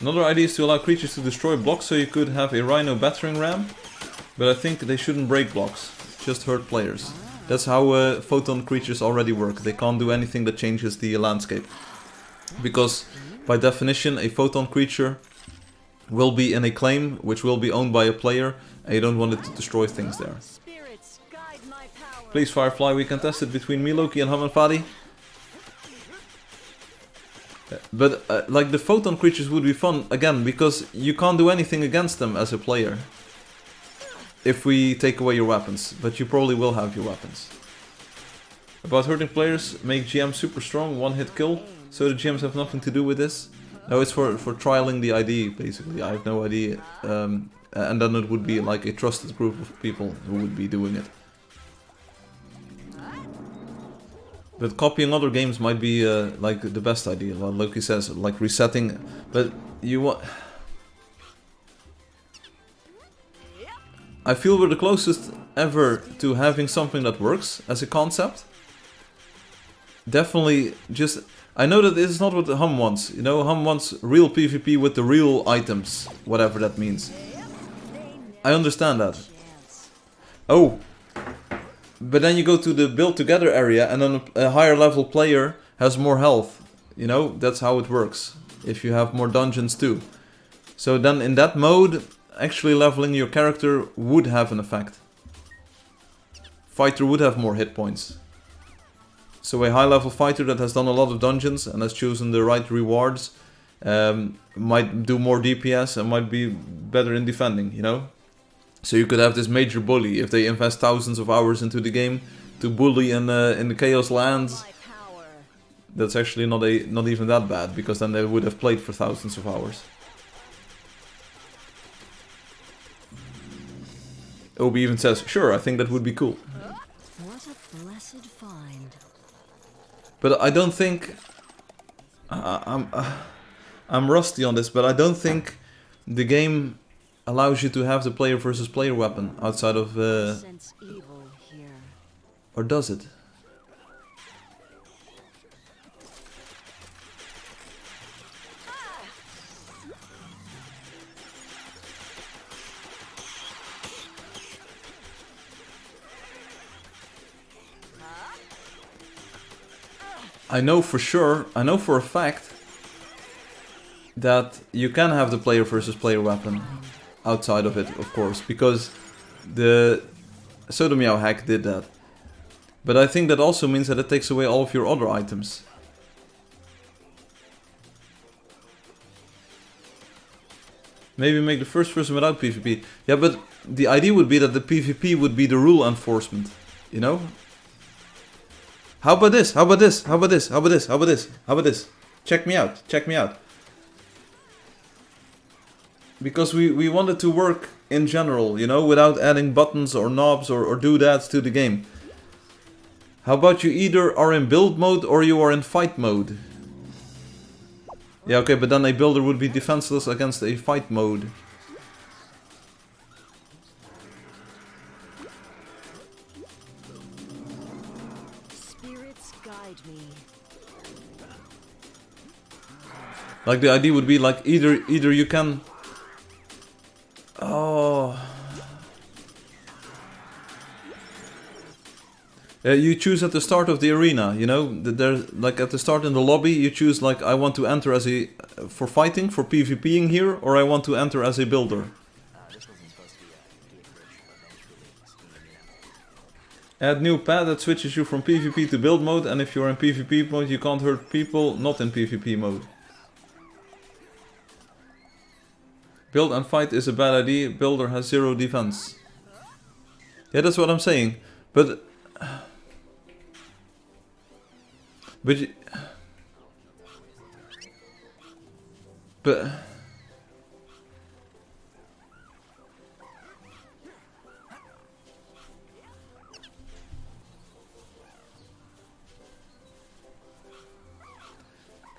Another idea is to allow creatures to destroy blocks, so you could have a Rhino battering ram. But I think they shouldn't break blocks, just hurt players. That's how photon creatures already work. They can't do anything that changes the landscape. Because by definition a photon creature will be in a claim which will be owned by a player, and you don't want it to destroy things there. Please Firefly, we can test it between me, Loki and Ham and Fadi. But like the photon creatures would be fun again, because you can't do anything against them as a player if we take away your weapons, but you probably will have your weapons. About hurting players, make GM super strong, one hit kill, so the GMs have nothing to do with this. No, it's for trialing the ID basically. I have no idea, and then it would be like a trusted group of people who would be doing it. But copying other games might be like the best idea, like Loki says, like resetting. But you want... I feel we're the closest ever to having something that works as a concept. Definitely just... I know that this is not what the Hum wants. You know, Hum wants real PvP with the real items, whatever that means. I understand that. Oh! But then you go to the build together area and then a higher level player has more health. You know, that's how it works. If you have more dungeons too. So then in that mode, actually leveling your character would have an effect. Fighter would have more hit points. So a high level fighter that has done a lot of dungeons and has chosen the right rewards might do more DPS and might be better in defending, you know? So you could have this major bully if they invest thousands of hours into the game to bully in the Chaos Lands. That's actually not even that bad, because then they would have played for thousands of hours. Obi even says, sure, I think that would be cool. What a blessed find. But I don't think... I'm rusty on this, but I don't think the game allows you to have the player versus player weapon outside of... Sense evil here. Or does it? I know for sure, I know for a fact that you can have the player versus player weapon outside of it, of course, because the Sodomeow hack did that. But I think that also means that it takes away all of your other items. Maybe make the first person without PvP. Yeah, but the idea would be that the PvP would be the rule enforcement, you know? How about this? How about this? How about this? How about this? How about this? How about this? Check me out. Check me out. because we want it to work in general, you know, without adding buttons or knobs or doodads to the game. How about you either are in build mode or you are in fight mode? Yeah, okay, but then a builder would be defenseless against a fight mode. Spirits guide me. Like the idea would be like either you can... Oh... you choose at the start of the arena, you know, there's like at the start in the lobby you choose like I want to enter as a for fighting, for PvPing here, or I want to enter as a builder. Add new pad that switches you from PvP to build mode, and if you're in PvP mode you can't hurt people not in PvP mode. Build and fight is a bad idea, builder has 0 defense. Yeah, that's what I'm saying, but... But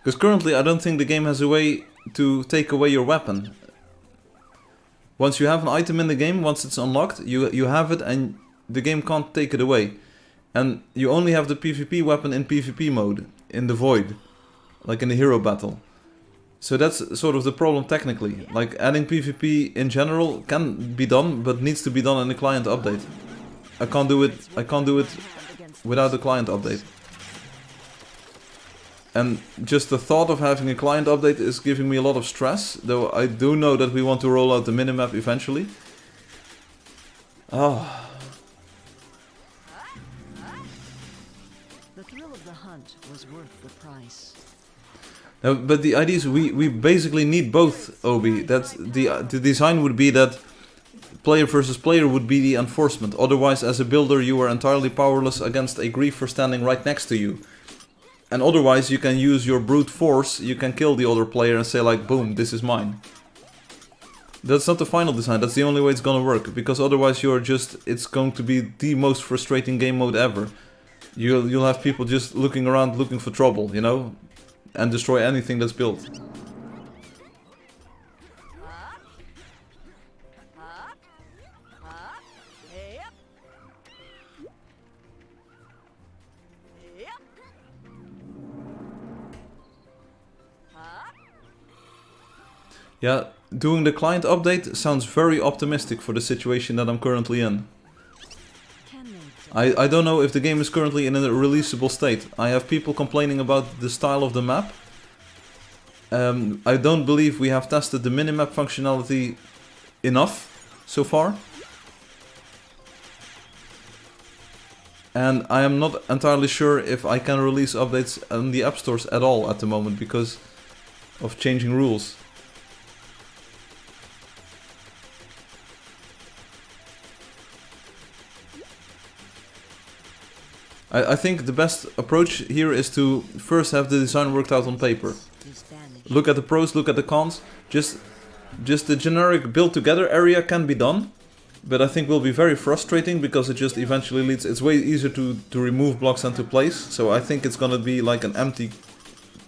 because currently I don't think the game has a way to take away your weapon. Once you have an item in the game, once it's unlocked, you have it and the game can't take it away. And you only have the PvP weapon in PvP mode, in the void, like in the hero battle. So that's sort of the problem technically. Like adding PvP in general can be done, but needs to be done in the client update. I can't do it without the client update. And just the thought of having a client update is giving me a lot of stress, though I do know that we want to roll out the minimap eventually. Oh. Was worth the price. No, but the idea is we basically need both, Obi. That's the design would be that player versus player would be the enforcement. Otherwise, as a builder, you are entirely powerless against a griefer standing right next to you. And otherwise, you can use your brute force. You can kill the other player and say like, boom, this is mine. That's not the final design. That's the only way it's gonna work. Because otherwise, it's going to be the most frustrating game mode ever. You'll have people just looking around looking for trouble, you know, and destroy anything that's built. Yeah, doing the client update sounds very optimistic for the situation that I'm currently in. I don't know if the game is currently in a releasable state. I have people complaining about the style of the map. I don't believe we have tested the minimap functionality enough so far. And I am not entirely sure if I can release updates on the app stores at all at the moment because of changing rules. I think the best approach here is to first have the design worked out on paper. Look at the pros, look at the cons. Just the generic build together area can be done, but I think will be very frustrating because it just eventually leads... It's way easier to remove blocks and to place, so I think it's gonna be like an empty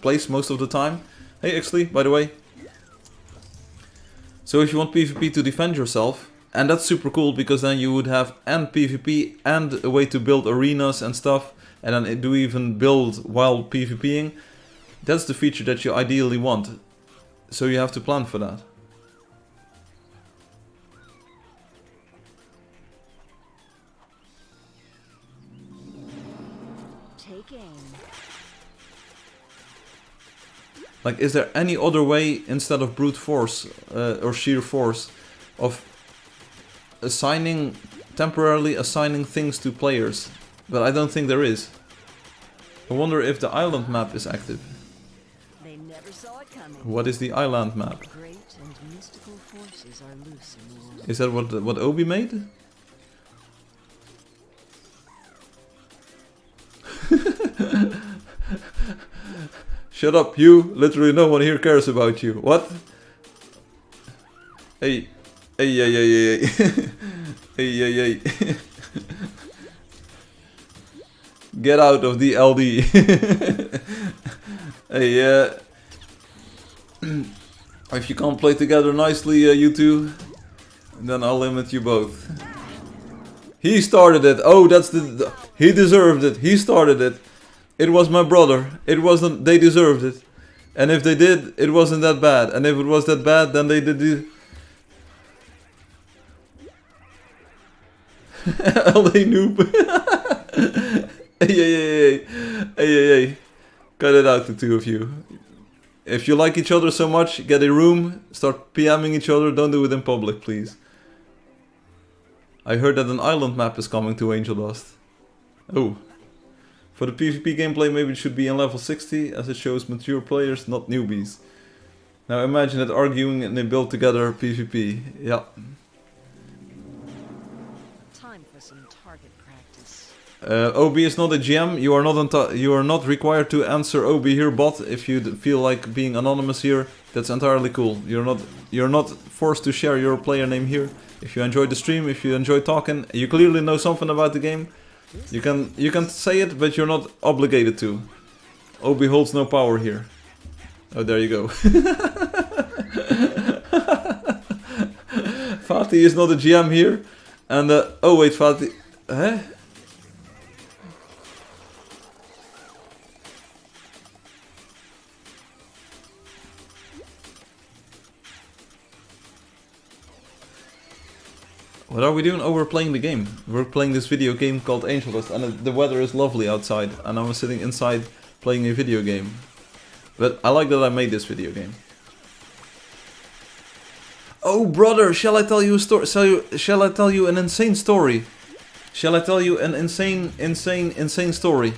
place most of the time. Hey Exley, by the way. So if you want PvP to defend yourself, and that's super cool because then you would have and PvP and a way to build arenas and stuff, and then do even build while PvPing. That's the feature that you ideally want. So you have to plan for that. Take aim. Like, is there any other way instead of brute force or sheer force of temporarily assigning things to players? But I don't think there is. I wonder if the island map is active. They never saw it coming. What is the island map? Great and mystical forces are loose in the world. Is that what Obi made? Shut up, you! Literally no one here cares about you. What? Hey. Hey, hey, hey, hey, hey. Hey, hey, hey. Get out of the LD. Hey, if you can't play together nicely, you two, then I'll limit you both. He started it. Oh, that's he deserved it. He started it. It was my brother. It wasn't. They deserved it. And if they did, it wasn't that bad. And if it was that bad, then they did the LA noob. Hey, hey, hey, hey, hey, hey. Cut it out, the two of you. If you like each other so much, get a room, start PMing each other. Don't do it in public, please. I heard that an island map is coming to Angeldust. Oh. For the PvP gameplay, maybe it should be in level 60, as it shows mature players, not newbies. Now imagine it arguing and they build together PvP. Yeah. Time for some target practice. OB is not a GM. You are not required to answer OB here, bot. If you feel like being anonymous here, that's entirely cool. You're not forced to share your player name here. If you enjoyed the stream, if you enjoy talking, you clearly know something about the game. You can say it, but you're not obligated to. OB holds no power here. Oh, there you go. Fatih is not a GM here. And oh wait, Fatih. Huh? What are we doing? Oh, we're playing the game. We're playing this video game called Angeldust, and the weather is lovely outside, and I'm sitting inside playing a video game. But I like that I made this video game. Oh, brother, shall I tell you a story? Shall I tell you an insane story? Shall I tell you an insane story?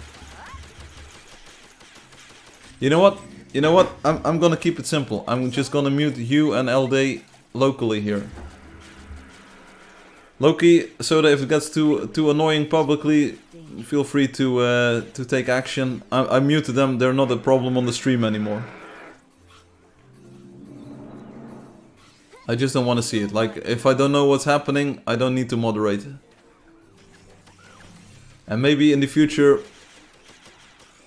You know what? You know what? I'm gonna keep it simple. I'm just gonna mute you and LD locally here. Loki, so that if it gets too annoying publicly, feel free to take action. I muted them. They're not a problem on the stream anymore. I just don't want to see it. Like, if I don't know what's happening, I don't need to moderate. And maybe in the future,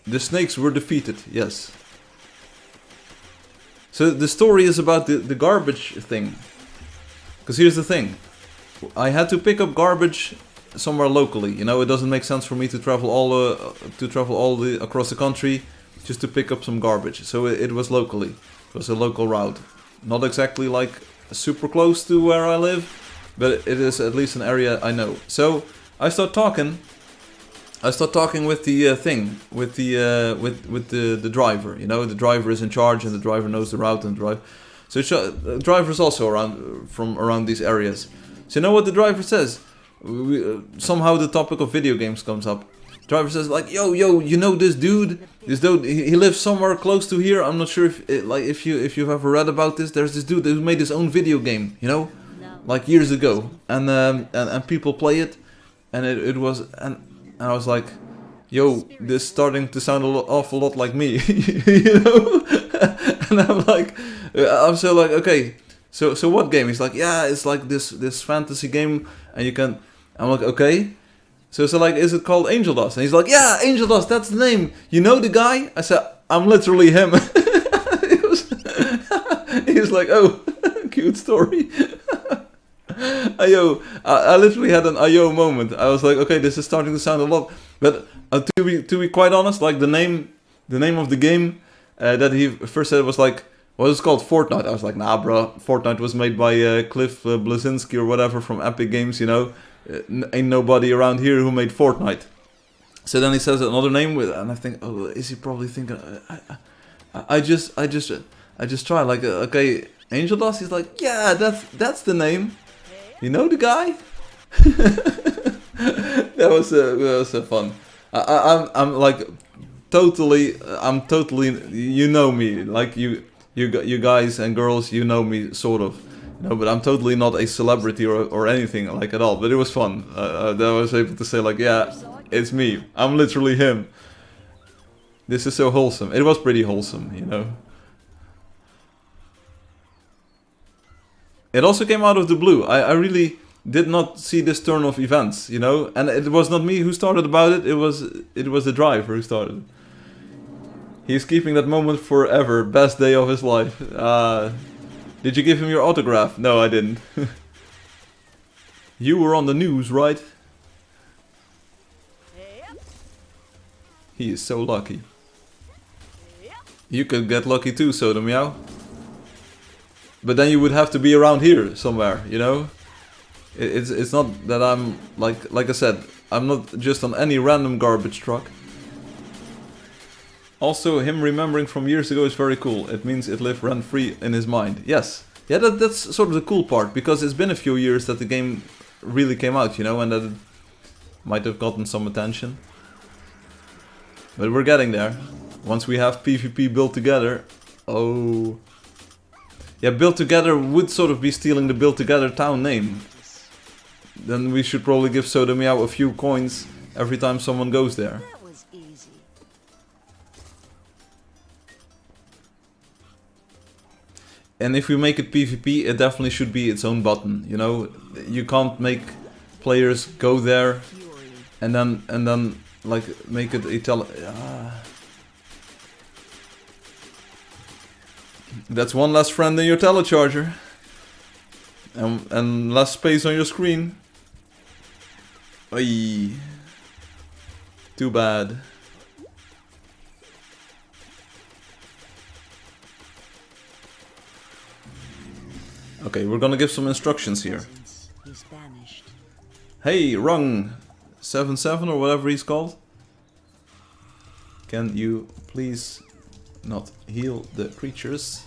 the snakes were defeated. Yes. So the story is about the garbage thing. Because here's the thing. I had to pick up garbage somewhere locally. You know, it doesn't make sense for me to travel all across the country just to pick up some garbage. So it was locally. It was a local route. Not exactly like super close to where I live, but it is at least an area I know. So I start talking with the thing, with the driver. You know, the driver is in charge and the driver knows the route and drive. So the driver is also around these areas. So you know what the driver says? Somehow the topic of video games comes up. Driver says like, yo, you know this dude? This dude, he lives somewhere close to here. I'm not sure if you've ever read about this. There's this dude who made his own video game, you know, like years ago, and people play it, and it was and I was like, yo, this starting to sound awful lot like me, you know, and I'm so like, okay. So what game? He's like, yeah, it's like this fantasy game, and you can. I'm like, okay. So like, is it called Angeldust? And he's like, yeah, Angeldust, that's the name. You know the guy? I said, I'm literally him. He was like, oh, cute story. Ayo, I literally had an Ayo moment. I was like, okay, this is starting to sound a lot. But to be quite honest, like the name of the game that he first said was like, what is it called? Fortnite. I was like, nah, bro. Fortnite was made by Cliff Bleszinski or whatever from Epic Games, you know. Ain't nobody around here who made Fortnite. So then he says another name and I think, oh, is he probably thinking? I just try like, okay, Angeldust. He's like, yeah, that's the name. You know the guy? that was fun. I'm like totally. You know me, like you guys and girls. You know me sort of. No, but I'm totally not a celebrity or anything like at all. But it was fun. That I was able to say like, yeah, it's me. I'm literally him. This is so wholesome. It was pretty wholesome, you know. It also came out of the blue. I really did not see this turn of events, you know? And it was not me who started about it, it was the driver who started. He's keeping that moment forever. Best day of his life. Did you give him your autograph? No, I didn't. You were on the news, right? He is so lucky. You could get lucky too, Soda Meow. But then you would have to be around here somewhere, you know? It's not that I'm, like I said, I'm not just on any random garbage truck. Also, him remembering from years ago is very cool. It means it lived rent-free in his mind. Yes. Yeah, that's sort of the cool part, because it's been a few years that the game really came out, you know, and that it might have gotten some attention. But we're getting there. Once we have PvP built together. Oh. Yeah, built together would sort of be stealing the built together town name. Then we should probably give Soda Meow a few coins every time someone goes there. That was easy. And if we make it PvP, it definitely should be its own button, you know? You can't make players go there and then like make it a That's one less friend in your telecharger. And less space on your screen. Oy. Too bad. Okay, we're gonna give some instructions here. He's banished. Hey, Rung 77 or whatever he's called. Can you please not heal the creatures?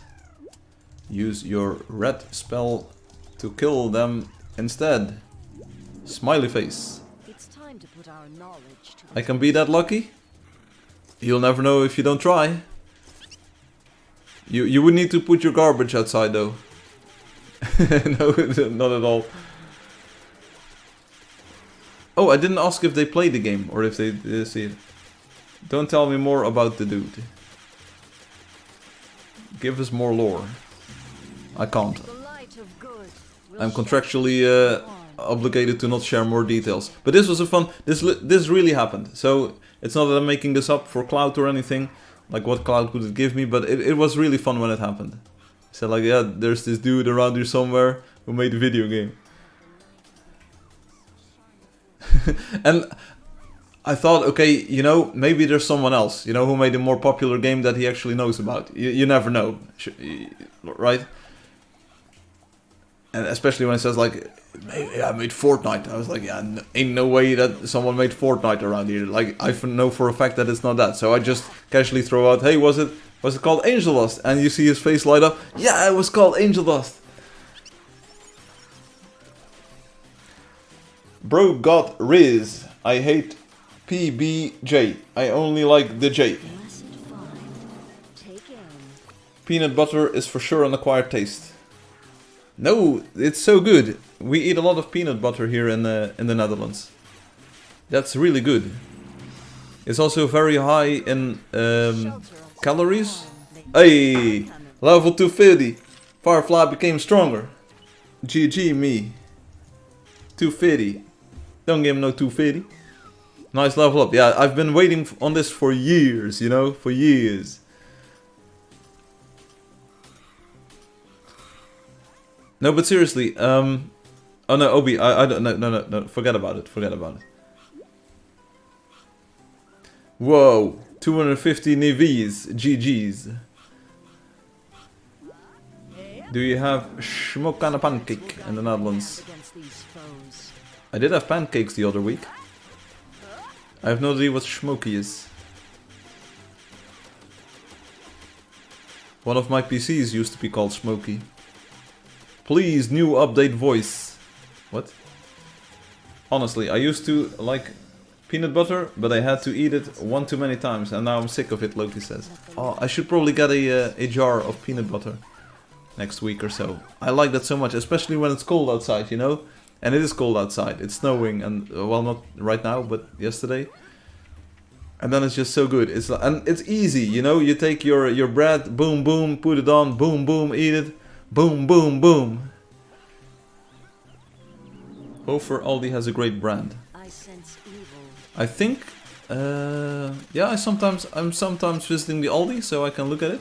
Use your red spell to kill them instead. Smiley face. It's time to put our knowledge to I can be that lucky? You'll never know if you don't try. You would need to put your garbage outside though. No, not at all. Oh, I didn't ask if they played the game or if they did see it. Don't tell me more about the dude. Give us more lore. I can't. the light of good. I'm contractually obligated to not share more details. But this was a fun. This really happened. So it's not that I'm making this up for clout or anything. Like what clout would it give me? But it was really fun when it happened. So like, yeah, there's this dude around here somewhere who made a video game. And I thought, okay, you know, maybe there's someone else, you know, who made a more popular game that he actually knows about. You never know, right? And especially when it says like, maybe I made Fortnite. I was like, yeah, ain't no way that someone made Fortnite around here. Like, I know for a fact that it's not that. So I just casually throw out, hey, was it called Angeldust? And you see his face light up. Yeah, it was called Angeldust. Bro got Riz. I hate PBJ. I only like the J. Blessed find. Take aim. Peanut butter is for sure an acquired taste. No, it's so good. We eat a lot of peanut butter here in the Netherlands. That's really good. It's also very high in calories. Hey, level 250. Firefly became stronger. GG me. 250. Don't give him no 250. Nice level up. Yeah, I've been waiting on this for years, you know, for years. No, but seriously, oh no, Obi, I don't, no, forget about it, Whoa, 250 Nevis, GG's. Do you have smoke on a pancake in the Netherlands? I did have pancakes the other week. I have no idea what smoky is. One of my PCs used to be called Smoky. Please, new update voice. What? Honestly, I used to like peanut butter, but I had to eat it one too many times, and now I'm sick of it, Loki says. Oh, I should probably get a jar of peanut butter next week or so. I like that so much, especially when it's cold outside, you know? And it is cold outside, it's snowing, and well, not right now, but yesterday. And then it's just so good. And it's easy, you know? You take your bread, boom, boom, put it on, boom, boom, eat it. Boom, boom, boom. Hofer Aldi has a great brand. I sense evil. I think, yeah, I'm sometimes visiting the Aldi, so I can look at it.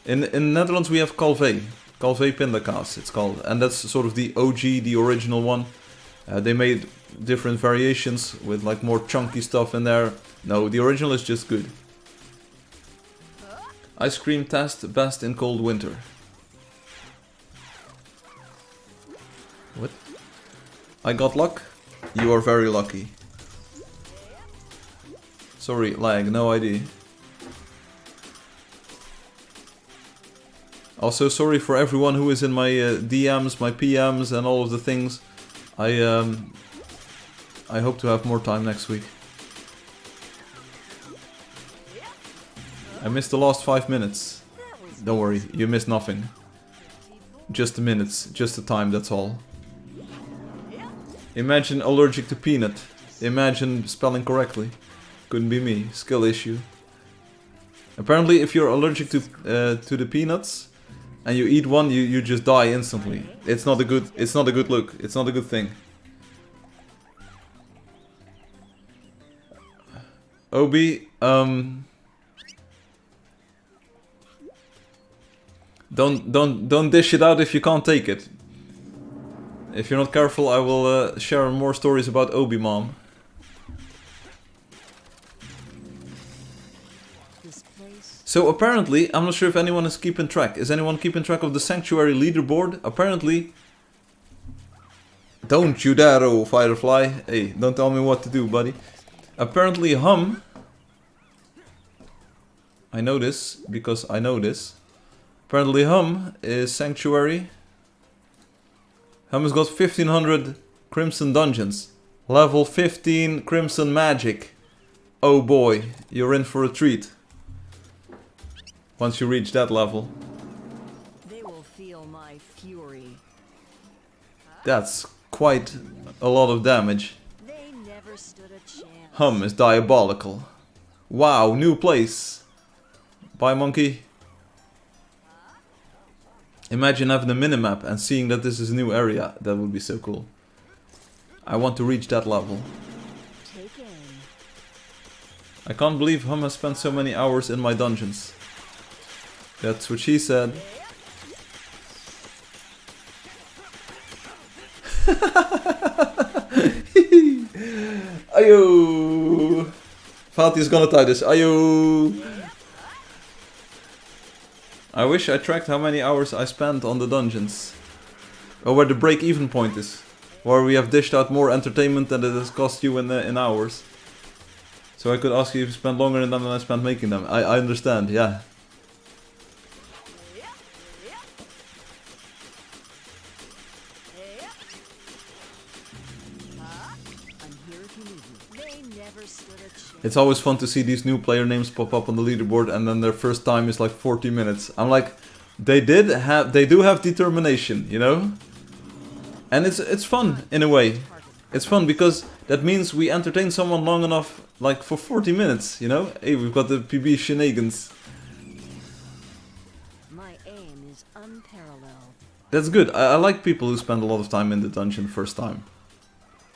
In the Netherlands we have Calvé Pindakaas, it's called, and that's sort of the OG, the original one. They made different variations with like more chunky stuff in there. No, the original is just good. Ice cream test best in cold winter. What? I got luck? You are very lucky. Sorry, lag, no idea. Also, sorry for everyone who is in my DMs, my PMs, and all of the things. I hope to have more time next week. I missed the last 5 minutes. Don't worry, you missed nothing. Just the minutes, just the time, that's all. Imagine allergic to peanut. Imagine spelling correctly. Couldn't be me, skill issue. Apparently if you're allergic to the peanuts and you eat one, you just die instantly. It's not a good look. It's not a good thing. Obi, don't dish it out if you can't take it. If you're not careful, I will share more stories about Obi Mom. So apparently, I'm not sure if anyone is keeping track. Is anyone keeping track of the Sanctuary leaderboard? Apparently... Don't you dare, oh Firefly. Hey, don't tell me what to do, buddy. Apparently Hum... I know this, because I know this. Apparently Hum is Sanctuary. Hum has got 1500 Crimson Dungeons. Level 15 Crimson Magic. Oh boy, you're in for a treat. Once you reach that level. They will feel my fury. That's quite a lot of damage. They never stood a chance. Hum is diabolical. Wow, new place. Bye, monkey. Imagine having a minimap and seeing that this is a new area. That would be so cool. I want to reach that level. Take aim. I can't believe Hum has spent so many hours in my dungeons. That's what she said. Ayo! Fatih is gonna tie this. Ayo! I wish I tracked how many hours I spent on the dungeons. Or where the break-even point is. Where we have dished out more entertainment than it has cost you in hours. So I could ask you if you spent longer in them than I spent making them. I understand, yeah. It's always fun to see these new player names pop up on the leaderboard and then their first time is like 40 minutes. I'm like, they do have determination, you know? And it's fun in a way. It's fun because that means we entertain someone long enough, like for 40 minutes, you know? Hey, we've got the PB shenanigans. My aim is unparalleled. That's good. I like people who spend a lot of time in the dungeon first time.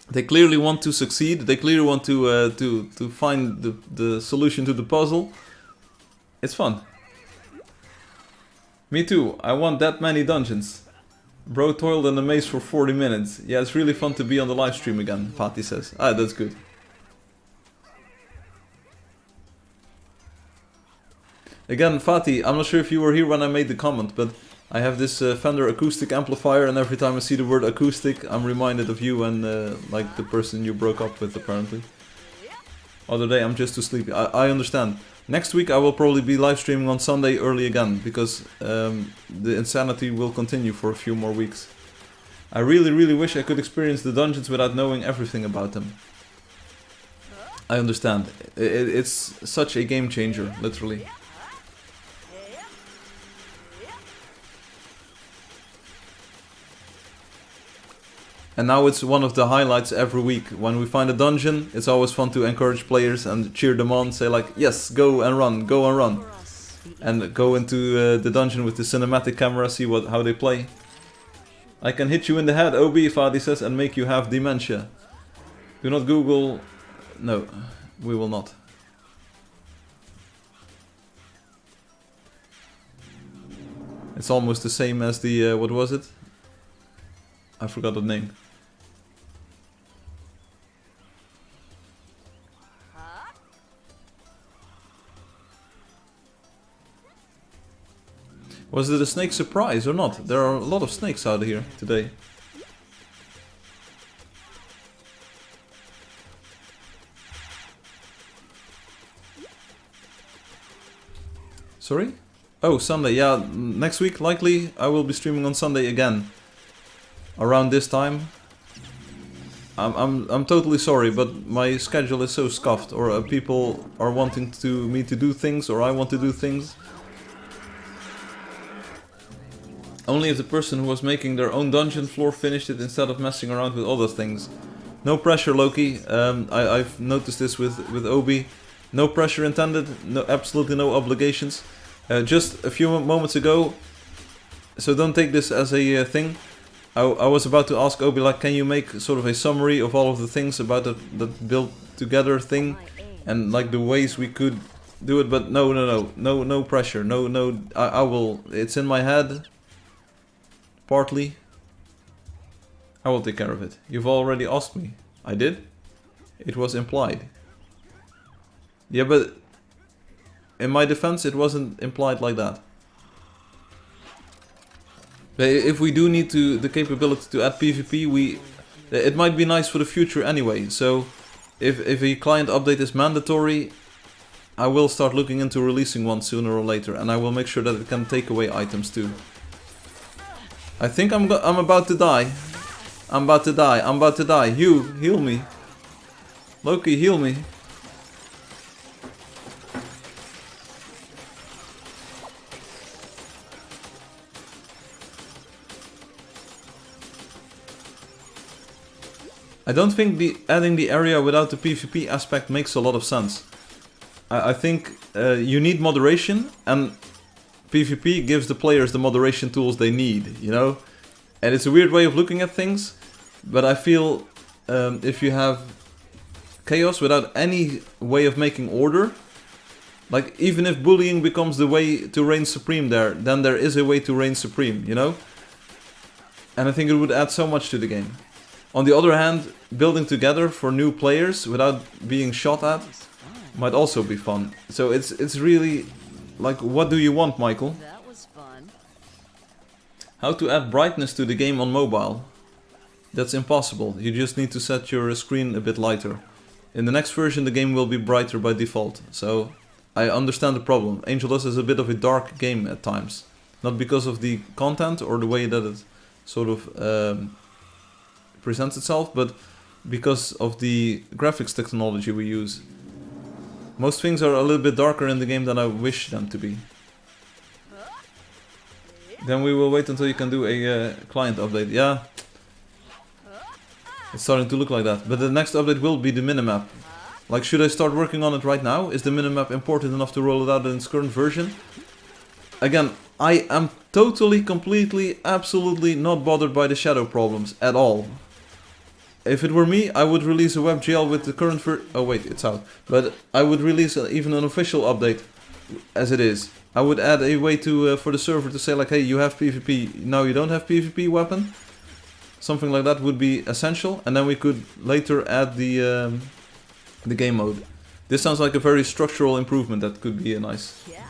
They clearly want to succeed. They clearly want to find the solution to the puzzle. It's fun. Me too. I want that many dungeons. Bro toiled in the maze for 40 minutes. Yeah, it's really fun to be on the live stream again, Fatih says. Ah, that's good. Again, Fatih, I'm not sure if you were here when I made the comment, but I have this Fender acoustic amplifier, and every time I see the word acoustic, I'm reminded of you and like the person you broke up with, apparently. Other day, I'm just too sleepy. I understand. Next week, I will probably be live streaming on Sunday early again, because the insanity will continue for a few more weeks. I really, really wish I could experience the dungeons without knowing everything about them. I understand. It's such a game changer, literally. And now it's one of the highlights every week. When we find a dungeon, it's always fun to encourage players and cheer them on. Say like, yes, go and run, go and run. And go into the dungeon with the cinematic camera, see how they play. I can hit you in the head, Obi, Fadi says, and make you have dementia. Do not Google... No, we will not. It's almost the same as the... what was it? I forgot the name. Was it a snake surprise or not? There are a lot of snakes out here today. Sorry? Oh, Sunday. Yeah, next week likely I will be streaming on Sunday again. Around this time. I'm totally sorry, but my schedule is so scuffed, or people are wanting me to do things, or I want to do things. Only if the person who was making their own dungeon floor finished it instead of messing around with other things. No pressure, Loki. I've noticed this with Obi. No pressure intended. No, absolutely no obligations. Just a few moments ago, so don't take this as a thing. I was about to ask Obi, like, can you make sort of a summary of all of the things about that built together thing, and like the ways we could do it. But no pressure. No. I will. It's in my head. Partly. I will take care of it. You've already asked me. I did? It was implied. Yeah, but in my defense, it wasn't implied like that. But if we do need the capability to add PvP, it might be nice for the future anyway. So if a client update is mandatory, I will start looking into releasing one sooner or later, and I will make sure that it can take away items too. I think I'm about to die. I'm about to die. Hugh, heal me. Loki, heal me. I don't think adding the area without the PvP aspect makes a lot of sense. I think you need moderation, and PvP gives the players the moderation tools they need, you know? And it's a weird way of looking at things, but I feel if you have chaos without any way of making order, like even if bullying becomes the way to reign supreme there, then there is a way to reign supreme, you know? And I think it would add so much to the game. On the other hand, building together for new players without being shot at might also be fun. So it's really... Like, what do you want, Michael? That was fun. How to add brightness to the game on mobile? That's impossible. You just need to set your screen a bit lighter. In the next version, the game will be brighter by default. So, I understand the problem. Angeldust is a bit of a dark game at times. Not because of the content or the way that it sort of presents itself, but because of the graphics technology we use. Most things are a little bit darker in the game than I wish them to be. Then we will wait until you can do a client update. Yeah. It's starting to look like that. But the next update will be the minimap. Like, should I start working on it right now? Is the minimap important enough to roll it out in its current version? Again, I am totally, completely, absolutely not bothered by the shadow problems at all. If it were me, I would release a WebGL with the current oh wait, it's out. But I would release even an official update as it is. I would add a way to for the server to say like, hey, you have PvP, now you don't have PvP weapon. Something like that would be essential, and then we could later add the game mode. This sounds like a very structural improvement that could be a nice. Yeah,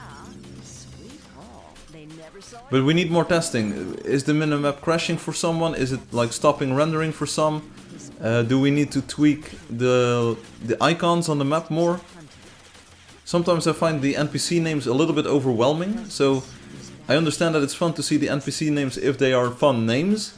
sweet haul. They never saw But we need more testing. Is the minimap crashing for someone? Is it like stopping rendering for some? Do we need to tweak the icons on the map more? Sometimes I find the NPC names a little bit overwhelming, so I understand that it's fun to see the NPC names if they are fun names,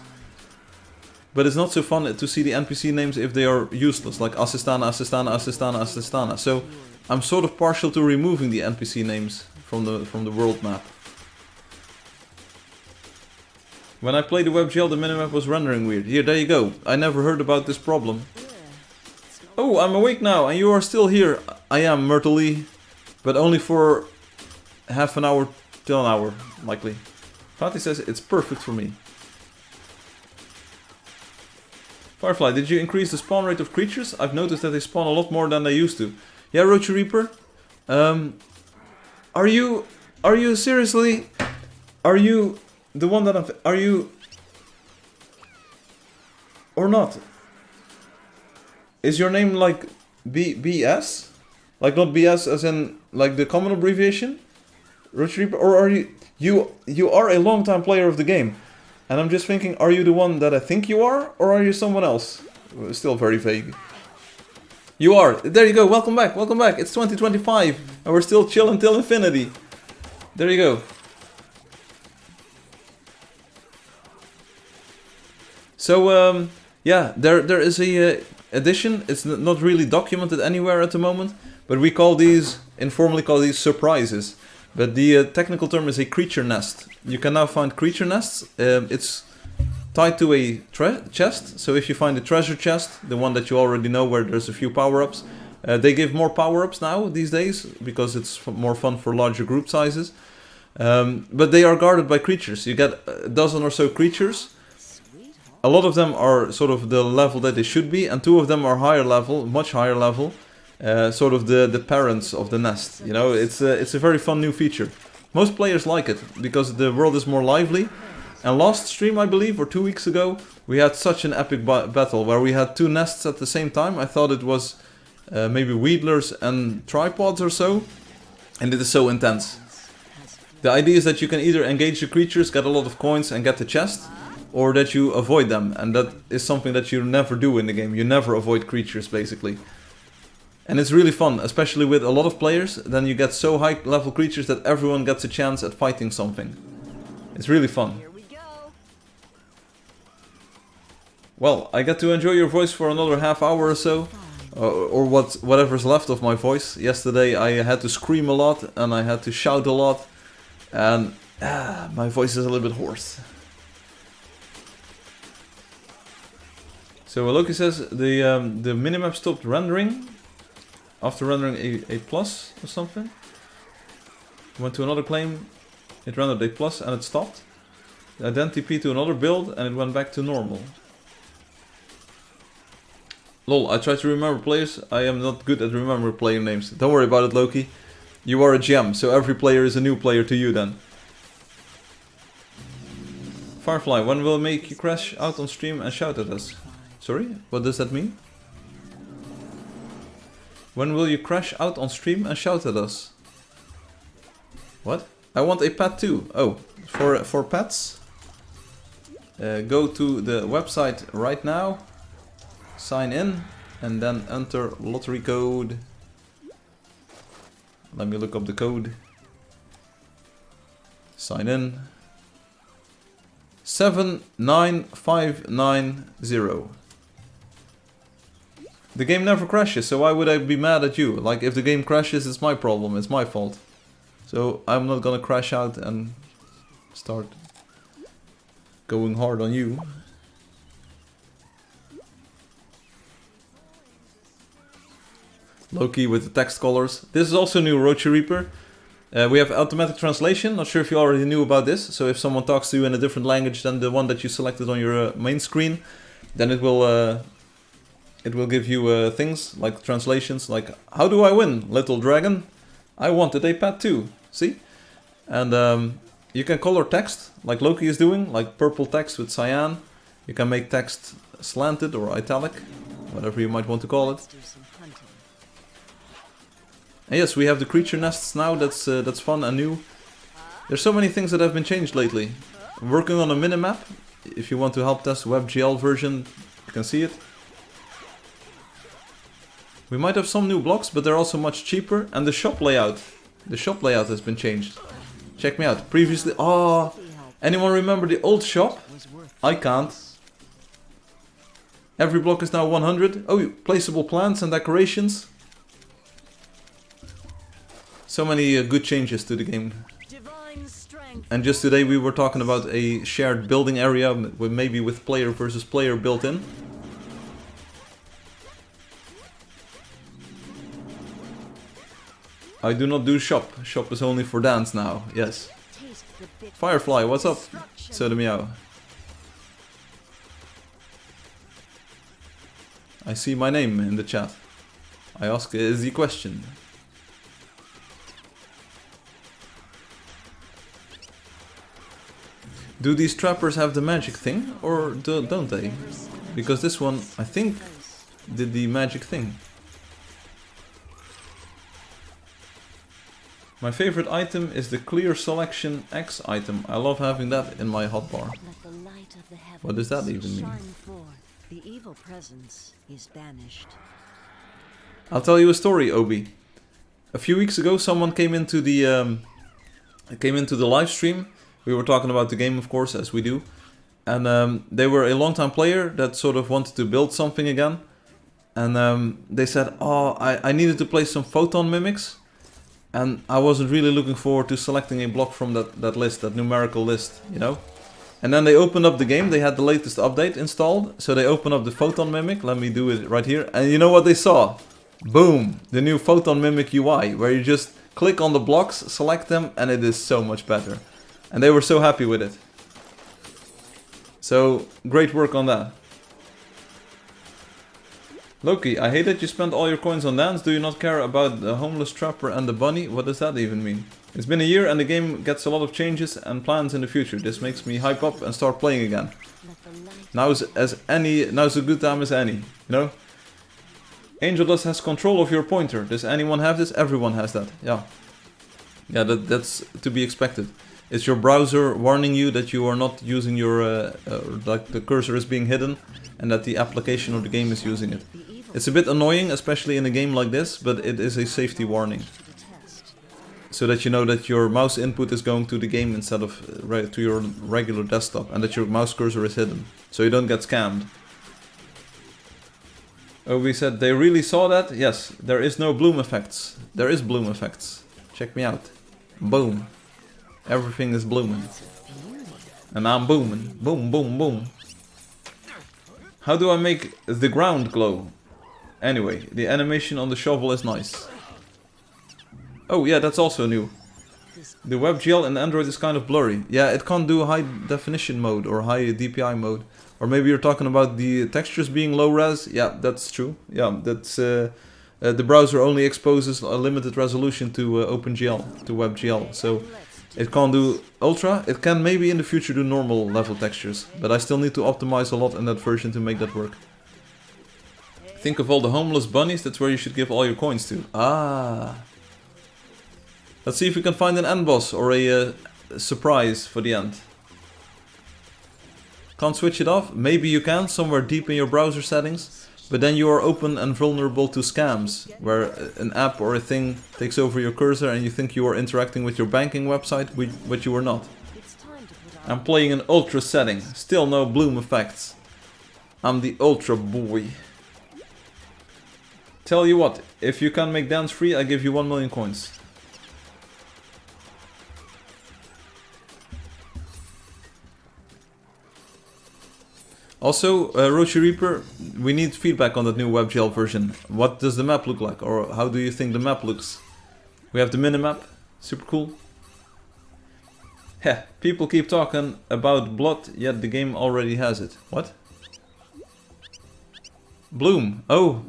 but it's not so fun to see the NPC names if they are useless, like Assistana, Assistana, Assistana, Assistana. So I'm sort of partial to removing the NPC names from the world map. When I played the WebGL, the minimap was rendering weird. Here, there you go. I never heard about this problem. Oh, I'm awake now, and you are still here. I am, Myrtle, but only for half an hour till an hour, likely. Fatih says it's perfect for me. Firefly, did you increase the spawn rate of creatures? I've noticed that they spawn a lot more than they used to. Yeah, Roach Reaper. Are you seriously? Are you the one that are you or not? Is your name like BS? Like not BS as in like the common abbreviation? Roach Reaper, or are you are a long time player of the game? And I'm just thinking, are you the one that I think you are, or are you someone else? Still very vague. You are. There you go. Welcome back. Welcome back. It's 2025, and we're still chilling till infinity. There you go. So, yeah, there is a addition. It's not really documented anywhere at the moment, but we informally call these surprises. But the technical term is a creature nest. You can now find creature nests. It's tied to a chest. So if you find a treasure chest, the one that you already know where there's a few power-ups, they give more power-ups now these days because it's more fun for larger group sizes. But they are guarded by creatures. You get a dozen or so creatures. A lot of them are sort of the level that they should be, and 2 of them are higher level, much higher level. Sort of the parents of the nest, you know, it's a very fun new feature. Most players like it because the world is more lively. And last stream, I believe, or 2 weeks ago, we had such an epic battle where we had 2 nests at the same time. I thought it was maybe Wheedlers and tripods or so, and it is so intense. The idea is that you can either engage the creatures, get a lot of coins and get the chest, or that you avoid them, and that is something that you never do in the game. You never avoid creatures, basically. And it's really fun, especially with a lot of players. Then you get so high level creatures that everyone gets a chance at fighting something. It's really fun. Here we go. Well, I get to enjoy your voice for another half hour or so. Or whatever's left of my voice. Yesterday I had to scream a lot and I had to shout a lot. And my voice is a little bit hoarse. So Loki says the minimap stopped rendering. After rendering a plus or something. Went to another claim, it rendered a plus and it stopped. I then TP to another build and it went back to normal. Lol, I try to remember players. I am not good at remembering player names. Don't worry about it, Loki. You are a gem, so every player is a new player to you then. Firefly, when will make you crash out on stream and shout at us? Sorry, what does that mean? When will you crash out on stream and shout at us? What? I want a pet too. Oh, for pets? Go to the website right now. Sign in. And then enter lottery code. Let me look up the code. Sign in. 79590. The game never crashes, so why would I be mad at you? Like, if the game crashes, it's my problem, it's my fault. So I'm not gonna crash out and start going hard on you. Loki with the text colors. This is also new, Roach Reaper. We have automatic translation, not sure if you already knew about this. So if someone talks to you in a different language than the one that you selected on your main screen, then it will give you things like translations, like, how do I win, little dragon? I wanted a pet too, see? And you can color text, like Loki is doing, like purple text with cyan. You can make text slanted or italic, whatever you might want to call it. And yes, we have the creature nests now, that's fun and new. There's so many things that have been changed lately. I'm working on a minimap. If you want to help test WebGL version, you can see it. We might have some new blocks, but they're also much cheaper. And the shop layout. The shop layout has been changed. Check me out. Previously... Oh, anyone remember the old shop? I can't. Every block is now 100. Oh, placeable plants and decorations. So many good changes to the game. And just today we were talking about a shared building area, with maybe with player versus player built in. I do not do shop. Shop is only for dance now, yes. Firefly, what's up? Soda meow. I see my name in the chat. I ask the question. Do these trappers have the magic thing, or don't they? Because this one, I think, did the magic thing. My favorite item is the Clear Selection X item. I love having that in my hotbar. What does that even mean? The evil presence is banished. I'll tell you a story, Obi. A few weeks ago, someone came into the live stream. We were talking about the game, of course, as we do. And they were a long-time player that sort of wanted to build something again. And they said, oh, I needed to play some photon mimics. And I wasn't really looking forward to selecting a block from that list, that numerical list, you know? And then they opened up the game, they had the latest update installed. So they opened up the photon mimic, let me do it right here. And you know what they saw? Boom! The new photon mimic UI, where you just click on the blocks, select them, and it is so much better. And they were so happy with it. So, great work on that. Loki, I hate that you spent all your coins on dance. Do you not care about the homeless trapper and the bunny? What does that even mean? It's been a year and the game gets a lot of changes and plans in the future. This makes me hype up and start playing again. Now's a good time as any, you know? Angeldust has control of your pointer. Does anyone have this? Everyone has that, yeah. Yeah, that's to be expected. It's your browser warning you that you are not using your, like the cursor is being hidden and that the application or the game is using it. It's a bit annoying, especially in a game like this, but it is a safety warning. So that you know that your mouse input is going to the game instead of to your regular desktop and that your mouse cursor is hidden. So you don't get scammed. Oh, we said they really saw that? Yes, there is no bloom effects. There is bloom effects. Check me out. Boom. Everything is blooming. And I'm booming. Boom, boom, boom. How do I make the ground glow? Anyway, the animation on the shovel is nice. Oh yeah, that's also new. The WebGL in Android is kind of blurry. Yeah, it can't do high definition mode or high DPI mode. Or maybe you're talking about the textures being low res. Yeah, that's true. Yeah, that's the browser only exposes a limited resolution to OpenGL, to WebGL. So it can't do ultra. It can maybe in the future do normal level textures. But I still need to optimize a lot in that version to make that work. Think of all the homeless bunnies. That's where you should give all your coins to. Ah. Let's see if we can find an end boss or a surprise for the end. Can't switch it off? Maybe you can, somewhere deep in your browser settings. But then you are open and vulnerable to scams, where an app or a thing takes over your cursor and you think you are interacting with your banking website, but you are not. I'm playing an ultra setting, still no bloom effects. I'm the ultra boy. Tell you what, if you can make dance free, I give you 1 million coins. Also, Roshi Reaper, we need feedback on that new WebGL version. What does the map look like? Or how do you think the map looks? We have the minimap, super cool. Heh, people keep talking about blood, yet the game already has it. What? Bloom, oh.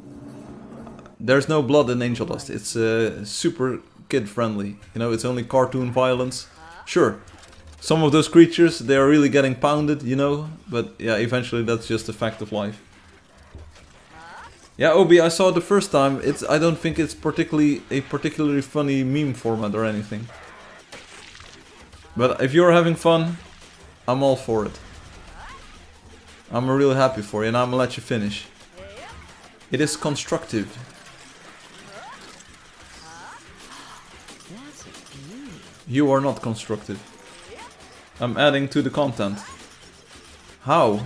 There's no blood in Angeldust, it's super kid friendly. You know, it's only cartoon violence. Sure. Some of those creatures, they are really getting pounded, you know, but yeah, eventually that's just a fact of life. Yeah, Obi, I saw it the first time. I don't think it's a particularly funny meme format or anything. But if you're having fun, I'm all for it. I'm really happy for you and I'm gonna let you finish. It is constructive. You are not constructive. I'm adding to the content. How?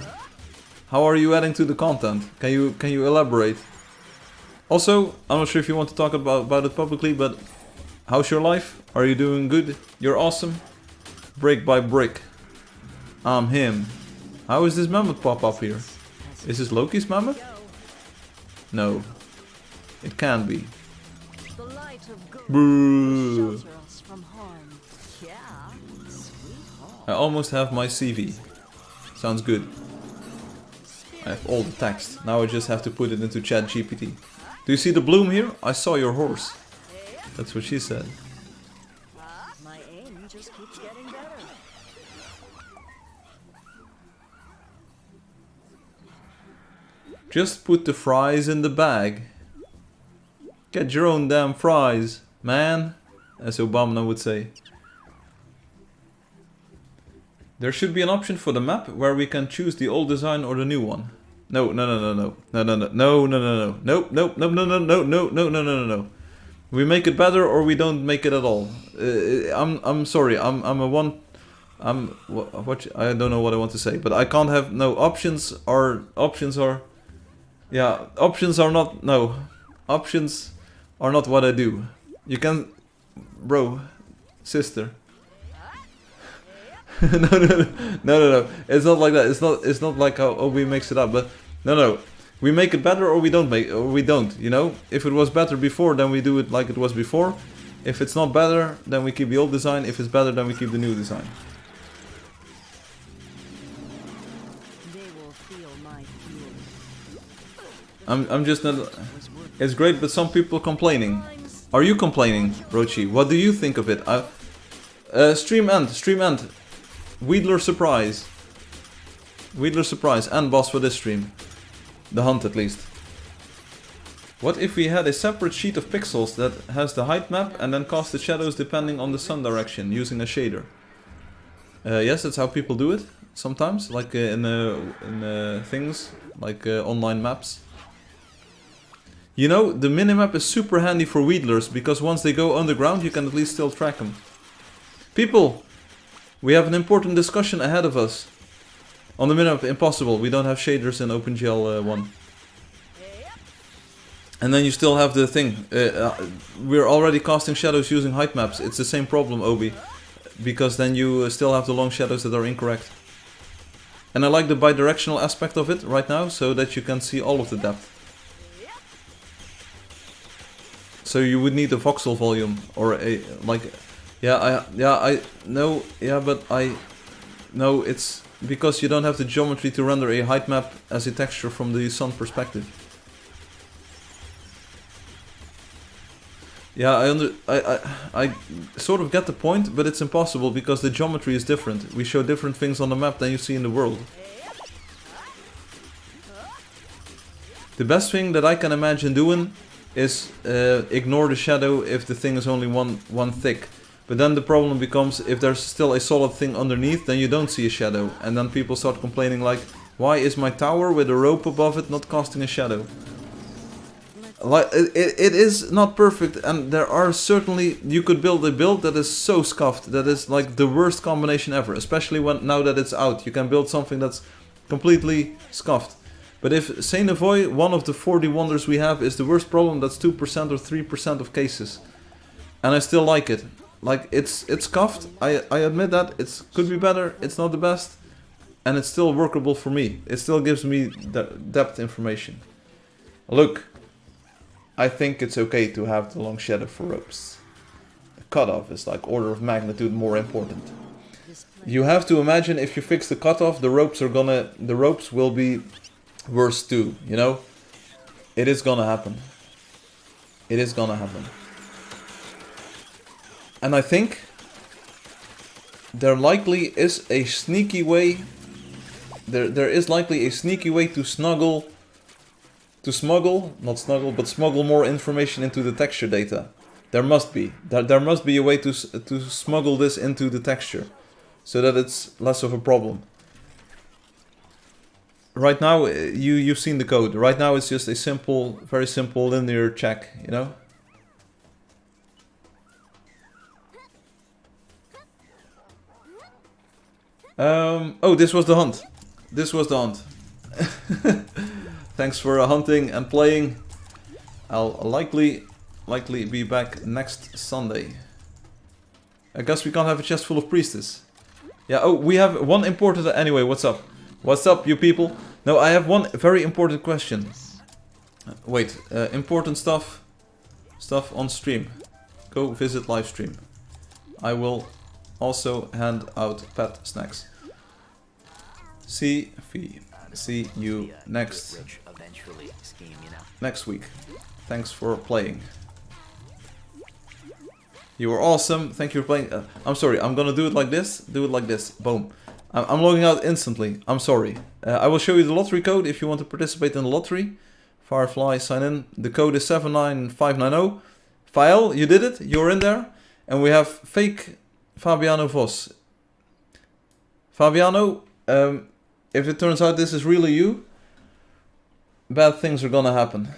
How are you adding to the content? Can you elaborate? Also, I'm not sure if you want to talk about it publicly, but how's your life? Are you doing good? You're awesome. Brick by brick. I'm him. How is this mammoth pop up here? Is this Loki's mammoth? No. It can be. Boo. I almost have my CV. Sounds good. I have all the text. Now I just have to put it into ChatGPT. Do you see the bloom here? I saw your horse. That's what she said. My aim just keeps getting better. Just put the fries in the bag. Get your own damn fries, man. As Obama would say. There should be an option for the map where we can choose the old design or the new one. No. We make it better or we don't make it at all. I'm sorry. I don't know what I want to say, but I can't have no options are yeah, options are not what I do. You can, bro, sister. No. It's not like that. It's not like how we mix it up. But no. We make it better or we don't. You know, if it was better before, then we do it like it was before. If it's not better, then we keep the old design. If it's better, then we keep the new design. They will feel my fury. I'm just not. It's great, but some people complaining. Are you complaining, Rochi? What do you think of it? Stream end. Wheedler surprise, and boss for this stream. The hunt at least. What if we had a separate sheet of pixels that has the height map and then cast the shadows depending on the sun direction using a shader? Yes, that's how people do it sometimes, like in things like online maps. You know, the minimap is super handy for Wheedlers because once they go underground, you can at least still track them. People, we have an important discussion ahead of us. On the minimap, impossible. We don't have shaders in OpenGL 1. And then you still have the thing. We're already casting shadows using height maps. It's the same problem, Obi. Because then you still have the long shadows that are incorrect. And I like the bidirectional aspect of it right now, so that you can see all of the depth. So you would need a voxel volume or a like. No, it's because you don't have the geometry to render a height map as a texture from the sun perspective. Yeah, I sort of get the point, but it's impossible because the geometry is different. We show different things on the map than you see in the world. The best thing that I can imagine doing is ignore the shadow if the thing is only one thick. But then the problem becomes if there's still a solid thing underneath, then you don't see a shadow. And then people start complaining like, why is my tower with a rope above it not casting a shadow? Like it is not perfect, and there are certainly, you could build a build that is so scuffed, that is like the worst combination ever. Especially now that it's out, you can build something that's completely scuffed. But if Seinavoy, one of the 40 wonders we have, is the worst problem, that's 2% or 3% of cases. And I still like it. Like, it's scuffed, I admit that, it could be better, it's not the best. And it's still workable for me. It still gives me the depth information. Look, I think it's okay to have the long shadow for ropes. The cutoff is like order of magnitude more important. You have to imagine if you fix the cutoff, the ropes will be worse too, you know? It is gonna happen. It is gonna happen. And I think there likely is a sneaky way. There is likely a sneaky way to smuggle more information into the texture data. There must be. There must be a way to smuggle this into the texture, so that it's less of a problem. Right now, you've seen the code. Right now, it's just a simple, very simple linear check, you know. Oh, this was the hunt. This was the hunt. Thanks for hunting and playing. I'll likely be back next Sunday. I guess we can't have a chest full of priestess. Yeah, oh, we have one important... Anyway, what's up? What's up, you people? No, I have one very important question. Wait, important stuff on stream. Go visit live stream. I will also hand out pet snacks. CV. see you next week. Thanks for playing. You were awesome. Thank you for playing. I'm sorry. I'm gonna do it like this. Do it like this. Boom. I'm logging out instantly. I'm sorry. I will show you the lottery code if you want to participate in the lottery. Firefly, sign in. The code is 79590. File, you did it. You're in there. And we have fake Fabiano Vos. Fabiano, if it turns out this is really you, bad things are gonna happen.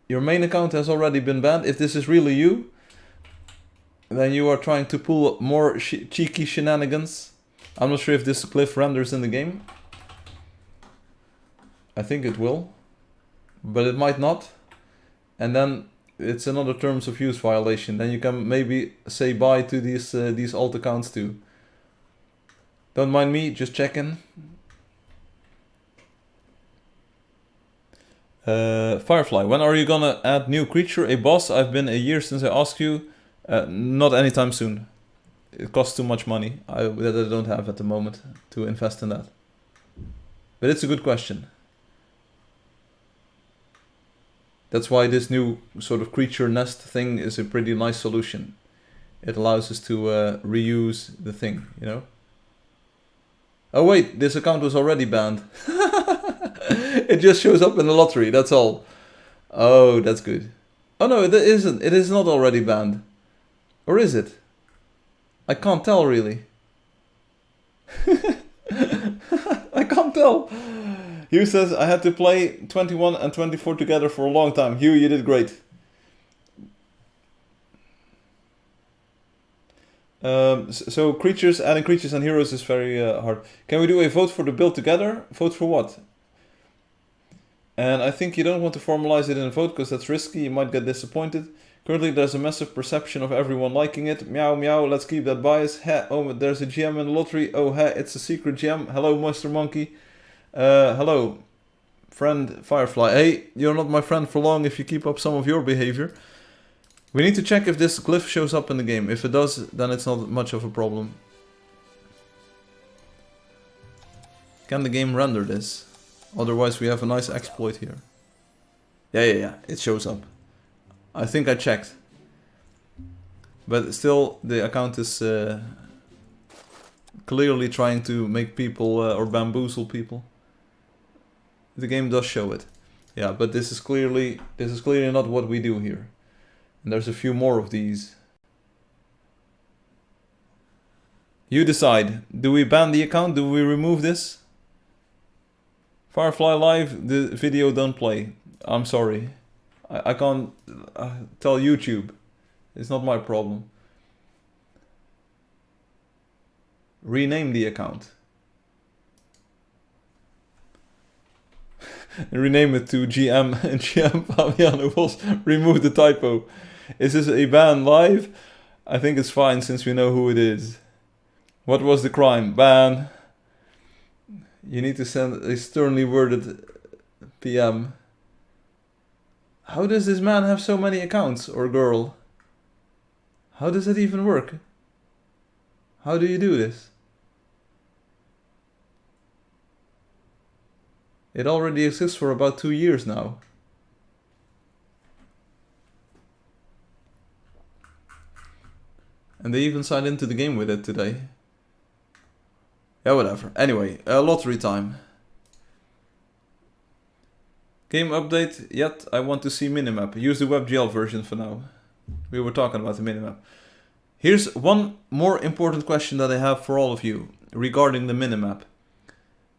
Your main account has already been banned. If this is really you, then you are trying to pull more cheeky shenanigans. I'm not sure if this glyph renders in the game. I think it will, but it might not. And then it's another terms of use violation. Then you can maybe say bye to these alt accounts too. Don't mind me, just checking. Firefly, when are you gonna add new creature, a boss? I've been a year since I asked you. Not anytime soon. It costs too much money that I don't have at the moment to invest in that. But it's a good question. That's why this new sort of creature nest thing is a pretty nice solution. It allows us to reuse the thing, you know? Oh wait, this account was already banned. It just shows up in the lottery, that's all. Oh, that's good. Oh no, it isn't. It is not already banned. Or is it? I can't tell really. I can't tell. Hugh says, I had to play 21 and 24 together for a long time. Hugh, you did great. So creatures, adding creatures and heroes is very hard. Can we do a vote for the build together? Vote for what? And I think you don't want to formalize it in a vote because that's risky. You might get disappointed. Currently there's a massive perception of everyone liking it. Meow meow, let's keep that bias. Heh, oh, there's a gem in the lottery. Oh, heh, it's a secret gem. Hello, Monster Monkey. Hello, friend Firefly. Hey, you're not my friend for long if you keep up some of your behavior. We need to check if this glyph shows up in the game. If it does, then it's not much of a problem. Can the game render this? Otherwise we have a nice exploit here. Yeah, it shows up. I think I checked. But still, the account is clearly trying to make people or bamboozle people. The game does show it. Yeah, but this is clearly not what we do here. And there's a few more of these. You decide. Do we ban the account? Do we remove this? Firefly Live, the video don't play. I'm sorry. I can't tell YouTube. It's not my problem. Rename the account. Rename it to GM and GM Fabiano Vos. Remove the typo. Is this a ban live? I think it's fine since we know who it is. What was the crime? Ban. You need to send a sternly worded PM. How does this man have so many accounts, or girl? How does it even work? How do you do this? It already exists for about 2 years now. And they even signed into the game with it today. Yeah, whatever. Anyway, lottery time. Game update, yet I want to see minimap. Use the WebGL version for now. We were talking about the minimap. Here's one more important question that I have for all of you regarding the minimap.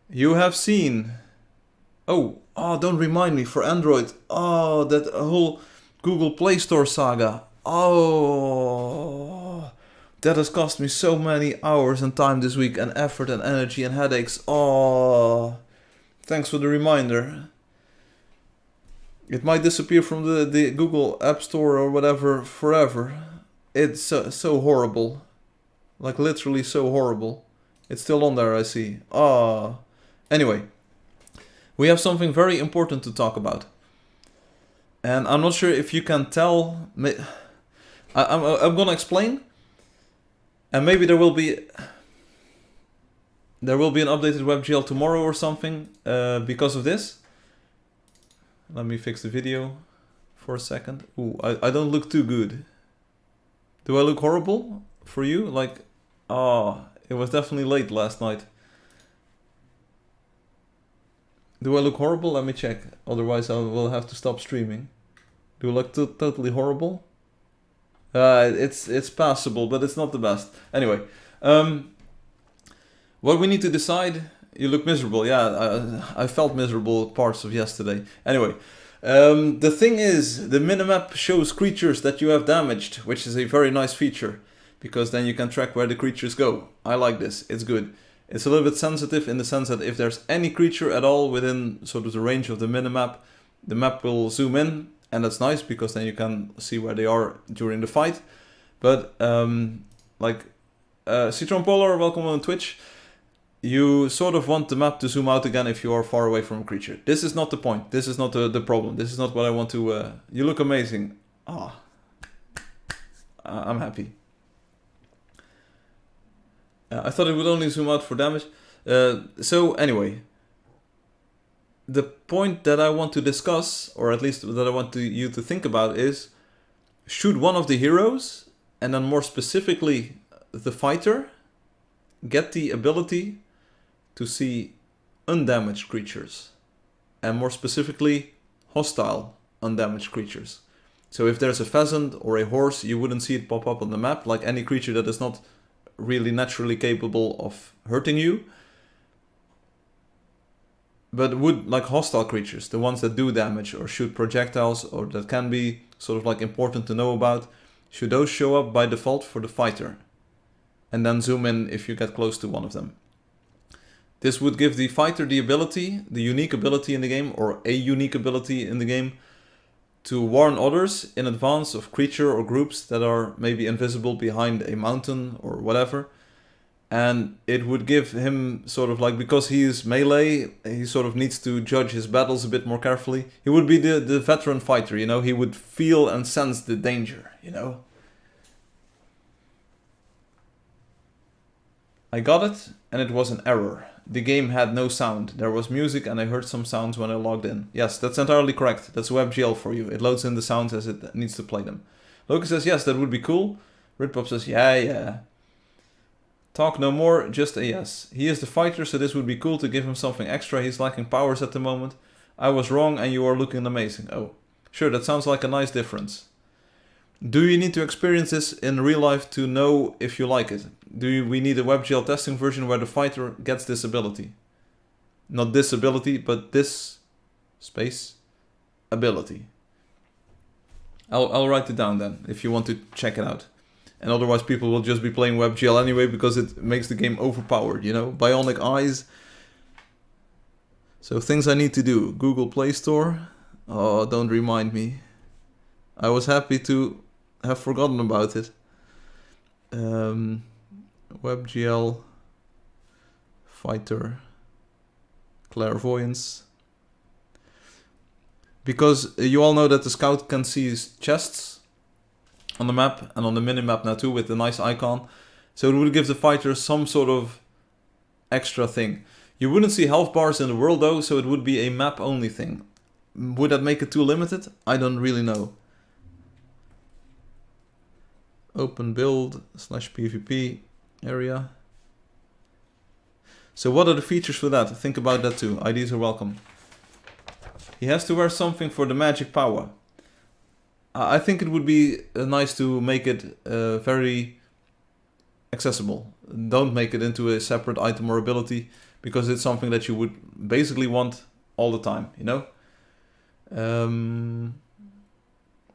You have seen... Oh, don't remind me, for Android. Oh, that whole Google Play Store saga. Oh, that has cost me so many hours and time this week, and effort and energy and headaches. Oh, thanks for the reminder. It might disappear from the Google App Store or whatever forever. It's so horrible. Like literally so horrible. It's still on there, I see. Anyway. We have something very important to talk about. And I'm not sure if you can tell... I'm gonna explain. And maybe there will be there will be an updated WebGL tomorrow or something because of this. Let me fix the video for a second. Ooh, I don't look too good. Do I look horrible for you? Like, it was definitely late last night. Do I look horrible? Let me check. Otherwise I will have to stop streaming. Do I look totally horrible? It's passable, but it's not the best. Anyway, what we need to decide... You look miserable. Yeah, I felt miserable parts of yesterday. Anyway, the thing is, the minimap shows creatures that you have damaged, which is a very nice feature, because then you can track where the creatures go. I like this. It's good. It's a little bit sensitive in the sense that if there's any creature at all within sort of the range of the minimap, the map will zoom in, and that's nice because then you can see where they are during the fight. But Citron Polar, welcome on Twitch. You sort of want the map to zoom out again if you are far away from a creature. This is not the point. This is not the problem. This is not what I want to... You look amazing. I'm happy. I thought it would only zoom out for damage. So anyway, the point that I want to discuss, or at least that I want you to think about is, should one of the heroes, and then more specifically the fighter, get the ability to see undamaged creatures, and more specifically hostile undamaged creatures. So if there's a pheasant or a horse, you wouldn't see it pop up on the map, like any creature that is not really naturally capable of hurting you. But would, like hostile creatures, the ones that do damage or shoot projectiles, or that can be sort of like important to know about, should those show up by default for the fighter? And then zoom in if you get close to one of them. This would give the fighter the ability, the unique ability in the game, or a unique ability in the game, to warn others in advance of creature or groups that are maybe invisible behind a mountain or whatever. And it would give him sort of like, because he is melee, he sort of needs to judge his battles a bit more carefully. He would be the veteran fighter, you know, he would feel and sense the danger, you know. I got it, and it was an error. The game had no sound. There was music and I heard some sounds when I logged in. Yes, that's entirely correct. That's WebGL for you. It loads in the sounds as it needs to play them. Loki says, yes, that would be cool. Ridpop says, yeah. Talk no more, just a yes. He is the fighter, so this would be cool to give him something extra. He's lacking powers at the moment. I was wrong and you are looking amazing. Oh, sure, that sounds like a nice difference. Do you need to experience this in real life to know if you like it? We need a WebGL testing version where the fighter gets this ability? Not this ability, but this space ability. I'll write it down then, if you want to check it out. And otherwise people will just be playing WebGL anyway, because it makes the game overpowered, you know? Bionic eyes. So things I need to do. Google Play Store. Oh, don't remind me. I was happy to have forgotten about it. WebGL Fighter Clairvoyance. Because you all know that the scout can see his chests on the map, and on the minimap now too, with the nice icon. So it would give the fighter some sort of extra thing. You wouldn't see health bars in the world though, so it would be a map only thing. Would that make it too limited? I don't really know. Open build /PvP area. So what are the features for that? Think about that too. IDs are welcome. He has to wear something for the magic power. I think it would be nice to make it very accessible. Don't make it into a separate item or ability, because it's something that you would basically want all the time, you know?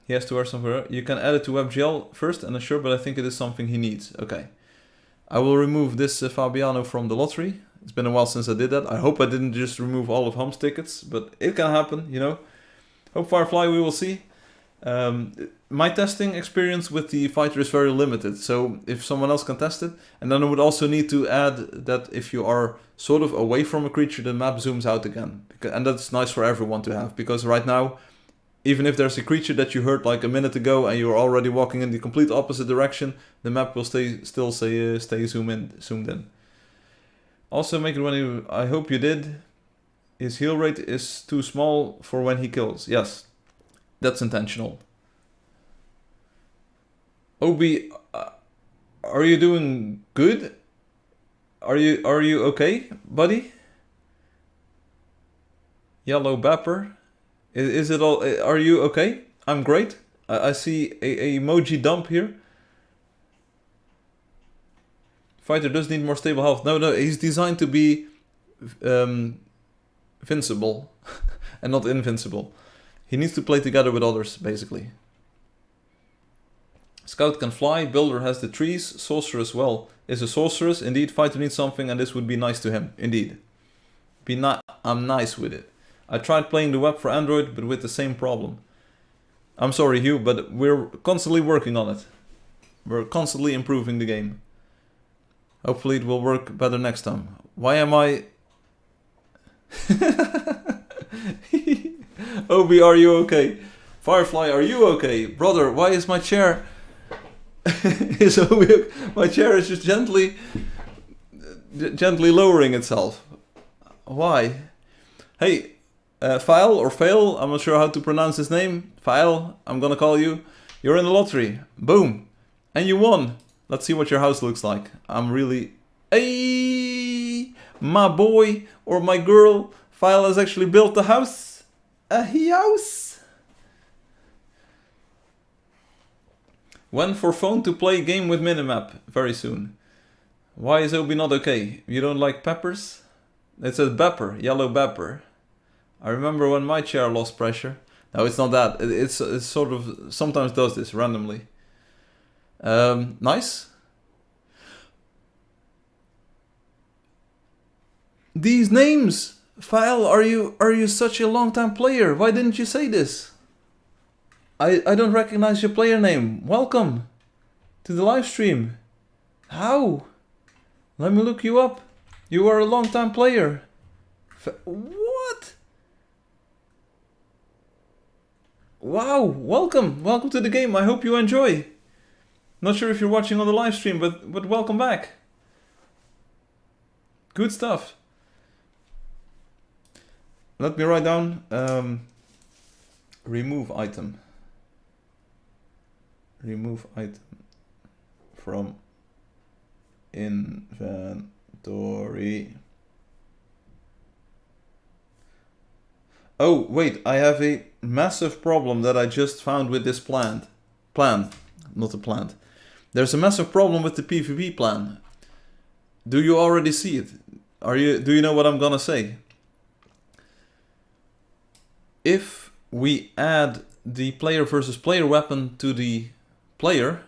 He has to wear something. You can add it to WebGL first and assure, but I think it is something he needs. Okay. I will remove this Fabiano from the lottery. It's been a while since I did that. I hope I didn't just remove all of Hum's tickets, but it can happen, you know. Hope Firefly, we will see. My testing experience with the fighter is very limited, so if someone else can test it, and then I would also need to add that if you are sort of away from a creature, the map zooms out again. And that's nice for everyone to have, because right now, even if there's a creature that you heard like a minute ago and you're already walking in the complete opposite direction, the map will still stay zoomed in. Also make it when he... I hope you did. His heal rate is too small for when he kills. Yes, that's intentional. Obi, are you doing good? Are you okay, buddy? Yellow Bapper. Is it all... Are you okay? I'm great. I see a emoji dump here. Fighter does need more stable health. No, he's designed to be invincible and not invincible. He needs to play together with others, basically. Scout can fly, Builder has the trees, Sorceress, well, is a Sorceress. Indeed, Fighter needs something and this would be nice to him. Indeed. I'm nice with it. I tried playing the web for Android, but with the same problem. I'm sorry, Hugh, but we're constantly working on it. We're constantly improving the game. Hopefully it will work better next time. Why am I... Obi, are you okay? Firefly, are you okay? Brother, why is my chair... My chair is just gently lowering itself. Why? Hey, File or Fail, I'm not sure how to pronounce his name. File, I'm gonna call you. You're in the lottery. Boom. And you won. Let's see what your house looks like. I'm really... Hey, my boy or my girl, File has actually built a house. A house. When for phone to play game with minimap? Very soon. Why is Obi not okay? You don't like peppers? It says Bapper, yellow Bapper. I remember when my chair lost pressure. No, it's not that. It's sort of sometimes does this randomly. Nice. These names, File. Are you such a long time player? Why didn't you say this? I don't recognize your player name. Welcome to the live stream. How? Let me look you up. You are a long time player. What? Wow, welcome to the game. I hope you enjoy. Not sure if you're watching on the live stream, but welcome back. Good stuff. Let me write down remove item. Remove item from inventory. Oh, wait, I have a massive problem that I just found with this plan, not a plant. There's a massive problem with the PvP plan. Do you already see it? Do you know what I'm gonna say? If we add the player versus player weapon to the player,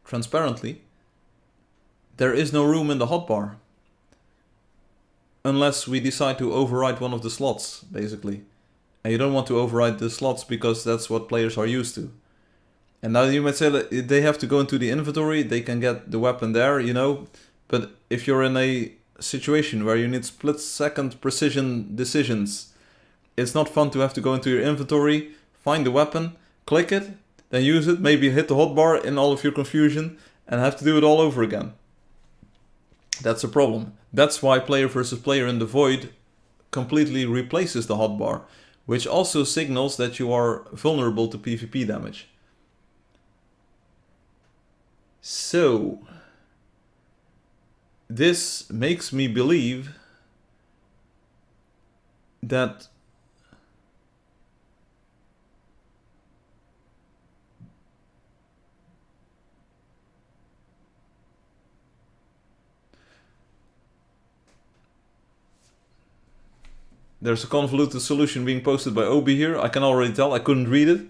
transparently, there is no room in the hotbar. Unless we decide to override one of the slots, basically. And you don't want to override the slots because that's what players are used to. And now you might say that they have to go into the inventory, they can get the weapon there, you know. But if you're in a situation where you need split-second precision decisions, it's not fun to have to go into your inventory, find the weapon, click it, then use it, maybe hit the hotbar in all of your confusion, and have to do it all over again. That's a problem. That's why player versus player in the void completely replaces the hotbar, which also signals that you are vulnerable to PvP damage. So, this makes me believe that there's a convoluted solution being posted by Obi here. I can already tell, I couldn't read it.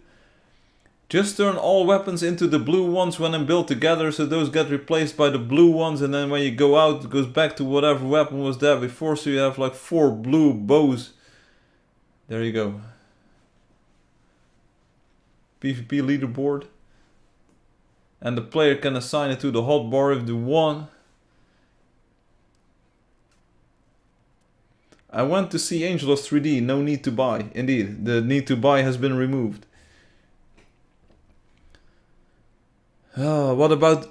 Just turn all weapons into the blue ones when I'm built together, so those get replaced by the blue ones, and then when you go out, it goes back to whatever weapon was there before, so you have like 4 blue bows. There you go. PvP leaderboard. And the player can assign it to the hotbar if they want. I went to see Angeldust 3D, no need to buy. Indeed, the need to buy has been removed. What about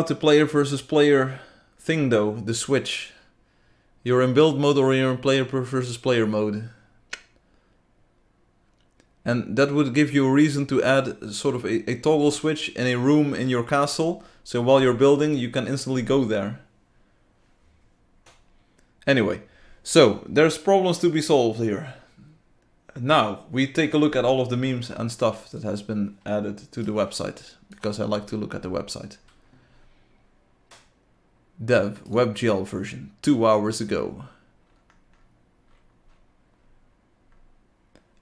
the player versus player thing though, the switch? You're in build mode or you're in player versus player mode. And that would give you a reason to add sort of a toggle switch in a room in your castle. So while you're building, you can instantly go there. Anyway, so there's problems to be solved here. Now, we take a look at all of the memes and stuff that has been added to the website. Because I like to look at the website. Dev, WebGL version, 2 hours ago.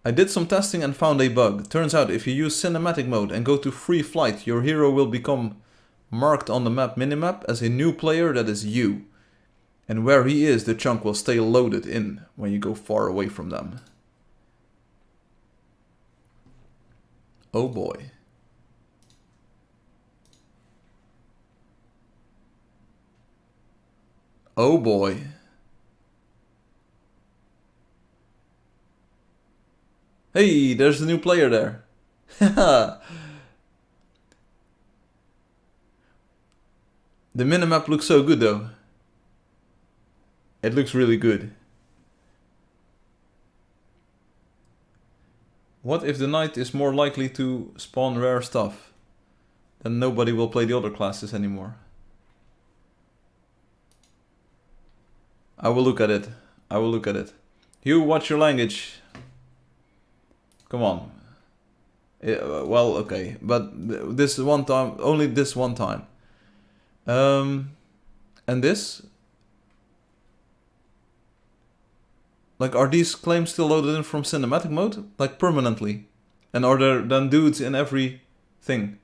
I did some testing and found a bug. Turns out if you use cinematic mode and go to free flight, your hero will become marked on the map minimap as a new player that is you. And where he is, the chunk will stay loaded in when you go far away from them. Oh boy. Oh boy. Hey, there's the new player there. Haha. The minimap looks so good though. It looks really good. What if the knight is more likely to spawn rare stuff? Then nobody will play the other classes anymore. I will look at it. I will look at it. Hugh, watch your language. Come on. Well, okay. But this one time, only this one time. And this? Like, are these claims still loaded in from cinematic mode? Like, permanently? And are there then dudes in every thing?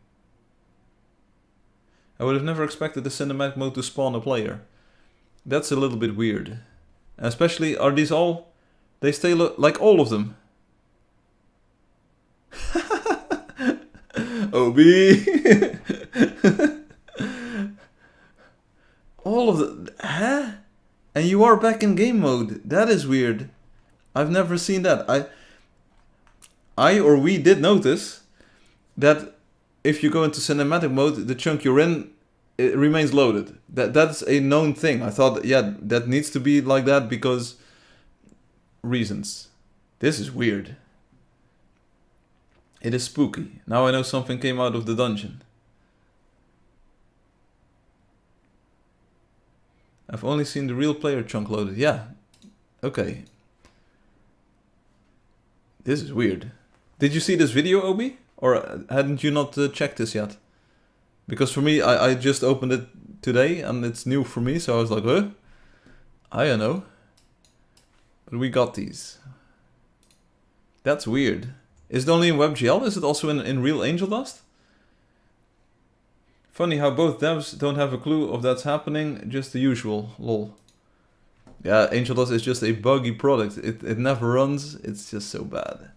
I would have never expected the cinematic mode to spawn a player. That's a little bit weird. And especially, are these all... They stay like all of them. OB! All of the... Huh? And you are back in game mode. That is weird. I've never seen that. We did notice that if you go into cinematic mode, the chunk you're in, it remains loaded. That's a known thing. I thought, yeah, that needs to be like that because reasons. This is weird. It is spooky. Now I know something came out of the dungeon. I've only seen the real player chunk loaded. Yeah. Okay. This is weird. Did you see this video, Obi? Or hadn't you not checked this yet? Because for me, I just opened it today and it's new for me. So I was like, huh? I don't know. But we got these. That's weird. Is it only in WebGL? Is it also in real Angeldust? Funny how both devs don't have a clue of that's happening, just the usual, lol. Yeah, Angeldust is just a buggy product. It never runs, it's just so bad.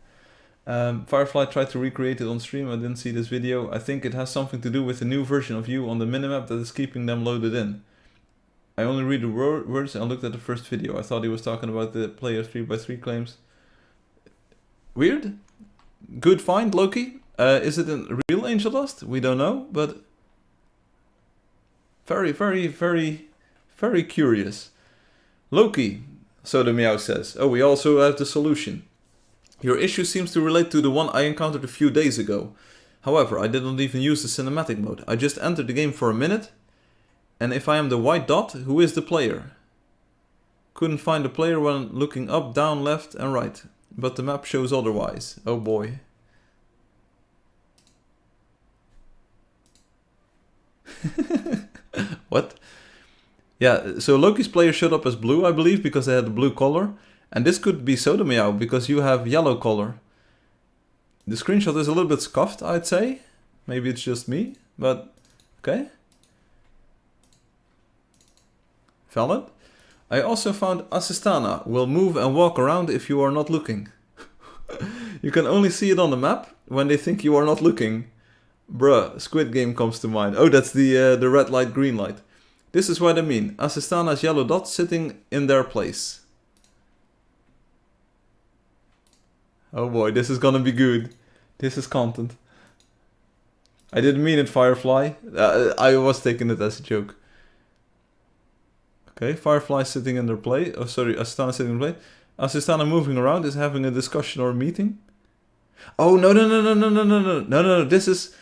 Firefly tried to recreate it on stream, I didn't see this video. I think it has something to do with the new version of you on the minimap that is keeping them loaded in. I only read the words and looked at the first video. I thought he was talking about the player 3x3 claims. Weird? Good find, Loki. Is it in real Angeldust? We don't know, but... Very, very, very, very curious. Loki, so the Meow says. Oh, we also have the solution. Your issue seems to relate to the one I encountered a few days ago. However, I didn't even use the cinematic mode. I just entered the game for a minute. And if I am the white dot, who is the player? Couldn't find the player when looking up, down, left and right. But the map shows otherwise. Oh boy. What? Yeah, so Loki's player showed up as blue, I believe, because they had the blue color. And this could be Sodomeow, because you have yellow color. The screenshot is a little bit scuffed, I'd say. Maybe it's just me, but okay. Valid. I also found Assistana will move and walk around if you are not looking. You can only see it on the map when they think you are not looking. Bruh, Squid Game comes to mind. Oh, that's the red light, green light. This is what I mean. Assistana's yellow dot sitting in their place. Oh boy, this is gonna be good. This is content. I didn't mean it, Firefly. I was taking it as a joke. Okay, Firefly sitting in their play. Oh, sorry, Asistana sitting in play. Asistana moving around is having a discussion or a meeting. Oh, no. This is...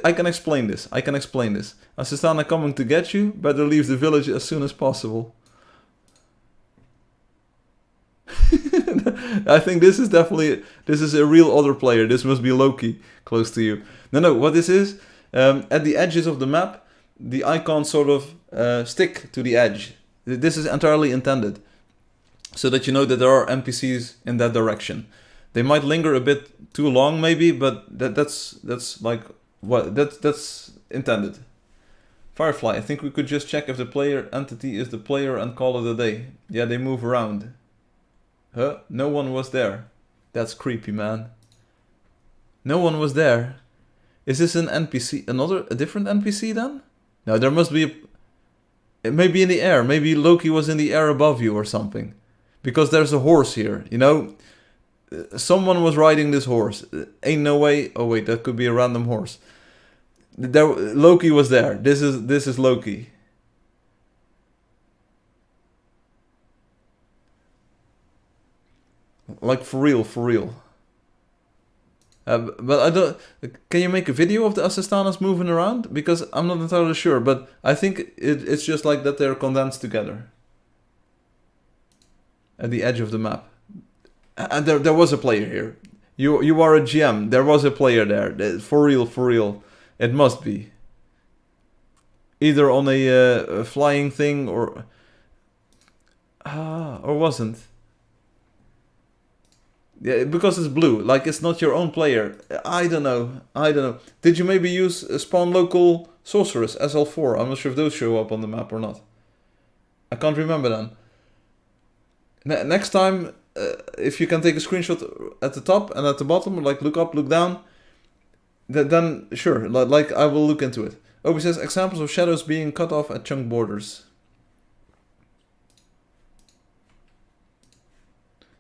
I can explain this. Asistana coming to get you. Better leave the village as soon as possible. I think this is definitely... This is a real other player. This must be Loki close to you. No, what this is... at the edges of the map, the icons sort of stick to the edge. This is entirely intended. So that you know that there are NPCs in that direction. They might linger a bit too long maybe, but that's like... what that's intended. Firefly, I think we could just check if the player entity is the player and call it a day. Yeah, they move around. Huh? No one was there. That's creepy, man. No one was there. Is this an NPC? A different NPC then? No, there must be it may be in the air. Maybe Loki was in the air above you or something. Because there's a horse here, you know? Someone was riding this horse. Ain't no way. Oh wait, that could be a random horse. Loki was there. This is Loki. Like for real. But I don't... Can you make a video of the Asistanas moving around? Because I'm not entirely sure, but I think it's just like that they're condensed together. At the edge of the map. And there was a player here. You are a GM. There was a player there. For real. It must be. Either on a flying thing or... or wasn't. Yeah, because it's blue. Like, it's not your own player. I don't know. Did you maybe use spawn local sorceress, SL4? I'm not sure if those show up on the map or not. I can't remember then. Next time, if you can take a screenshot at the top and at the bottom, like look up, look down, then sure, like I will look into it. Obi says, examples of shadows being cut off at chunk borders.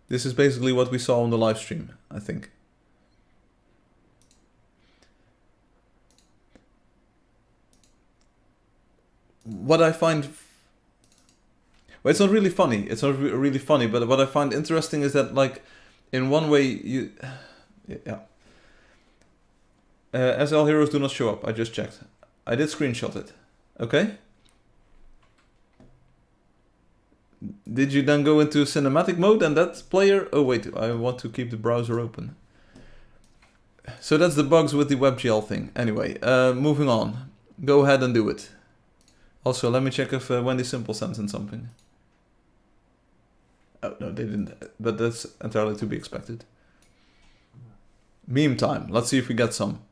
This is basically what we saw on the live stream, I think. What I find... Well, it's not really funny. It's not really funny, but what I find interesting is that, like, in one way, you... Yeah. SL heroes do not show up. I just checked. I did screenshot it. Okay? Did you then go into cinematic mode and that player... Oh wait, I want to keep the browser open. So that's the bugs with the WebGL thing. Anyway, moving on. Go ahead and do it. Also, let me check if Wendy Simple sent in something. Oh, no, they didn't. But that's entirely to be expected. Meme time. Let's see if we get some.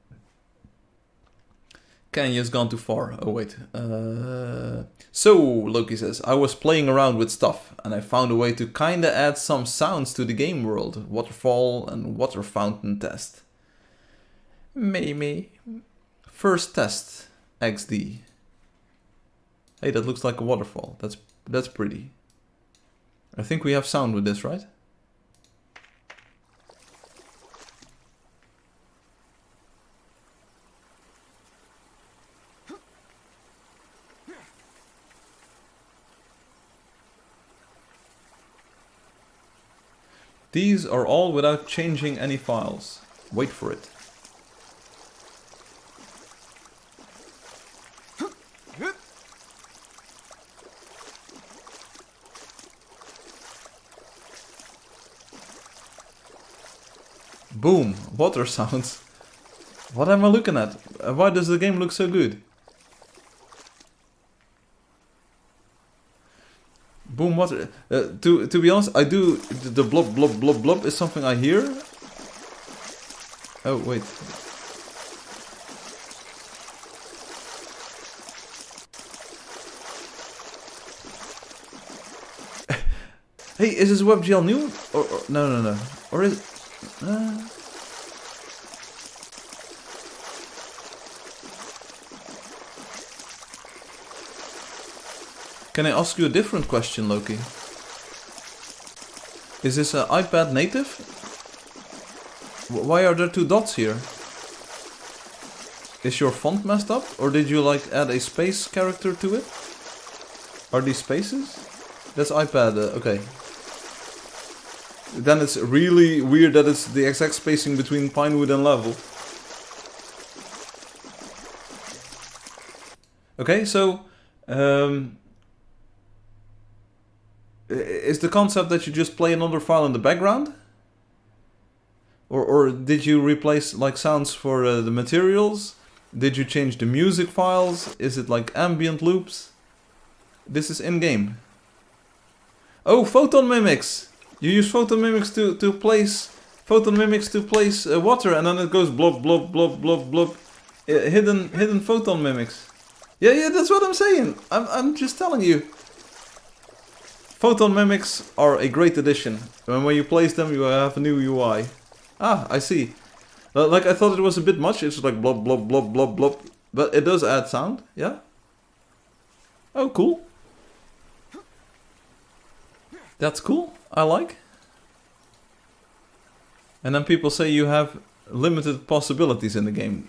Kenya's gone too far. Oh, wait. So, Loki says, I was playing around with stuff and I found a way to kinda add some sounds to the game world. Waterfall and water fountain test. Maybe. First test. XD. Hey, that looks like a waterfall. That's pretty. I think we have sound with this, right? These are all without changing any files. Wait for it. Boom, water sounds. What am I looking at? Why does the game look so good? Boom, water. To be honest, I do... The blob, blob, blob, blob is something I hear. Oh, wait. Hey, is this WebGL new? Or no. Or is... Can I ask you a different question, Loki? Is this an iPad native? Why are there two dots here? Is your font messed up? Or did you like add a space character to it? Are these spaces? That's iPad, okay. Then it's really weird that it's the exact spacing between Pinewood and level. Okay, so is the concept that you just play another file in the background? Or did you replace like sounds for the materials? Did you change the music files? Is it like ambient loops? This is in-game. Oh, photon mimics! You use photon mimics to place water, and then it goes blob blob blob blob blob. Hidden photon mimics. Yeah, that's what I'm saying. I'm just telling you. Photon mimics are a great addition. And when you place them, you have a new UI. Ah, I see. Like I thought it was a bit much. It's like blob blob blob blob blob, but it does add sound. Yeah. Oh, cool. That's cool. I like. And then people say you have limited possibilities in the game.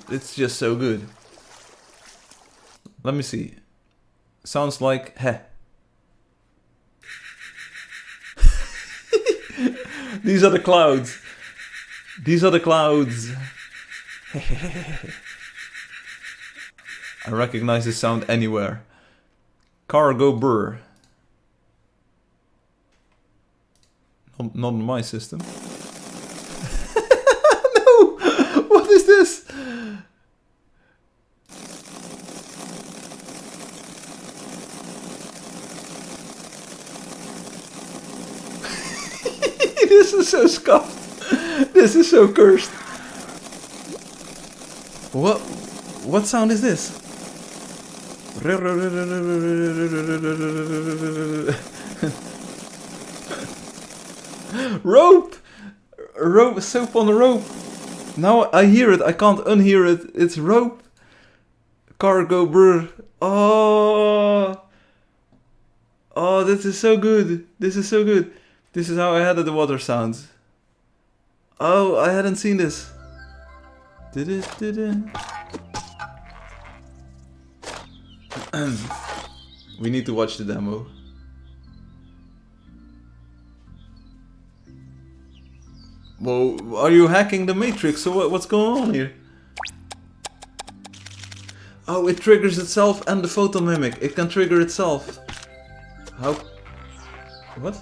It's just so good. Let me see. Sounds like heh. These are the clouds. These are the clouds. I recognize this sound anywhere. Cargo burr. Not in my system. No! What is this? This is so scuffed. This is so cursed. What sound is this? Rope! Rope, soap on a rope. Now I hear it, I can't unhear it. It's rope. Cargo brr. Oh, this is so good. This is so good. This is how I added the water sounds. Oh, I hadn't seen this. We need to watch the demo. Whoa, are you hacking the Matrix? So what's going on here? Oh, it triggers itself and the photon mimic. It can trigger itself. How? What?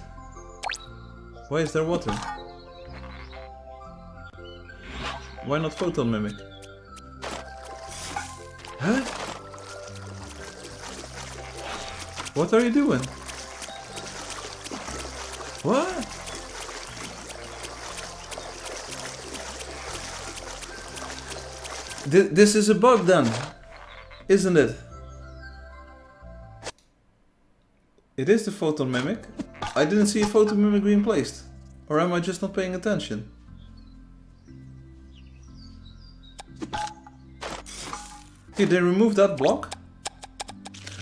Why is there water? Why not photon mimic? Huh? What are you doing? What? This is a bug then, isn't it? It is the photon mimic. I didn't see a photon mimic being placed. Or am I just not paying attention? Did they remove that block?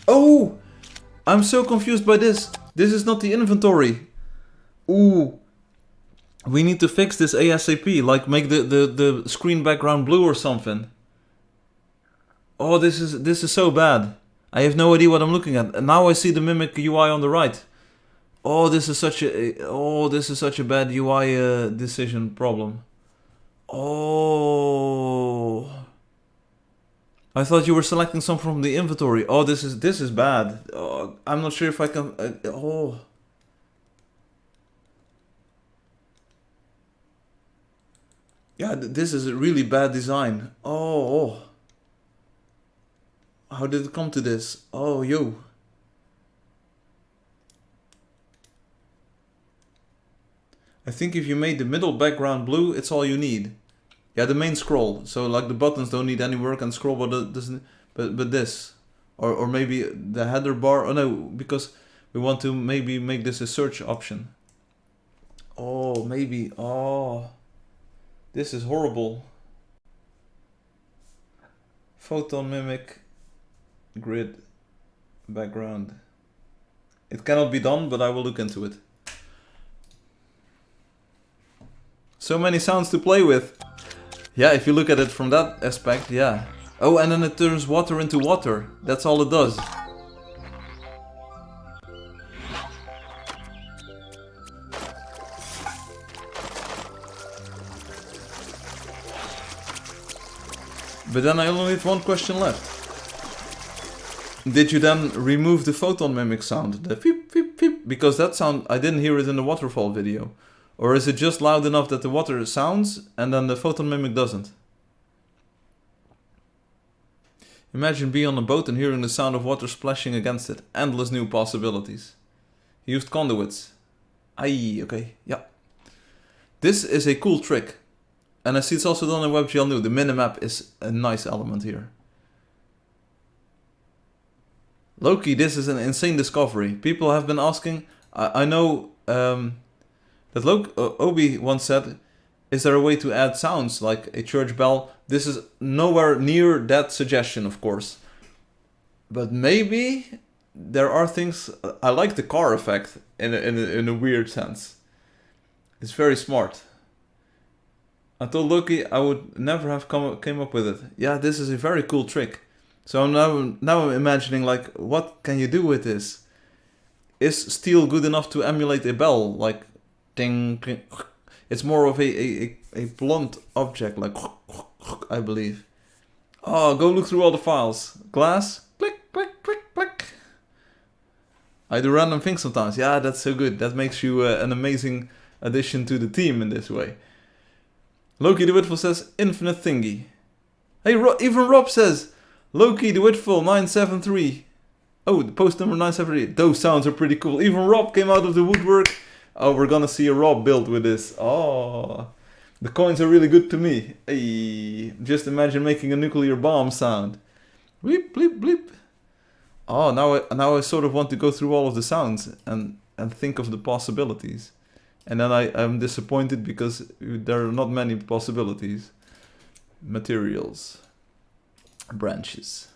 Oh! I'm so confused by this. This is not the inventory. Ooh. We need to fix this ASAP. Like make the screen background blue or something. Oh, this is so bad. I have no idea what I'm looking at. And now I see the mimic UI on the right. Oh, this is such a bad UI decision problem. Oh. I thought you were selecting some from the inventory. Oh, this is bad. Oh, I'm not sure if I can. Oh. Yeah, this is a really bad design. Oh. How did it come to this? Oh, yo. I think if you made the middle background blue, it's all you need. Yeah, the main scroll. So like the buttons don't need any work and scroll bar doesn't. But this, or maybe the header bar. Oh no, because we want to maybe make this a search option. Oh, maybe. Oh, this is horrible. Photon mimic. Grid background. It cannot be done, but I will look into it. So many sounds to play with. Yeah, if you look at it from that aspect, yeah. Oh, and then it turns water into water. That's all it does. But then I only have one question left. Did you then remove the photon mimic sound? The beep, beep, beep? Because that sound, I didn't hear it in the waterfall video. Or is it just loud enough that the water sounds and then the photon mimic doesn't? Imagine being on a boat and hearing the sound of water splashing against it. Endless new possibilities. He used conduits. Aye, okay, yeah. This is a cool trick. And I see it's also done in WebGL New. The minimap is a nice element here. Loki, this is an insane discovery. People have been asking. I know that Obi once said, is there a way to add sounds like a church bell? This is nowhere near that suggestion, of course. But maybe there are things. I like the car effect in a weird sense. It's very smart. I told Loki I would never have came up with it. Yeah, this is a very cool trick. So now I'm imagining, like, what can you do with this? Is steel good enough to emulate a bell? Like, ding, ding. It's more of a blunt object, like, I believe. Oh, go look through all the files. Glass, click, click, click, click. I do random things sometimes. Yeah, that's so good. That makes you an amazing addition to the team in this way. Loki the Whitful says, infinite thingy. Hey, even Rob says, Loki the Whitful 973. Oh, the post number 973. Those sounds are pretty cool. Even Rob came out of the woodwork. Oh, we're gonna see a Rob build with this. Oh, the coins are really good to me. Hey, just imagine making a nuclear bomb sound. Bleep, bleep, bleep. Oh, now I sort of want to go through all of the sounds and think of the possibilities. And then I'm disappointed because there are not many possibilities. Materials. Branches.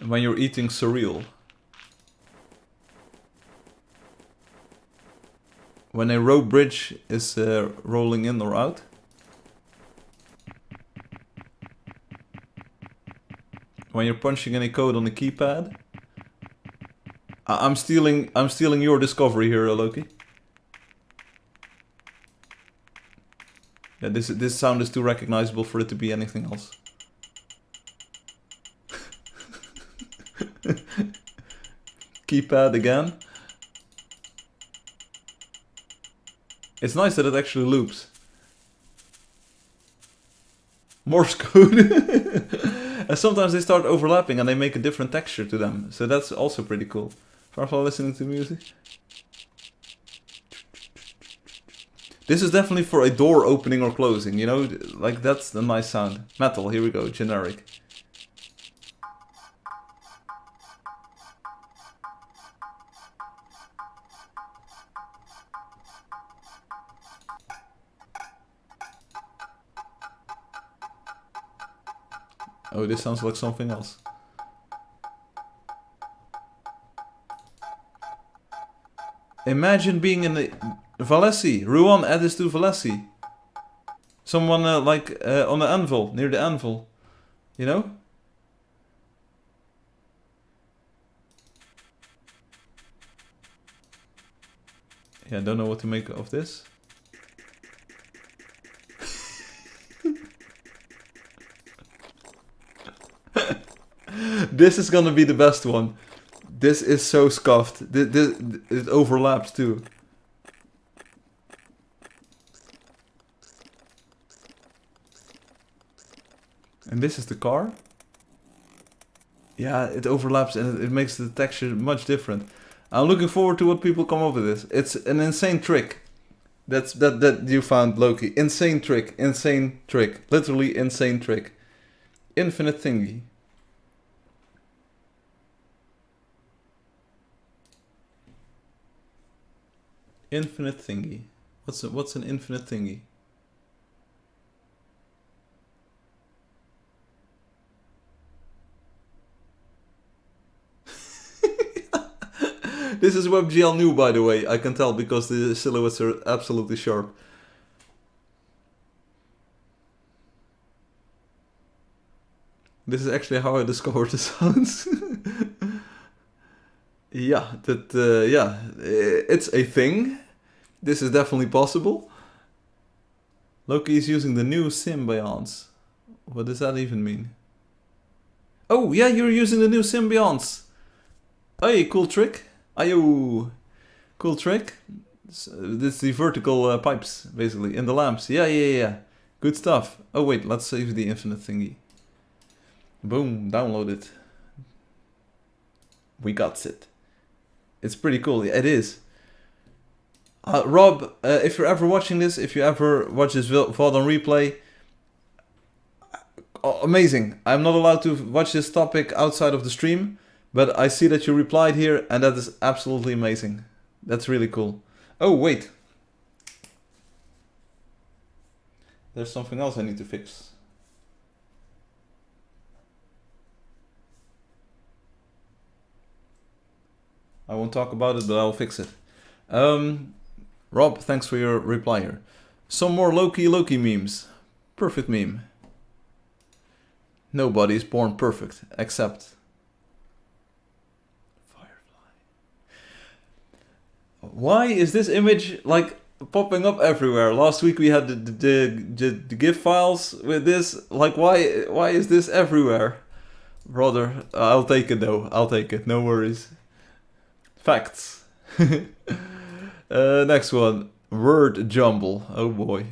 When you're eating cereal. When a rope bridge is rolling in or out. When you're punching any code on the keypad. I'm stealing your discovery here, Loki. Yeah, this sound is too recognizable for it to be anything else. Keypad again. It's nice that it actually loops. Morse code. And sometimes they start overlapping and they make a different texture to them. So that's also pretty cool. Firefly listening to music. This is definitely for a door opening or closing, you know? Like, that's the nice sound. Metal, here we go, generic. Oh, this sounds like something else. Imagine being in the... Valesi, Ruan, add this to Valesi. Someone like on the anvil, near the anvil. You know? Yeah, I don't know what to make of this. This is gonna be the best one. This is so scuffed. It overlaps too. And this is the car. Yeah, it overlaps and it makes the texture much different. I'm looking forward to what people come up with this. It's an insane trick. That you found, Loki. Insane trick. Insane trick. Literally insane trick. Infinite thingy. Infinite thingy. What's an infinite thingy? This is WebGL new, by the way. I can tell because the silhouettes are absolutely sharp. This is actually how I discovered the sounds. Yeah, yeah, it's a thing. This is definitely possible. Loki is using the new symbionts. What does that even mean? Oh, yeah, you're using the new symbionts. Hey, cool trick. Ayo. Cool trick. This is the vertical pipes, basically, in the lamps. Yeah. Good stuff. Oh, wait, let's save the infinite thingy. Boom, download it. We got it. It's pretty cool. Yeah, it is. Rob, if you're ever watching this, if you ever watch this VOD on replay, amazing. I'm not allowed to watch this topic outside of the stream, but I see that you replied here, and that is absolutely amazing. That's really cool. Oh, wait. There's something else I need to fix. I won't talk about it, but I'll fix it. Rob, thanks for your reply here. Some more Loki memes. Perfect meme. Nobody is born perfect, except Firefly. Why is this image like popping up everywhere? Last week we had the GIF files with this. Like, why is this everywhere? Brother, I'll take it though. I'll take it. No worries. Facts. Next one. Word jumble. Oh boy.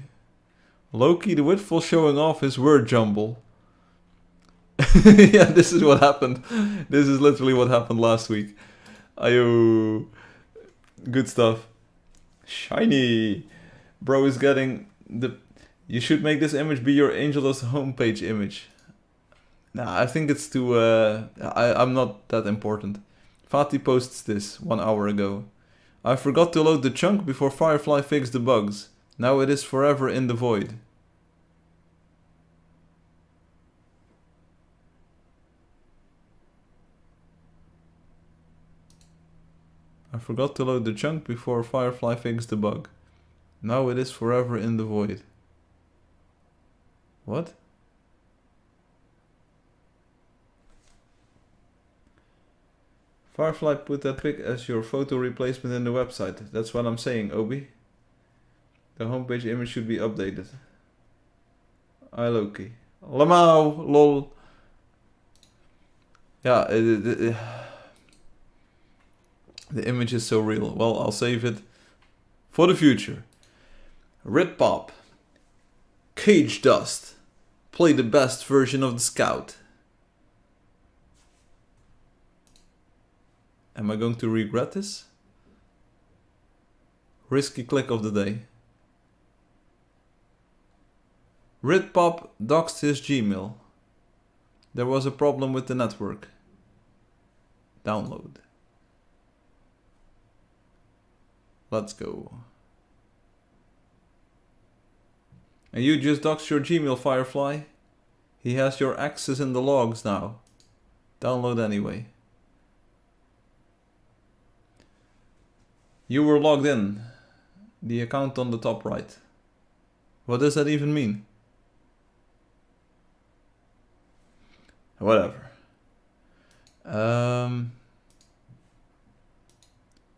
Loki the Witful showing off his word jumble. Yeah, this is what happened. This is literally what happened last week. Ayo. Good stuff. Shiny. Bro is getting the... You should make this image be your Angeldust homepage image. Nah, I think it's too... I'm not that important. Fatih posts this 1 hour ago. I forgot to load the chunk before Firefly fixed the bugs. Now it is forever in the void. I forgot to load the chunk before Firefly fixed the bug. Now it is forever in the void. What? Firefly put that pic as your photo replacement in the website. That's what I'm saying, Obi. The homepage image should be updated. I Loki. Lamau, lol. Yeah, the image is so real. Well, I'll save it for the future. Red Pop. Angeldust. Play the best version of the Scout. Am I going to regret this? Risky click of the day. Ritpop doxed his Gmail. There was a problem with the network. Download. Let's go. And you just doxed your Gmail, Firefly. He has your access in the logs now. Download anyway. You were logged in. The account on the top right. What does that even mean? Whatever.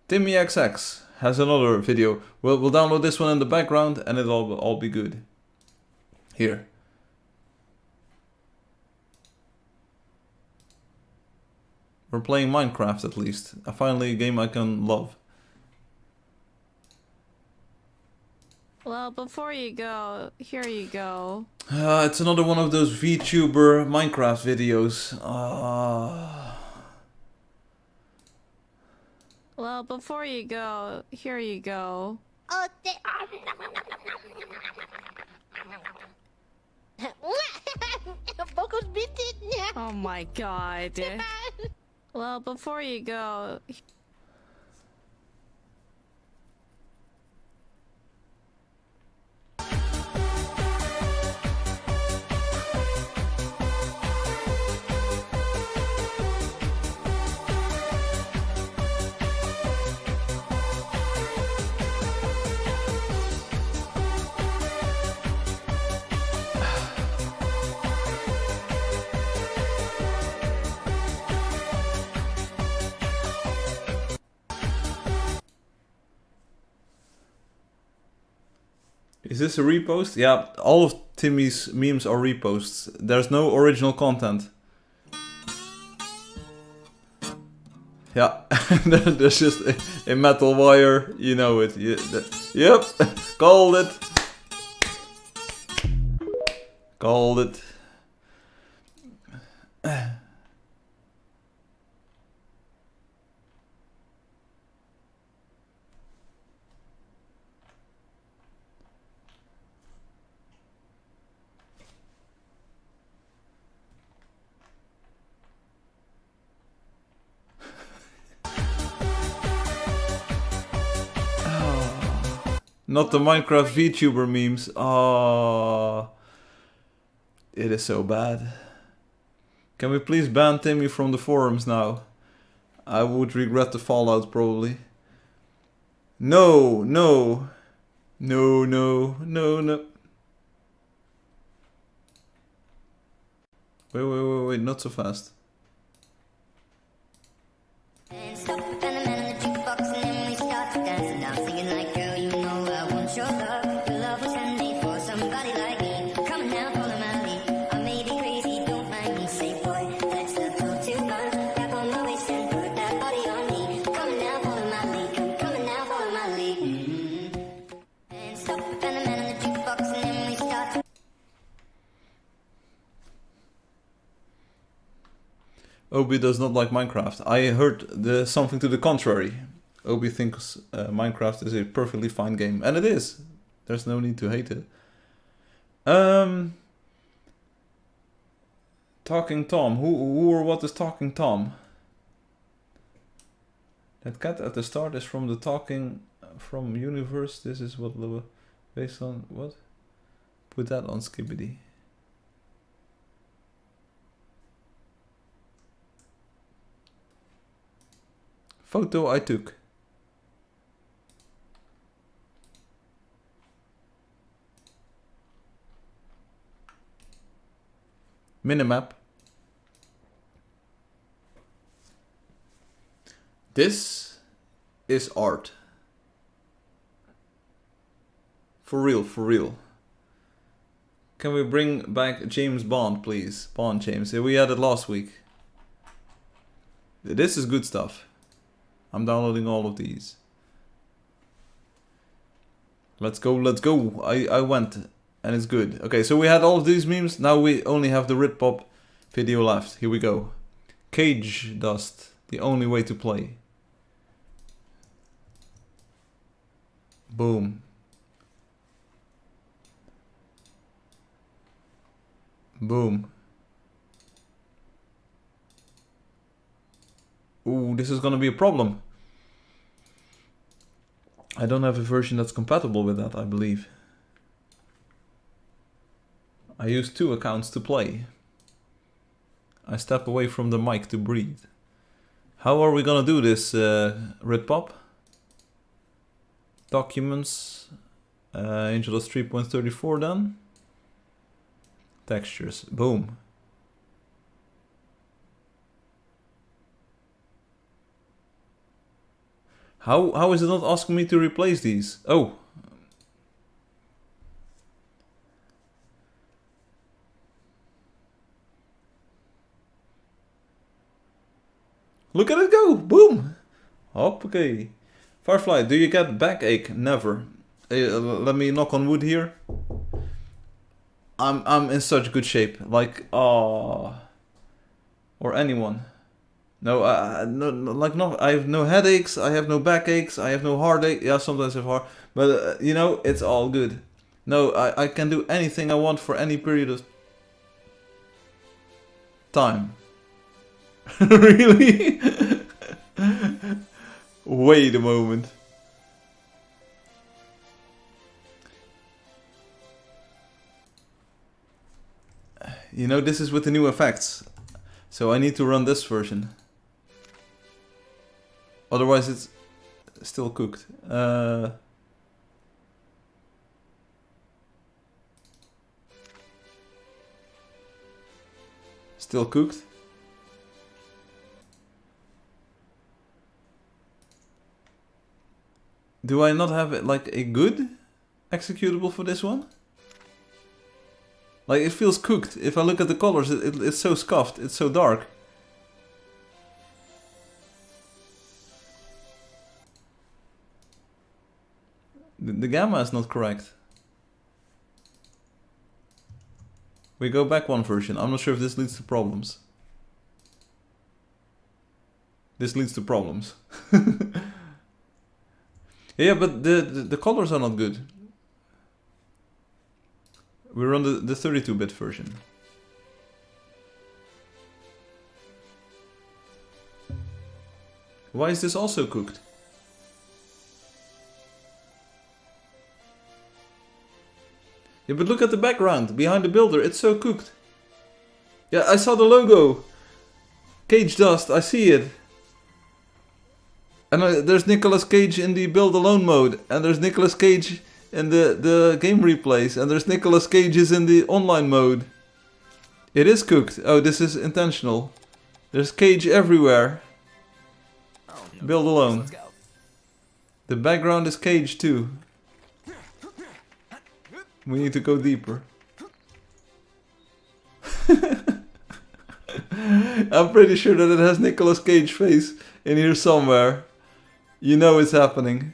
TimmyXX has another video. We'll download this one in the background and it'll all be good. Here. We're playing Minecraft at least. Finally a game I can love. Well, before you go, here you go. It's another one of those VTuber Minecraft videos. Well, before you go, here you go. Oh my god. Well, before you go... Is this a repost? Yeah, all of Timmy's memes are reposts. There's no original content. Yeah, there's just a metal wire, you know it. Yep, called it. Called it. Not the Minecraft VTuber memes. Oh, it is so bad. Can we please ban Timmy from the forums now? I would regret the fallout probably. No, no. No, no, no, no. Wait, not so fast. Obi does not like Minecraft. I heard something to the contrary. Obi thinks Minecraft is a perfectly fine game. And it is. There's no need to hate it. Talking Tom. Who or what is Talking Tom? That cat at the start is from the Talking from universe. This is what based on what? Put that on Skibidi. Photo I took. Minimap. This is art. For real, for real. Can we bring back James Bond, please? Bond James. We had it last week. This is good stuff. I'm downloading all of these. Let's go, let's go. I went and it's good. Okay, so we had all of these memes. Now we only have the Ritpop video left. Here we go. Angeldust, the only way to play. Boom. Boom. Ooh, this is gonna be a problem. I don't have a version that's compatible with that, I believe. I use 2 accounts to play. I step away from the mic to breathe. How are we gonna do this, Ritpop? Documents, Angeldust 3.34 then. Textures, boom. How is it not asking me to replace these? Oh. Look at it go! Boom! Okay. Firefly, do you get backache? Never. Let me knock on wood here. I'm in such good shape. Like, or anyone. No, I have no headaches, I have no backaches, I have no heartache. Yeah, sometimes I have heart, but you know, it's all good. No, I can do anything I want for any period of time. Really? Wait a moment. You know, this is with the new effects, so I need to run this version. Otherwise it's still cooked. Still cooked. Do I not have it like a good? executable for this one? Like, it feels cooked. If I look at the colors, it's so scuffed, it's so dark. The gamma is not correct. We go back one version. I'm not sure if this leads to problems. This leads to problems. Yeah, but the colors are not good. We're on the 32-bit version. Why is this also cooked? Yeah, but look at the background behind the builder. It's so cooked. Yeah, I saw the logo. Angeldust, I see it. And there's Nicolas Cage in the build alone mode. And there's Nicolas Cage in the game replays. And there's Nicolas Cage's in the online mode. It is cooked. Oh, this is intentional. There's Cage everywhere. Build alone. The background is Cage too. We need to go deeper. I'm pretty sure that it has Nicolas Cage face in here somewhere. You know it's happening.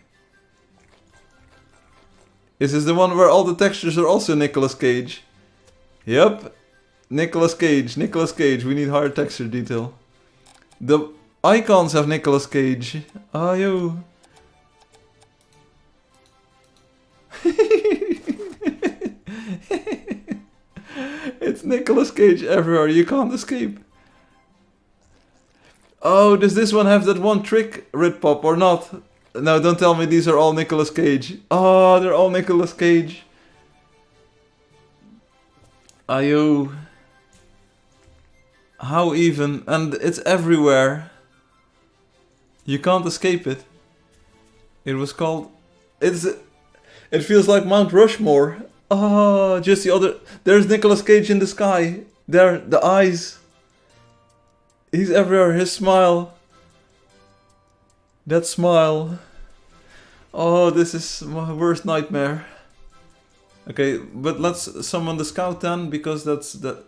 Is this the one where all the textures are also Nicolas Cage? Yep. Nicolas Cage, Nicolas Cage. We need higher texture detail. The icons have Nicolas Cage. Ah, yo. It's Nicolas Cage everywhere, you can't escape. Oh, does this one have that one trick, Ritpop, or not? No, don't tell me these are all Nicolas Cage. Oh, they're all Nicolas Cage. Ayo. How even? And it's everywhere. You can't escape it. It was called... It feels like Mount Rushmore. Oh, just the other... There's Nicolas Cage in the sky. There, the eyes. He's everywhere, his smile. That smile. Oh, this is my worst nightmare. Okay, but let's summon the scout then, because that's the...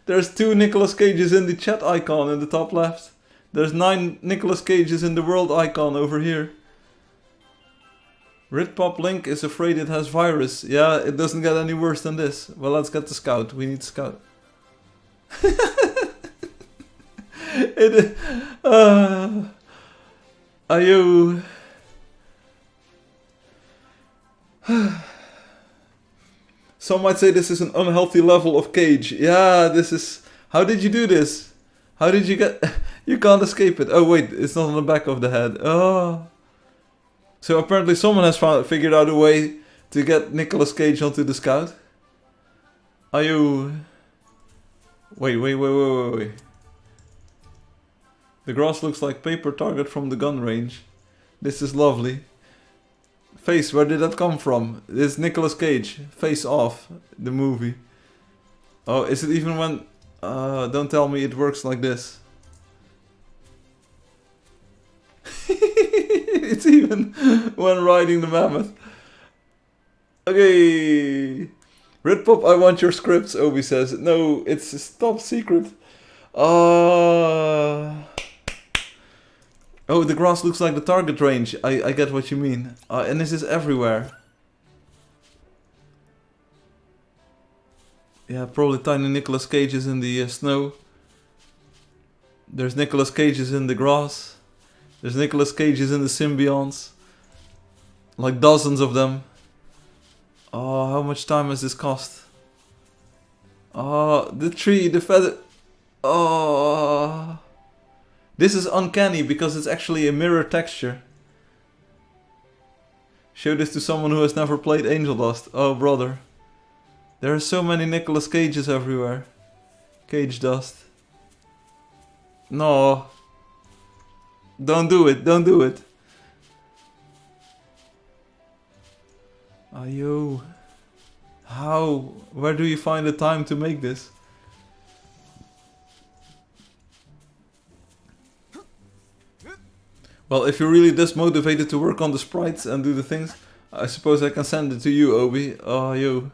There's 2 Nicolas Cages in the chat icon in the top left. There's 9 Nicolas Cages in the world icon over here. Ritpop Link is afraid it has virus. Yeah, it doesn't get any worse than this. Well, let's get the scout. We need scout. Ayo. Some might say this is an unhealthy level of Cage. Yeah, this is... How did you do this? How did you get... You can't escape it. Oh wait, it's not on the back of the head. Oh. So apparently someone has figured out a way to get Nicolas Cage onto the scout. Are you... Wait. The grass looks like paper target from the gun range. This is lovely. Face, where did that come from? This is Nicolas Cage. Face Off, the movie. Oh, is it even when... don't tell me it works like this. It's even when riding the mammoth. Okay. Ritpop, I want your scripts, Obi says. No, it's a top secret. Oh, the grass looks like the target range. I get what you mean. And this is everywhere. Yeah, probably tiny Nicolas Cages in the snow. There's Nicolas Cages in the grass. There's Nicolas Cages in the symbionts. Like dozens of them. Oh, how much time has this cost? Oh, the tree, the feather. Oh. This is uncanny because it's actually a mirror texture. Show this to someone who has never played Angeldust. Oh, brother. There are so many Nicolas Cages everywhere. Angeldust. No. Don't do it, don't do it. Ayo. How? Where do you find the time to make this? Well, if you're really this motivated to work on the sprites and do the things, I suppose I can send it to you, Obi. Oh, yo.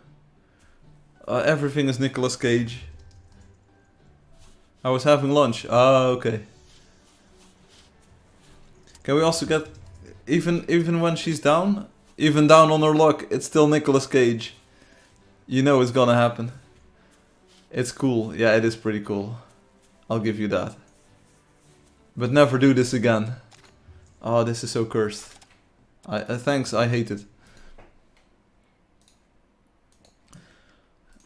Everything is Nicolas Cage. I was having lunch. Ah, okay. Can we also get... Even when she's down? Even down on her luck, it's still Nicolas Cage. You know it's gonna happen. It's cool. Yeah, it is pretty cool. I'll give you that. But never do this again. Oh, this is so cursed. Thanks, I hate it.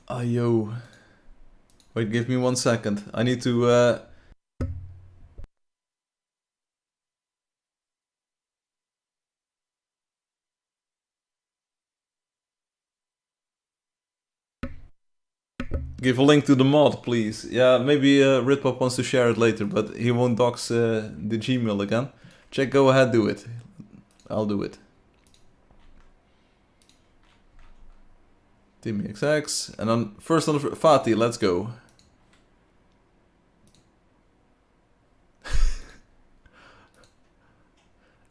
Ah, yo. Wait, give me 1 second. I need to... Give a link to the mod, please. Yeah, maybe Ritpop wants to share it later, but he won't dox the Gmail again. Check, go ahead, do it. I'll do it. Timmy XX, and then first on the Fatih, let's go.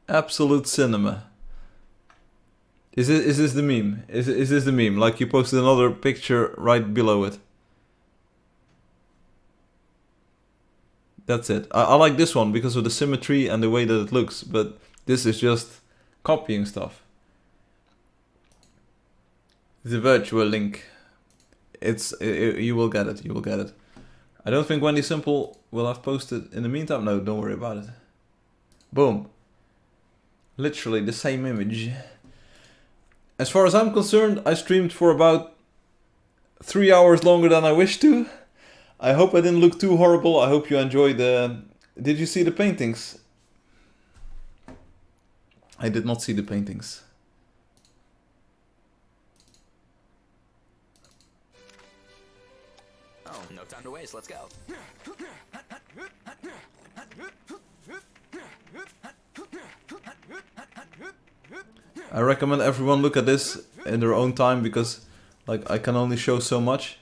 Absolute cinema. Is this the meme? Is this the meme? Like you posted another picture right below it. That's it. I like this one because of the symmetry and the way that it looks, but this is just copying stuff. The virtual link. You will get it. You will get it. I don't think Wendy Simple will have posted in the meantime. No, don't worry about it. Boom. Literally the same image. As far as I'm concerned, I streamed for about 3 hours longer than I wished to. I hope I didn't look too horrible. I hope you enjoyed the... Did you see the paintings? I did not see the paintings. Oh, no time to waste. Let's go. I recommend everyone look at this in their own time because like I can only show so much.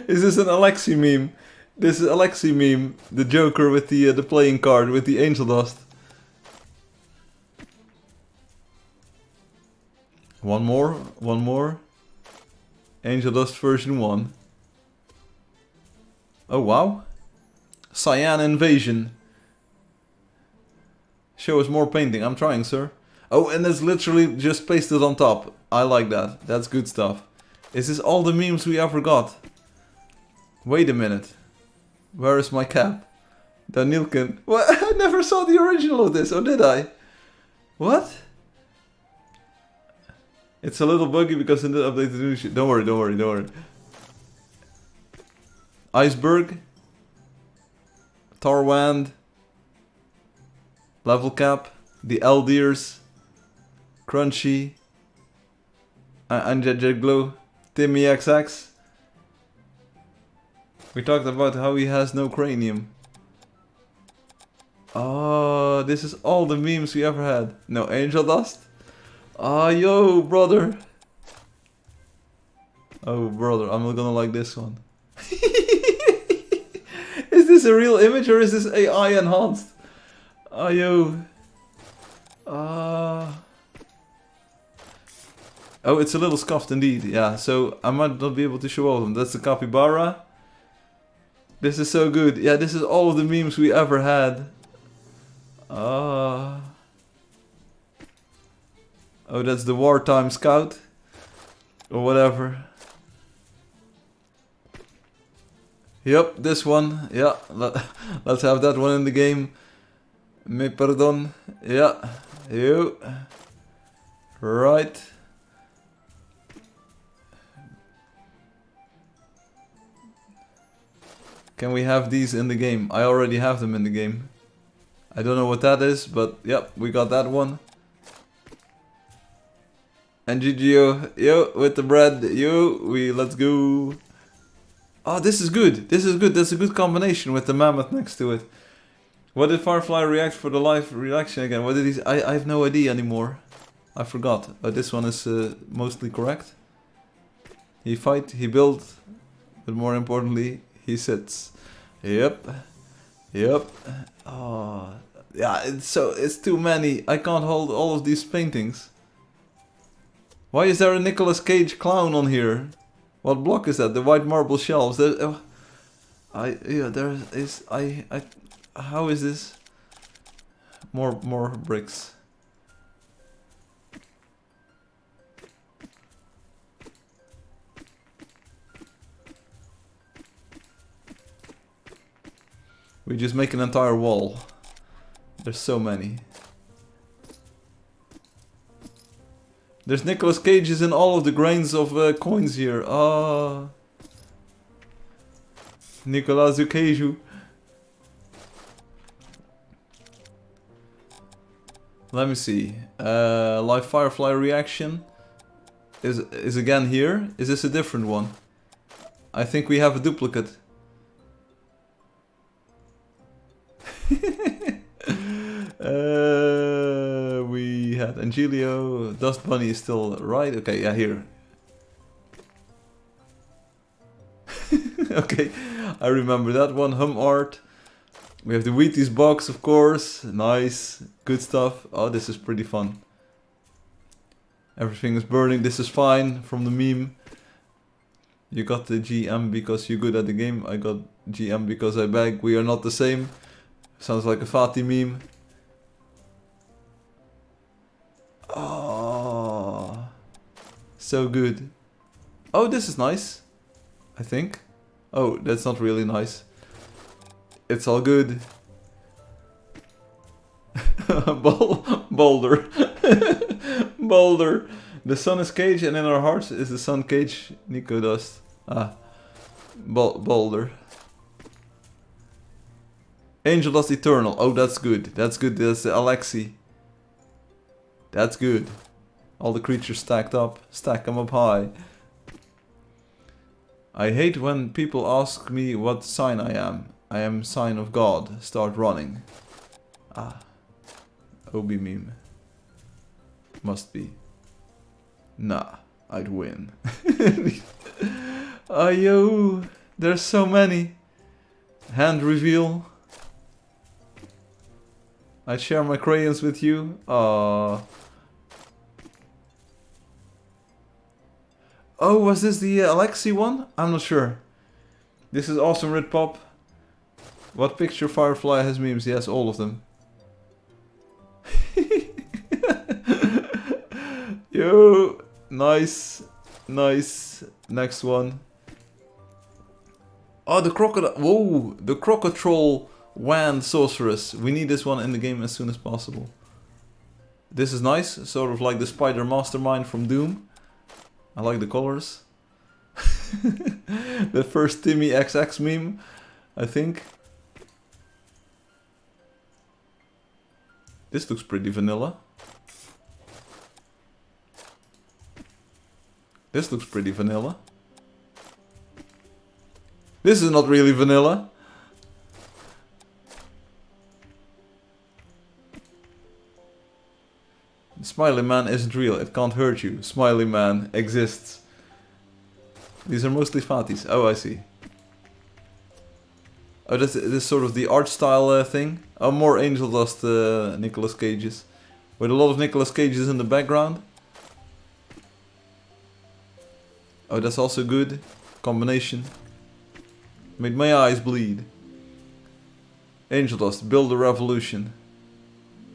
Is this an Alexi meme? This is Alexi meme, the Joker with the playing card with the Angeldust. One more. Angeldust version 1. Oh wow. Cyan Invasion. Show us more painting. I'm trying, sir. Oh, and it's literally just pasted on top. I like that. That's good stuff. Is this all the memes we ever got? Wait a minute. Where is my cap? Danielkin. What? I never saw the original of this, or did I? What? It's a little buggy because in the updated news. Don't worry. Iceberg. Tarwand. Level cap. The Eldiers. Crunchy. Angeldust. Timmy XX. We talked about how he has no cranium. Oh, this is all the memes we ever had. No, Angeldust. Ah, yo, brother. Oh, brother, I'm not gonna like this one. Is this a real image or is this AI enhanced? Ah, yo. Oh, it's a little scuffed indeed. Yeah, so I might not be able to show all of them. That's the capybara. This is so good. Yeah, this is all of the memes we ever had. Oh, that's the wartime scout. Or whatever. Yep, this one. Yeah, let's have that one in the game. Me pardon. Yeah. You. Right. Can we have these in the game? I already have them in the game. I don't know what that is, but yep, we got that one. And GGO, yo, with the bread, yo, let's go. Oh, this is good. This is good. That's a good combination with the mammoth next to it. What did Firefly react for the live reaction again? What did he? I have no idea anymore. I forgot. This one is mostly correct. He fight, he build, but more importantly, he sits. Yep. Yep. Oh, yeah. It's too many. I can't hold all of these paintings. Why is there a Nicolas Cage clown on here? What block is that? The white marble shelves. There, there is. How is this? More bricks. We just make an entire wall. There's so many. There's Nicolas Cages in all of the grains of coins here. Ah, Nicolas Cage. Let me see. Live Firefly reaction is again here. Is this a different one? I think we have a duplicate. We had Angelio. Dust Bunny is still right. Okay, yeah, here. Okay, I remember that one. Hum Art. We have the Wheaties box, of course. Nice, good stuff. Oh, this is pretty fun. Everything is burning. This is fine from the meme. You got the GM because you're good at the game. I got GM because I beg. We are not the same. Sounds like a Fatih meme. Oh, so good. Oh, this is nice, I think. Oh, that's not really nice. It's all good. Boulder. Boulder. The sun is Cage and in our hearts is the sun Cage. Angeldust. Ah. Boulder. Angeldust Eternal. Oh, that's good. That's good. That's the Alexi. That's good. All the creatures stacked up. Stack them up high. I hate when people ask me what sign I am. I am sign of God. Start running. Ah. Obi meme. Must be. Nah, I'd win. Oh, yo. There's so many. Hand reveal. I'd share my crayons with you. Aww. Oh, was this the Alexi one? I'm not sure. This is awesome, Red Pop. What picture Firefly has memes? Yes, all of them. Yo, nice, nice. Next one. Oh, the crocodile. Whoa, the crocotroll wand sorceress. We need this one in the game as soon as possible. This is nice, sort of like the spider mastermind from Doom. I like the colors. The first Timmy XX meme, I think. This looks pretty vanilla. This looks pretty vanilla. This is not really vanilla. Smiley Man isn't real, it can't hurt you. Smiley Man exists. These are mostly Fatis. Oh, I see. Oh, this is sort of the art style thing. Oh, more Angeldust Nicolas Cages. With a lot of Nicolas Cages in the background. Oh, that's also good. Combination. Made my eyes bleed. Angeldust, build a revolution.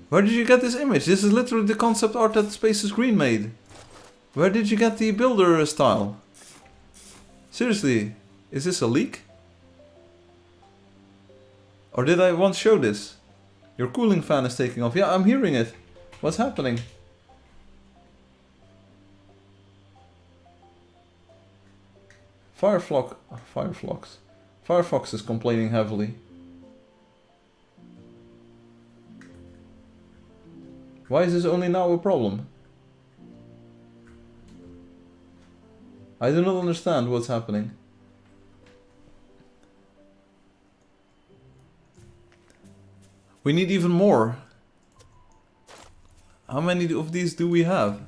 Where did you get this image? This is literally the concept art that Spaces Green made. Where did you get the builder style? Seriously, is this a leak? Or did I once show this? Your cooling fan is taking off. Yeah, I'm hearing it. What's happening? Firefox is complaining heavily. Why is this only now a problem? I do not understand what's happening. We need even more. How many of these do we have?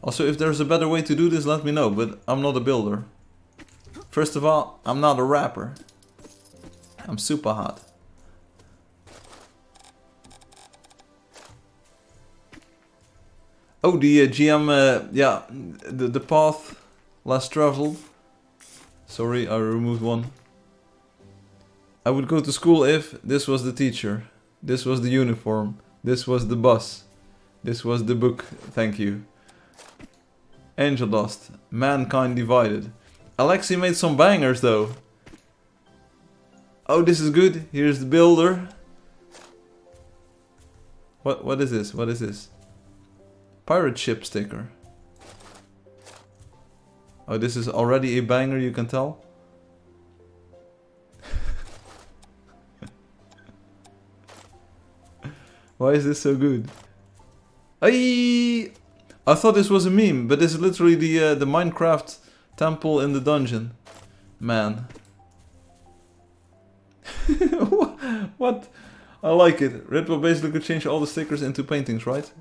Also, if there's a better way to do this, let me know, but I'm not a builder. First of all, I'm not a rapper. I'm super hot. Oh, the GM, yeah, the path less traveled. Sorry, I removed one. I would go to school if this was the teacher, this was the uniform, this was the bus, this was the book, thank you. Angeldust, mankind divided. Alexi made some bangers though. Oh, this is good. Here's the builder. What is this? What is this? Pirate ship sticker. Oh, this is already a banger, you can tell. Why is this so good? Aye! I thought this was a meme, but this is literally the Minecraft temple in the dungeon. Man. What? I like it. Redbow basically could change all the stickers into paintings, right?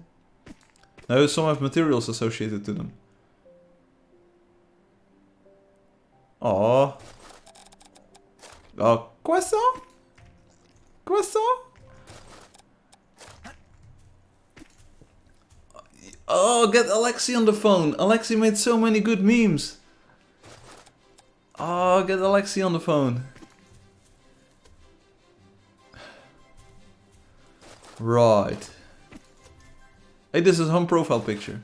Now some have materials associated to them. Aww. Oh, croissant? Croissant? Oh, get Alexi on the phone. Alexi made so many good memes. Oh, get Alexi on the phone. Right. Hey, this is home profile picture.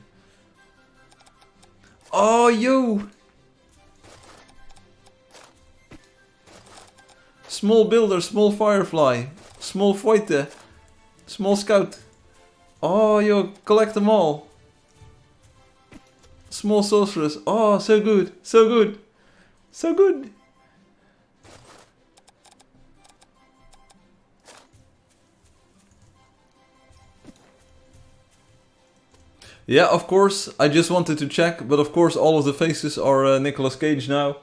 Oh, yo! Small builder, small firefly, small foite, small scout. Oh, yo, collect them all. Small sorceress. Oh, so good, so good, so good. Yeah, of course, I just wanted to check, but of course all of the faces are Nicolas Cage now.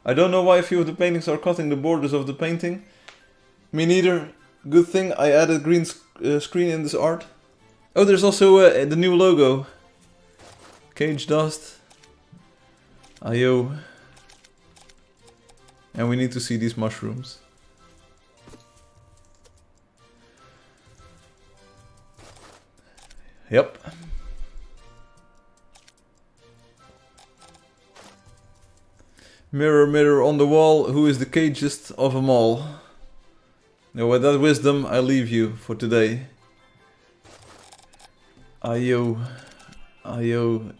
I don't know why a few of the paintings are cutting the borders of the painting. Me neither. Good thing I added green screen in this art. Oh, there's also the new logo. Angeldust. Ayo. And we need to see these mushrooms. Yep. Mirror, mirror on the wall, who is the cagest of them all? Now with that wisdom, I leave you for today. Ayo. Ayo.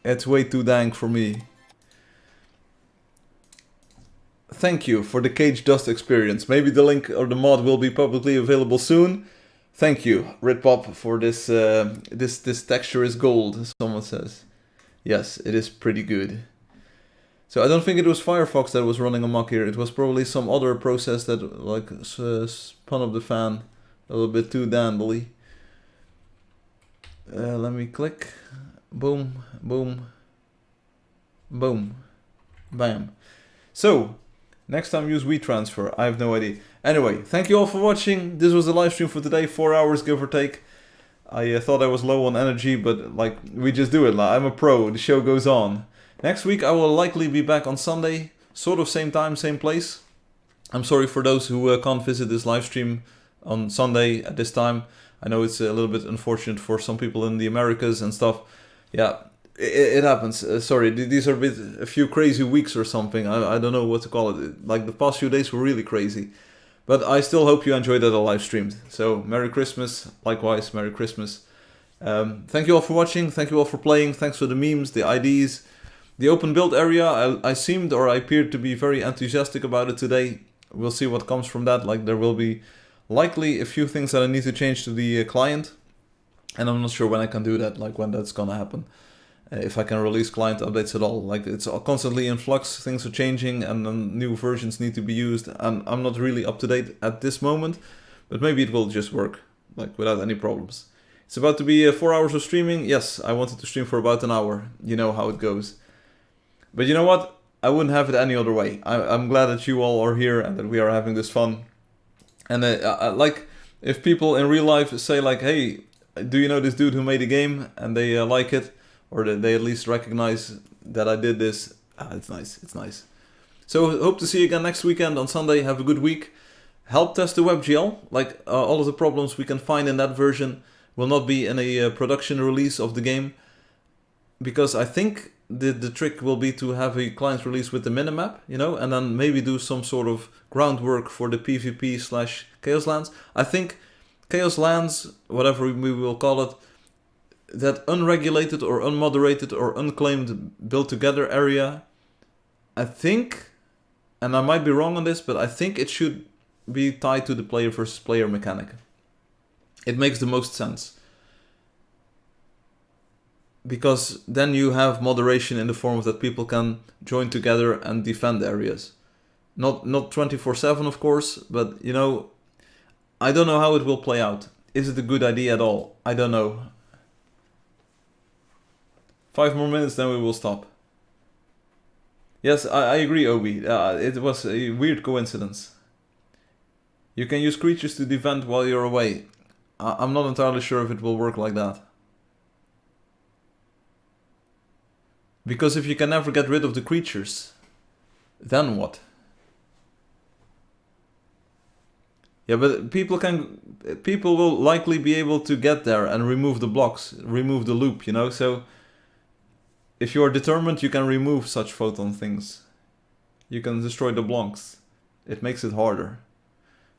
It's way too dank for me. Thank you for the Angeldust experience. Maybe the link or the mod will be publicly available soon. Thank you, Ritpop, for this. This texture is gold, someone says. Yes, it is pretty good. So I don't think it was Firefox that was running amok here. It was probably some other process that like spun up the fan a little bit too dandly. Let me click. Boom, boom, boom, bam. So next time use WeTransfer. I have no idea. Anyway, thank you all for watching. This was the live stream for today. 4 hours give or take. I thought I was low on energy, but like we just do it. Like, I'm a pro. The show goes on. Next week I will likely be back on Sunday, sort of same time, same place. I'm sorry for those who can't visit this live stream on Sunday at this time. I know it's a little bit unfortunate for some people in the Americas and stuff. Yeah, it happens. Sorry, these are a few crazy weeks or something. I don't know what to call it. Like the past few days were really crazy. But I still hope you enjoyed that I live streamed. So Merry Christmas, likewise, Merry Christmas. Thank you all for watching, thank you all for playing, thanks for the memes, the IDs. The open build area, I seemed or I appeared to be very enthusiastic about it today. We'll see what comes from that. Like there will be likely a few things that I need to change to the client. And I'm not sure when I can do that, like when that's gonna happen. If I can release client updates at all. Like it's constantly in flux, things are changing and then new versions need to be used. And I'm not really up to date at this moment. But maybe it will just work, like without any problems. It's about to be 4 hours of streaming. Yes, I wanted to stream for about an hour. You know how it goes. But you know what? I wouldn't have it any other way. I'm glad that you all are here and that we are having this fun. And like, if people in real life say like, hey, do you know this dude who made a game? And they like it, or they at least recognize that I did this. It's nice, it's nice. So hope to see you again next weekend on Sunday. Have a good week. Help test the WebGL. Like all of the problems we can find in that version will not be in a production release of the game. Because I think the trick will be to have a client release with the minimap, you know, and then maybe do some sort of groundwork for the PvP/Chaos Lands. I think Chaos Lands, whatever we will call it, that unregulated or unmoderated or unclaimed built together area, I think, and I might be wrong on this, but I think it should be tied to the player versus player mechanic. It makes the most sense. Because then you have moderation in the form of that people can join together and defend areas. Not 24/7 of course, but you know, I don't know how it will play out. Is it a good idea at all? I don't know. 5 more minutes, then we will stop. Yes, I agree, Obi. It was a weird coincidence. You can use creatures to defend while you're away. I'm not entirely sure if it will work like that. Because if you can never get rid of the creatures, then what? Yeah, but people will likely be able to get there and remove the blocks, remove the loop, you know, so if you are determined, you can remove such photon things. You can destroy the blocks. It makes it harder,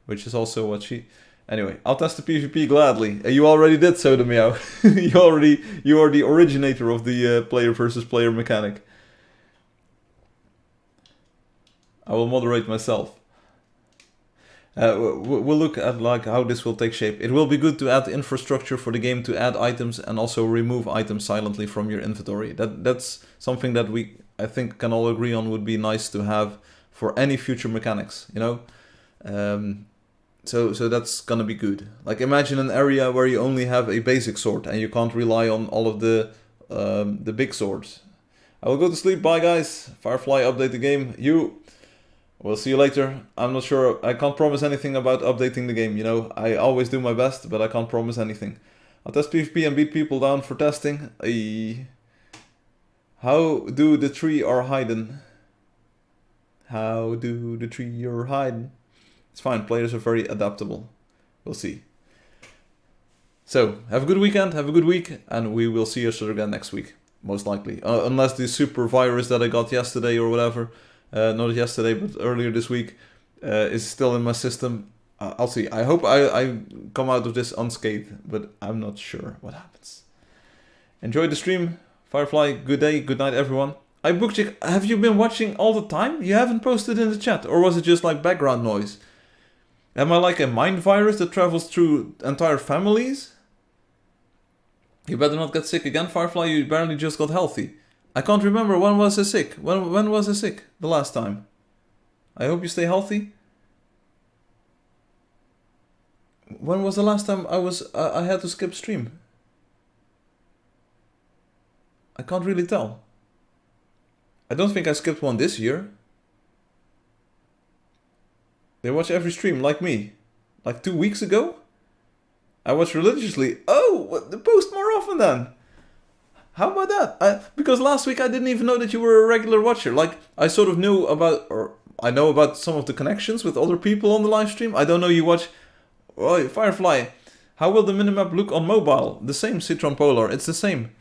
which is also what she... Anyway, I'll test the PvP gladly. You already did so, the meow. You are the originator of the player versus player mechanic. I will moderate myself. We'll look at like how this will take shape. It will be good to add infrastructure for the game to add items and also remove items silently from your inventory. That's something that I think can all agree on would be nice to have for any future mechanics, you know? So that's gonna be good. Like imagine an area where you only have a basic sword and you can't rely on all of the big swords. I will go to sleep. Bye guys. Firefly, update the game. We'll see you later. I'm not sure. I can't promise anything about updating the game, you know. I always do my best, but I can't promise anything. I'll test PvP and beat people down for testing. How do the tree are hidden? How do the tree are hidden? It's fine, players are very adaptable. We'll see. So, have a good weekend, have a good week, and we will see each other again next week. Most likely. Unless the super virus that I got yesterday or whatever, not yesterday, but earlier this week, is still in my system. I'll see. I hope I come out of this unscathed, but I'm not sure what happens. Enjoy the stream. Firefly, good day, good night everyone. I booked you. Have you been watching all the time? You haven't posted in the chat, or was it just like background noise? Am I like a mind virus that travels through entire families? You better not get sick again, Firefly. You barely just got healthy. I can't remember when was I sick. When was I sick the last time? I hope you stay healthy. When was the last time I had to skip stream? I can't really tell. I don't think I skipped one this year. They watch every stream like me. Like 2 weeks ago? I watch religiously. Oh, post more often then. How about that? Because last week I didn't even know that you were a regular watcher. Like, I sort of knew about, or I know about some of the connections with other people on the live stream. I don't know you watch... Oh, Firefly. How will the minimap look on mobile? The same, Citron Polar. It's the same.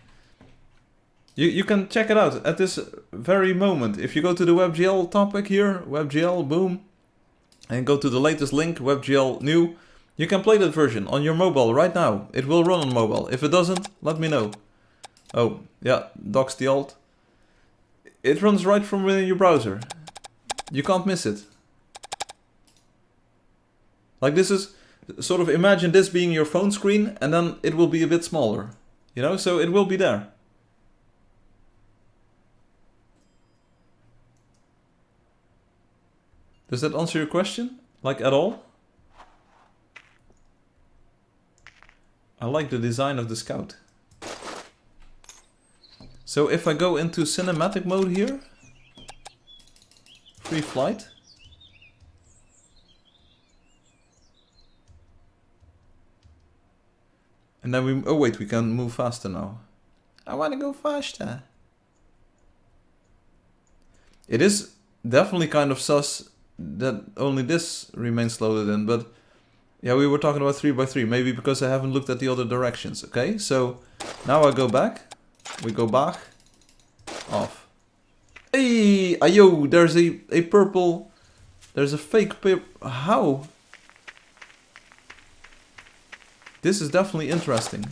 You can check it out at this very moment. If you go to the WebGL topic here, WebGL, boom, and go to the latest link, WebGL new, you can play that version on your mobile right now. It will run on mobile. If it doesn't, let me know. Oh, yeah, docs the alt. It runs right from within your browser. You can't miss it. Like this is, sort of imagine this being your phone screen and then it will be a bit smaller. You know, so it will be there. Does that answer your question? Like at all? I like the design of the scout. So if I go into cinematic mode here, free flight. And then we, oh wait, we can move faster now. I want to go faster. It is definitely kind of sus that only this remains loaded in, but yeah, we were talking about 3x3, maybe because I haven't looked at the other directions, okay? So now I go back, we go back, off. Hey, ayo, there's a purple, there's a fake how? This is definitely interesting.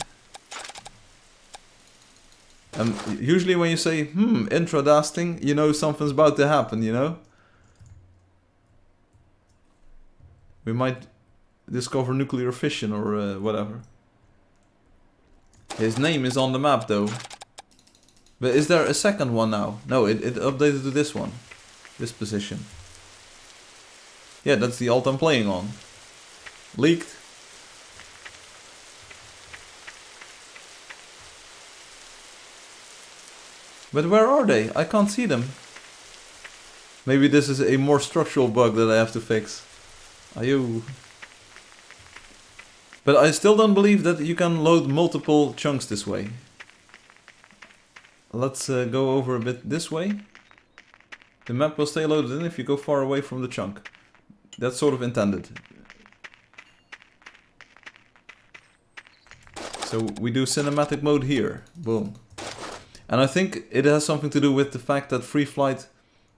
And usually when you say, interesting, you know something's about to happen, you know? We might discover nuclear fission or whatever. His name is on the map though. But is there a second one now? No, it updated to this one. This position. Yeah, that's the alt I'm playing on. Leaked. But where are they? I can't see them. Maybe this is a more structural bug that I have to fix. Ayo. But I still don't believe that you can load multiple chunks this way. Let's go over a bit this way. The map will stay loaded in if you go far away from the chunk. That's sort of intended. So we do cinematic mode here. Boom. And I think it has something to do with the fact that Free Flight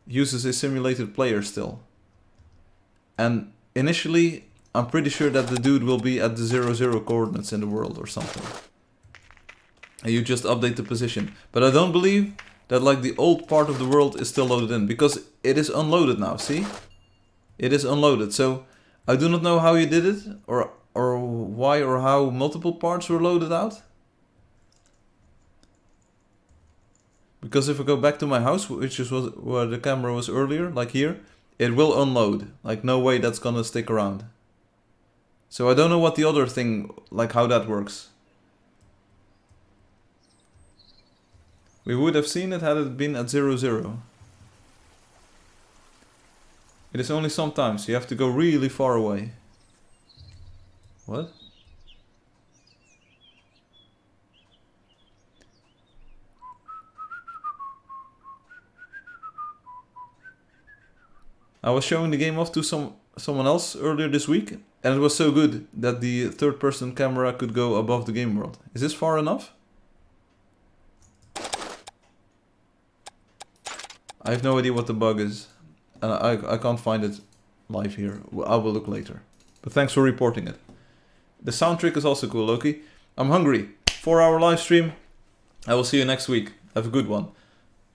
uses a simulated player still. And initially, I'm pretty sure that the dude will be at the 0, coordinates in the world or something. And you just update the position. But I don't believe that like the old part of the world is still loaded in. Because it is unloaded now, see? It is unloaded. So I do not know how you did it. Or why or how multiple parts were loaded out. Because if I go back to my house, which is where the camera was earlier, like here, it will unload. Like no way that's gonna stick around. So I don't know what the other thing, like how that works. We would have seen it had it been at 0. It is only sometimes, you have to go really far away. What? I was showing the game off to someone else earlier this week, and it was so good that the third-person camera could go above the game world. Is this far enough? I have no idea what the bug is, and I can't find it live here. I will look later. But thanks for reporting it. The sound trick is also cool, Loki. I'm hungry. 4-hour live stream. I will see you next week. Have a good one.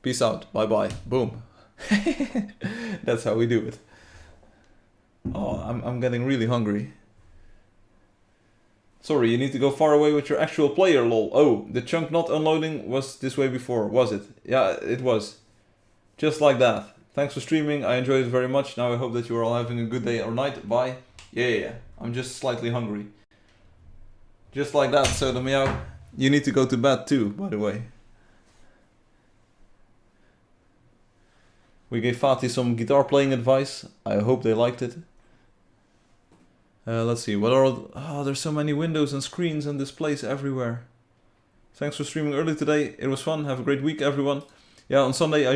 Peace out. Bye-bye. Boom. That's how we do it. Oh, I'm getting really hungry. Sorry, you need to go far away with your actual player, lol. Oh, the chunk not unloading was this way before, was it? Yeah, it was. Just like that. Thanks for streaming, I enjoyed it very much. Now I hope that you are all having a good day or night. Bye. Yeah, I'm just slightly hungry. Just like that, Soda Meow. You need to go to bed too, by the way. We gave Fatih some guitar playing advice. I hope they liked it. Let's see, what are all... Oh, there's so many windows and screens and displays everywhere. Thanks for streaming early today. It was fun. Have a great week, everyone. Yeah, on Sunday I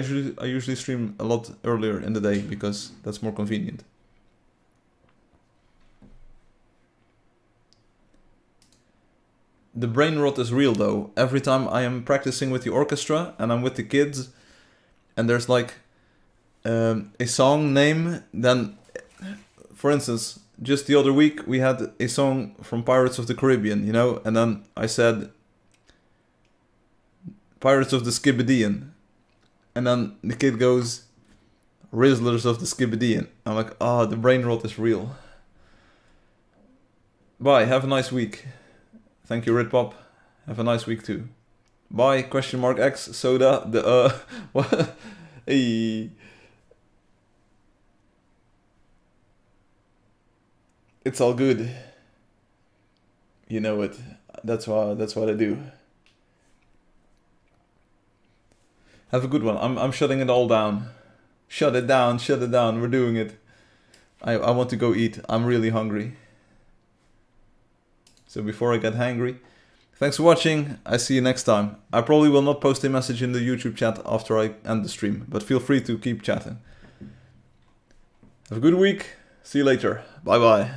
usually stream a lot earlier in the day because that's more convenient. The brain rot is real though. Every time I am practicing with the orchestra and I'm with the kids and there's like a song name, then for instance, just the other week we had a song from Pirates of the Caribbean, you know, and then I said Pirates of the Skibbidian, and then the kid goes Rizzlers of the Skibbidian. I'm like, ah, the brain rot is real. Bye, have a nice week. Thank you, Ritpop. Have a nice week too. Bye, question mark X, soda, the what? Hey. It's all good. You know it. That's what I do. Have a good one. I'm shutting it all down. Shut it down, shut it down. We're doing it. I want to go eat. I'm really hungry. So before I get hangry, thanks for watching. I see you next time. I probably will not post a message in the YouTube chat after I end the stream, but feel free to keep chatting. Have a good week. See you later. Bye bye.